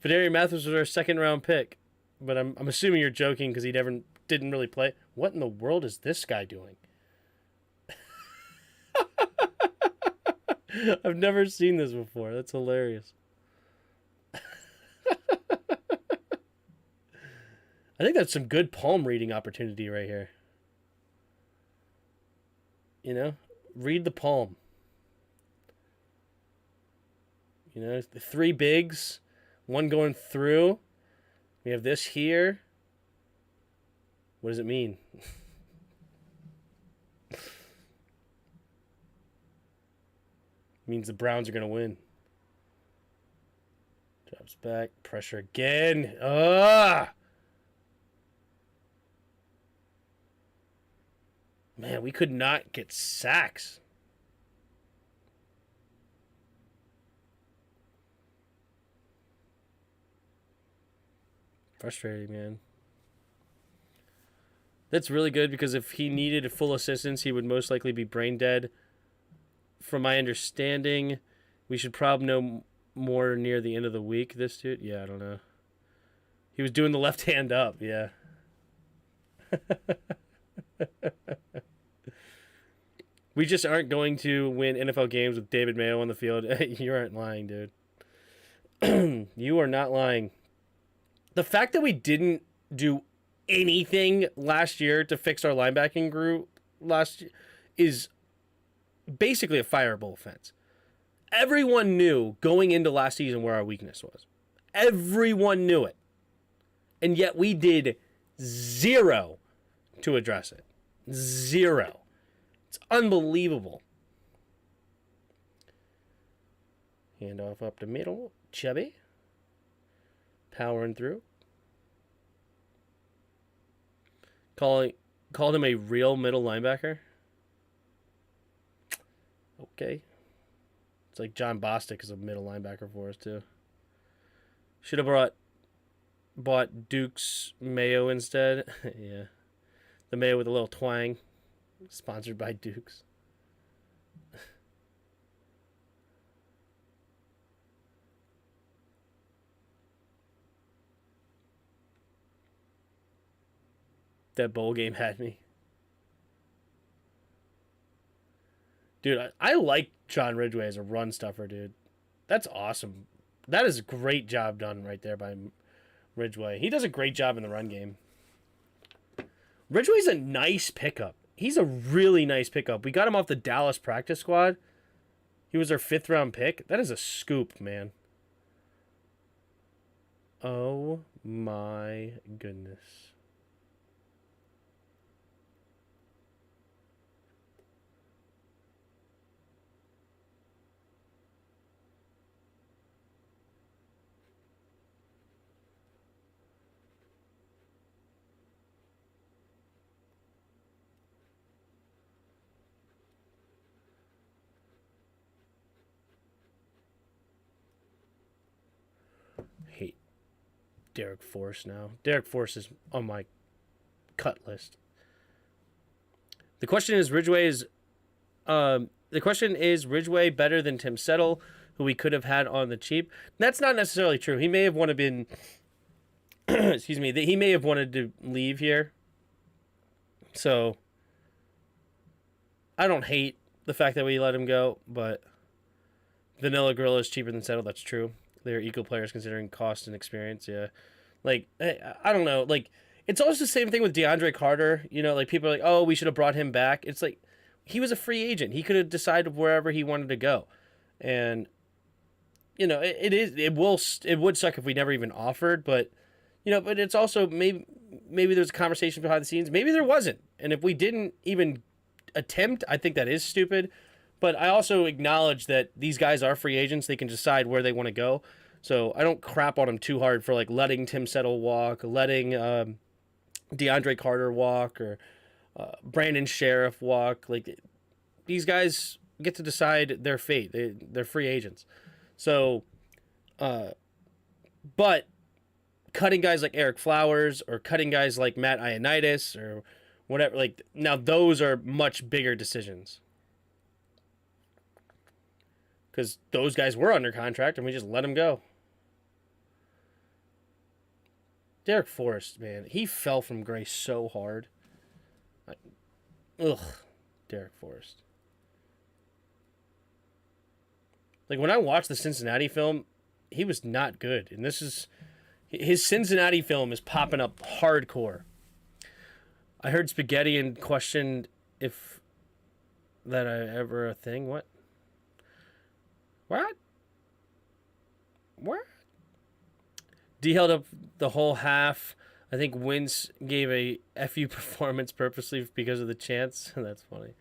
Fedarian Mathis was our second round pick. But I'm assuming you're joking because he didn't really play. What in the world is this guy doing? I've never seen this before. That's hilarious. I think that's some good palm reading opportunity right here. Read the palm. The three bigs, one going through. We have this here. What does it mean? Means the Browns are going to win. Drops back. Pressure again. Man, we could not get sacks. Frustrating, man. That's really good because if he needed full assistance, he would most likely be brain dead. From my understanding, we should probably know more near the end of the week. This dude, yeah, I don't know. He was doing the left hand up, yeah. We just aren't going to win NFL games with David Mayo on the field. You aren't lying, dude. You are not lying. The fact that we didn't do anything last year to fix our linebacking group last year is basically a fireable offense. Everyone knew going into last season where our weakness was. Everyone knew it. And yet we did zero to address it. Zero. It's unbelievable. Handoff up the middle. Chubby. Powering through. Called him a real middle linebacker. Okay. It's like John Bostic is a middle linebacker for us too. Should have bought Duke's Mayo instead. Yeah. The Mayo with a little twang. Sponsored by Duke's. That bowl game had me. Dude, I like John Ridgway as a run stuffer, dude. That's awesome. That is a great job done right there by Ridgway. He does a great job in the run game. Ridgway's a nice pickup. He's a really nice pickup. We got him off the Dallas practice squad. He was our 5th round pick. That is a scoop, man. Oh my goodness. Hate Derek Force now. Derek Force is on my cut list. The question is Ridgway better than Tim Settle, who we could have had on the cheap? That's not necessarily true. He may have wanted been excuse me, he may have wanted to leave here. So I don't hate the fact that we let him go, but Vanilla Gorilla is cheaper than Settle. That's true. They're equal players considering cost and experience. Yeah, like I don't know. Like it's always the same thing with DeAndre Carter. You know, like people are like, oh, we should have brought him back. It's like he was a free agent. He could have decided wherever he wanted to go, and you know, it would suck if we never even offered. But you know, but it's also maybe there's a conversation behind the scenes. Maybe there wasn't, and if we didn't even attempt, I think that is stupid. But I also acknowledge that these guys are free agents. They can decide where they want to go. So I don't crap on them too hard for like letting Tim Settle walk, letting DeAndre Carter walk, or Brandon Sheriff walk. Like these guys get to decide their fate. They're free agents. So, but cutting guys like Eric Flowers or cutting guys like Matt Ioannidis or whatever, like now those are much bigger decisions. Because those guys were under contract and we just let them go. Derek Forrest, man, he fell from grace so hard. Ugh, Derek Forrest. Like when I watched the Cincinnati film, he was not good. And his Cincinnati film is popping up hardcore. I heard Spaghetti and questioned if that ever a thing. What? D held up the whole half. I think Wentz gave a FU performance purposely because of the chance. That's funny.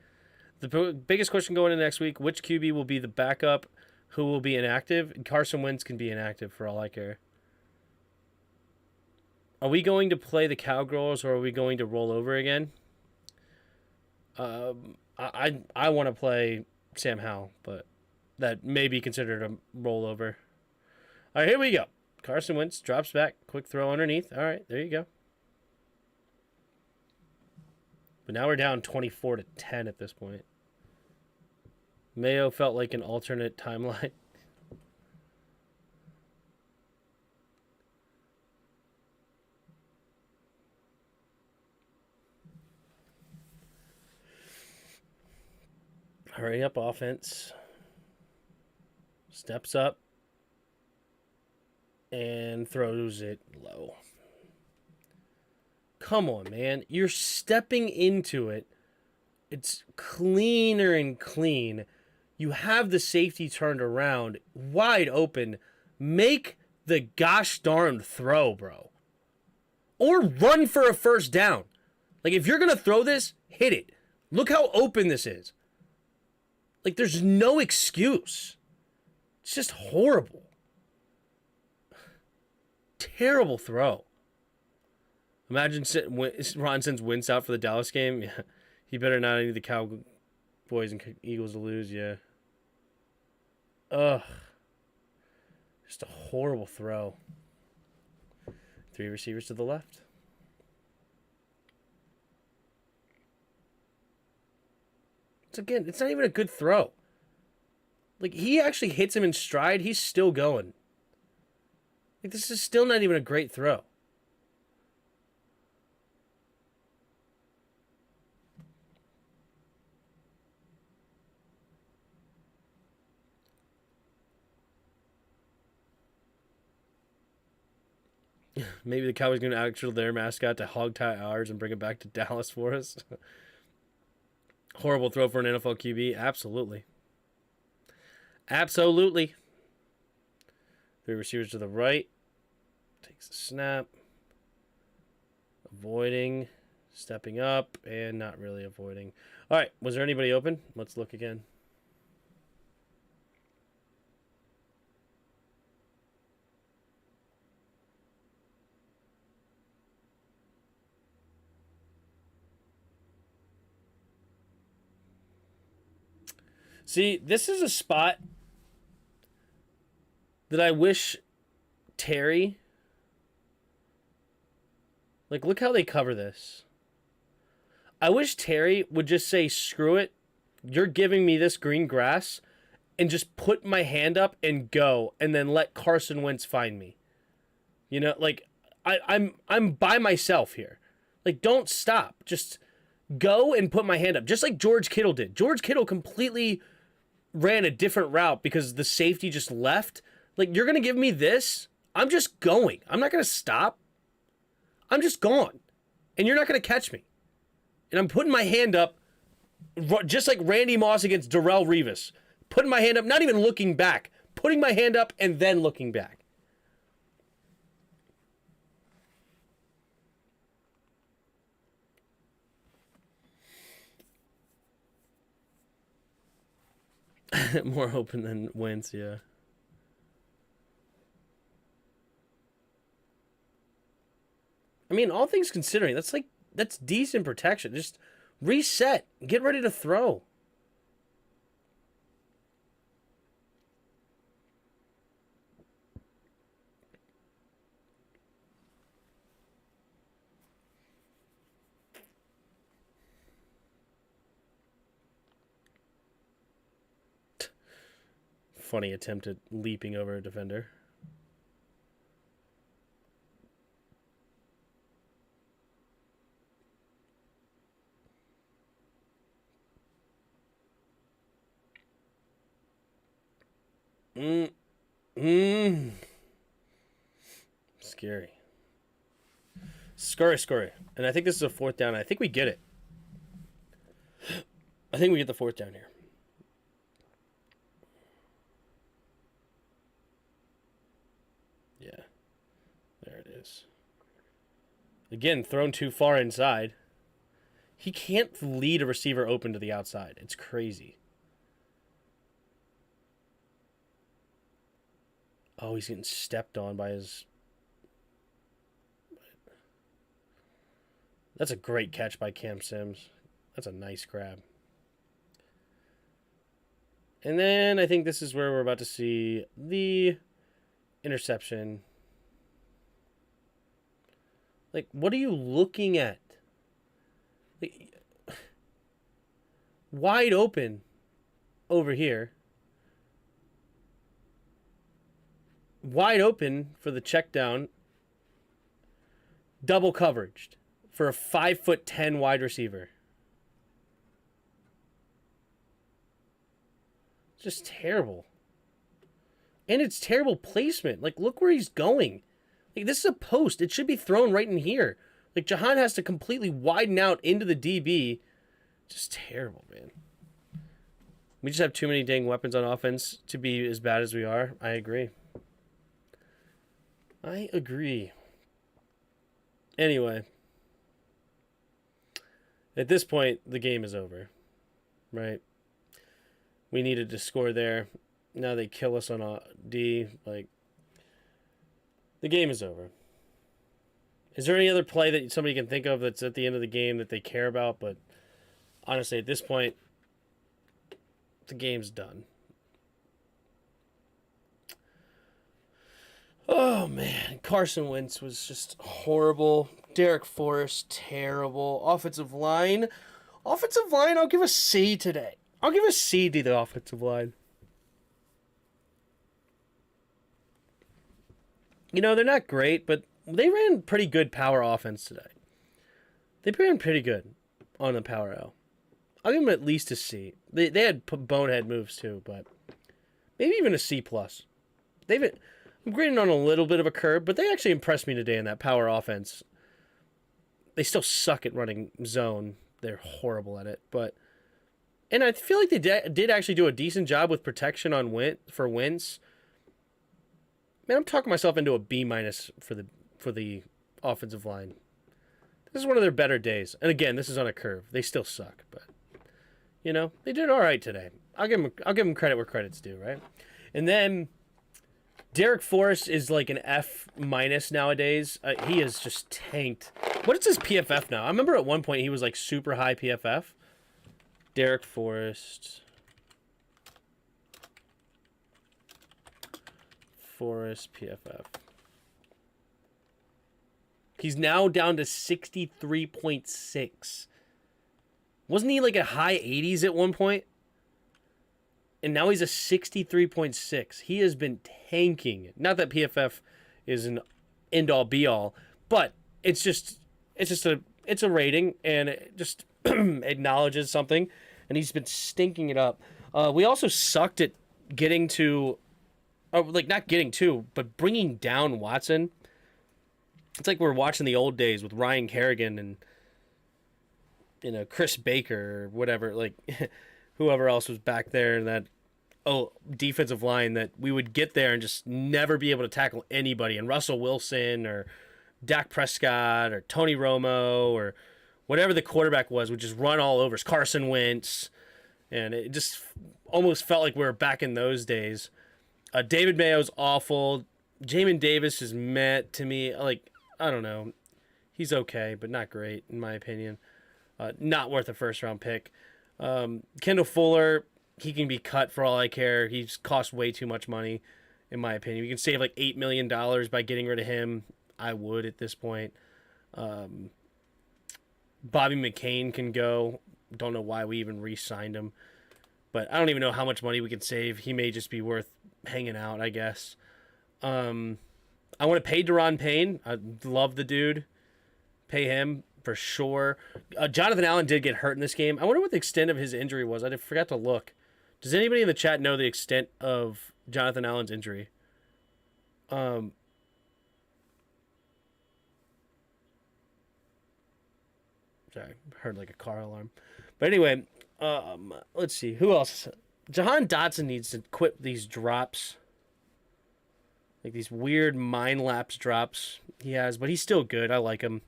The biggest question going into next week, which QB will be the backup? Who will be inactive? Carson Wentz can be inactive for all I care. Are we going to play the Cowgirls or are we going to roll over again? I want to play Sam Howell, but that may be considered a rollover. All right, here we go. Carson Wentz drops back, quick throw underneath. All right, there you go. But now we're down 24-10 at this point. Mayo felt like an alternate timeline. Hurry up, offense. Steps up and throws it low. Come on, man. You're stepping into it. It's cleaner and clean. You have the safety turned around, wide open. Make the gosh darned throw, bro. Or run for a first down. Like, if you're going to throw this, hit it. Look how open this is. Like, there's no excuse. It's just horrible. Terrible throw. Imagine Ron sends Wentz out for the Dallas game. Yeah. He better not need the Cowboys and Eagles to lose, yeah. Ugh. Just a horrible throw. 3 receivers to the left. Again, it's not even a good throw. Like, he actually hits him in stride. He's still going. Like, this is still not even a great throw. Maybe the Cowboys going to actually their mascot to hog tie ours and bring it back to Dallas for us. Horrible throw for an NFL QB. Absolutely. Absolutely. 3 receivers to the right. Takes the snap. Avoiding. Stepping up. And not really avoiding. All right. Was there anybody open? Let's look again. See, this is a spot that I wish Terry... Like, look how they cover this. I wish Terry would just say, screw it. You're giving me this green grass, and just put my hand up and go, and then let Carson Wentz find me. You know, like, I'm by myself here. Like, don't stop. Just go and put my hand up. Just like George Kittle did. George Kittle completely ran a different route because the safety just left. Like, you're going to give me this? I'm just going. I'm not going to stop. I'm just gone. And you're not going to catch me. And I'm putting my hand up just like Randy Moss against Darrelle Revis. Putting my hand up, not even looking back. Putting my hand up and then looking back. More open than Wentz, yeah. I mean, all things considering, that's decent protection. Just reset. Get ready to throw. Funny attempt at leaping over a defender. Scary. Scurry. And I think this is a 4th down. I think we get it. I think we get the 4th down here. Yeah. There it is. Again, thrown too far inside. He can't lead a receiver open to the outside. It's crazy. Oh, he's getting stepped on by his... That's a great catch by Cam Sims. That's a nice grab. And then I think this is where we're about to see the interception. Like, what are you looking at? Like, wide open over here. Wide open for the check down. Double coveraged for a 5'10" wide receiver. Just terrible. And it's terrible placement. Like, look where he's going. Like, this is a post. It should be thrown right in here. Like, Jahan has to completely widen out into the DB. Just terrible, man. We just have too many dang weapons on offense to be as bad as we are. I agree. I agree. Anyway. At this point, the game is over. Right? We needed to score there. Now they kill us on a D. Like, the game is over. Is there any other play that somebody can think of that's at the end of the game that they care about? But honestly, at this point, the game's done. Oh, man. Carson Wentz was just horrible. Derek Forrest, terrible. Offensive line, I'll give a C today. I'll give a C to the offensive line. You know, they're not great, but they ran pretty good power offense today. They ran pretty good on the power L. I'll give them at least a C. They had bonehead moves too, but maybe even a C+. I'm grading on a little bit of a curve, but they actually impressed me today in that power offense. They still suck at running zone. They're horrible at it, and I feel like they did actually do a decent job with protection on for Wentz. Man, I'm talking myself into a B- for the offensive line. This is one of their better days. And again, this is on a curve. They still suck, but you know, they did all right today. I'll give them credit where credit's due, right? And then Derek Forrest is like an F- nowadays. He is just tanked. What is his PFF now? I remember at one point he was like super high PFF. Derek Forrest PFF. He's now down to 63.6. Wasn't he like a high 80s at one point? And now he's a 63.6. He has been tanking. Not that PFF is an end-all be-all, but it's a rating, and it just acknowledges something, and he's been stinking it up. We also sucked at getting to, not getting to, but bringing down Watson. It's like we're watching the old days with Ryan Kerrigan and, you know, Chris Baker or whatever, like whoever else was back there in that defensive line, that we would get there and just never be able to tackle anybody. And Russell Wilson or Dak Prescott or Tony Romo or whatever the quarterback was would just run all over us. Carson Wentz. And it just almost felt like we were back in those days. David Mayo's awful. Jamin Davis is meh to me. Like, I don't know. He's okay, but not great, in my opinion. Not worth a first-round pick. Kendall Fuller, he can be cut for all I care. He's cost way too much money, in my opinion. We can save like $8 million by getting rid of him. I would at this point. Bobby McCain can go. Don't know why we even re-signed him. But I don't even know how much money we can save. He may just be worth hanging out, I guess. I want to pay Daron Payne. I love the dude. Pay him for sure. Jonathan Allen did get hurt in this game. I wonder what the extent of his injury was. I forgot to look. Does anybody in the chat know the extent of Jonathan Allen's injury? Sorry, heard like a car alarm. But anyway, let's see. Who else? Jahan Dotson needs to quit these drops. Like these weird mind lapse drops he has, but he's still good. I like him.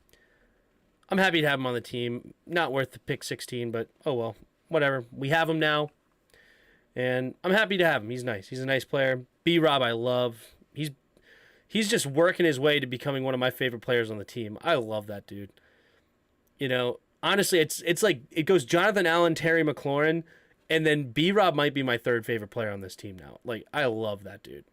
I'm happy to have him on the team. Not worth the pick 16, but oh well. Whatever. We have him now. And I'm happy to have him. He's nice. He's a nice player. B-Rob I love. He's just working his way to becoming one of my favorite players on the team. I love that dude. You know, honestly, it's like it goes Jonathan Allen, Terry McLaurin, and then B-Rob might be my third favorite player on this team now. Like, I love that dude.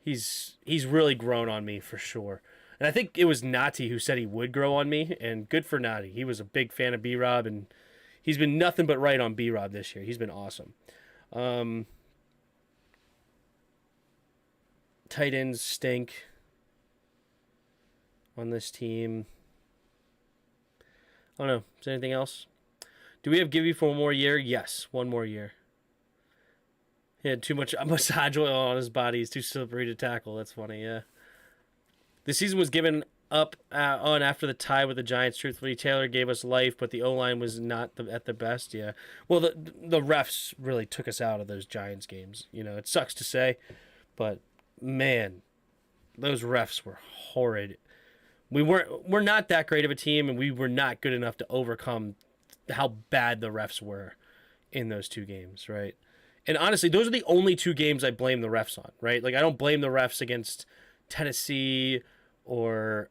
He's really grown on me for sure. And I think it was Nati who said he would grow on me, and good for Nati. He was a big fan of B-Rob, and he's been nothing but right on B-Rob this year. He's been awesome. Tight ends stink on this team. I don't know. Is there anything else? Do we have Gibby for one more year? Yes, one more year. He had too much massage oil on his body. He's too slippery to tackle. That's funny, yeah. The season was given up on after the tie with the Giants. Truthfully, Taylor gave us life, but the O-line was not at the best, yeah. Well, the refs really took us out of those Giants games. You know, it sucks to say, but, man, those refs were horrid. We're not that great of a team, and we were not good enough to overcome how bad the refs were in those two games, right? And honestly, those are the only two games I blame the refs on, right? Like, I don't blame the refs against Tennessee or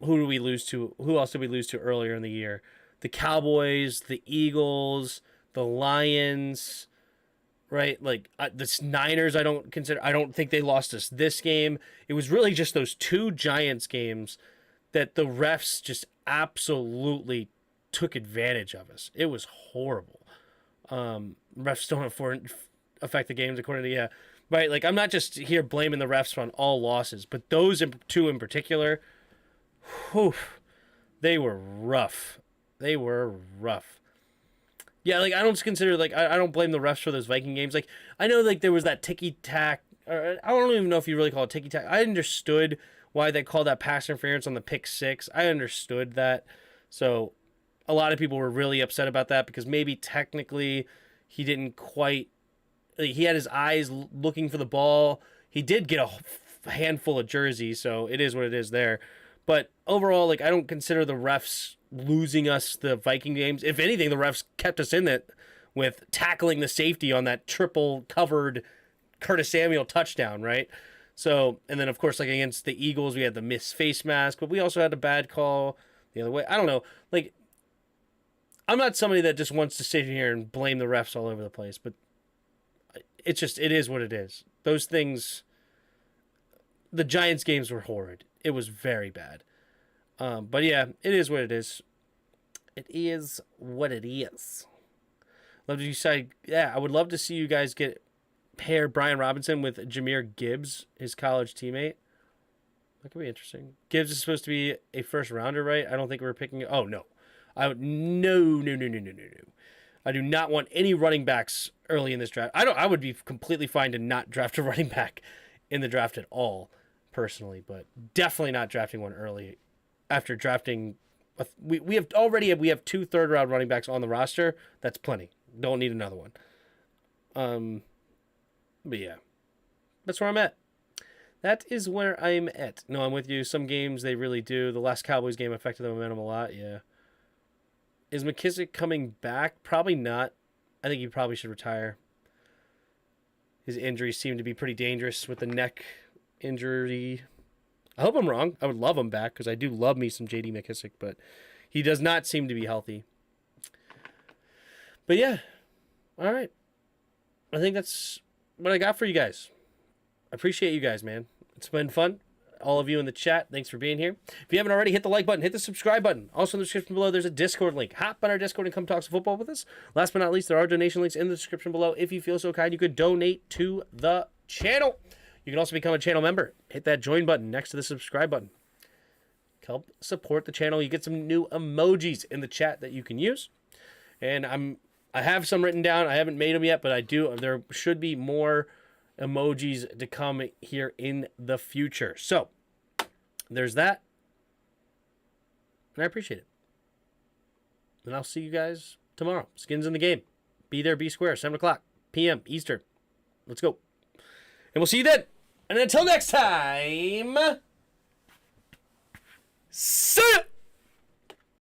who do we lose to? Who else did we lose to earlier in the year? The Cowboys, the Eagles, the Lions, right? Like, the Niners, I don't think they lost us this game. It was really just those two Giants games that the refs just absolutely took advantage of us. It was horrible. Refs don't affect the games according to, right? Like, I'm not just here blaming the refs on all losses, but those two in particular, whew, they were rough. They were rough. Yeah, like, I don't consider, like, I don't blame the refs for those Viking games. Like, I know, like, there was that ticky-tack, or I don't even know if you really call it ticky-tack. I understood why they called that pass interference on the pick six. I understood that. So a lot of people were really upset about that because maybe technically he didn't quite, he had his eyes looking for the ball. He did get a handful of jerseys, so it is what it is there. But overall, like, I don't consider the refs losing us the Viking games. If anything, the refs kept us in it with tackling the safety on that triple covered Curtis Samuel touchdown, right? So, and then of course, like against the Eagles, we had the missed face mask, but we also had a bad call the other way. I don't know. Like, I'm not somebody that just wants to sit here and blame the refs all over the place, but it's just, it is what it is. Those things, the Giants games were horrid. It was very bad. But yeah, it is what it is. It is what it is. Love to decide. Yeah, I would love to see you guys pair Brian Robinson with Jahmyr Gibbs, his college teammate. That could be interesting. Gibbs is supposed to be a first rounder, right? I don't think we're picking. Oh no. No. I do not want any running backs early in this draft. I would be completely fine to not draft a running back in the draft at all, personally, but definitely not drafting one early. After drafting, we have 2 third-round running backs on the roster. That's plenty. Don't need another one. But yeah, that's where I'm at. That is where I'm at. No, I'm with you. Some games they really do. The last Cowboys game affected the momentum a lot. Yeah. Is McKissick coming back? Probably not. I think he probably should retire. His injuries seem to be pretty dangerous with the neck injury. I hope I'm wrong. I would love him back because I do love me some J.D. McKissick, but he does not seem to be healthy. But yeah, all right. I think that's what I got for you guys. I appreciate you guys, man. It's been fun. All of you in the chat, thanks for being here. If you haven't already, hit the like button, hit the subscribe button. Also in the description below, there's a Discord link. Hop on our Discord and come talk some football with us. Last but not least, there are donation links in the description below. If you feel so kind, you could donate to the channel. You can also become a channel member. Hit that join button next to the subscribe button. Help support the channel. You get some new emojis in the chat that you can use. And I have some written down. I haven't made them yet, but I do. There should be more emojis to come here in the future. So there's that. And I appreciate it. And I'll see you guys tomorrow. Skins in the game. Be there, be square. 7 o'clock p.m. Eastern. Let's go. And we'll see you then. And until next time, see ya!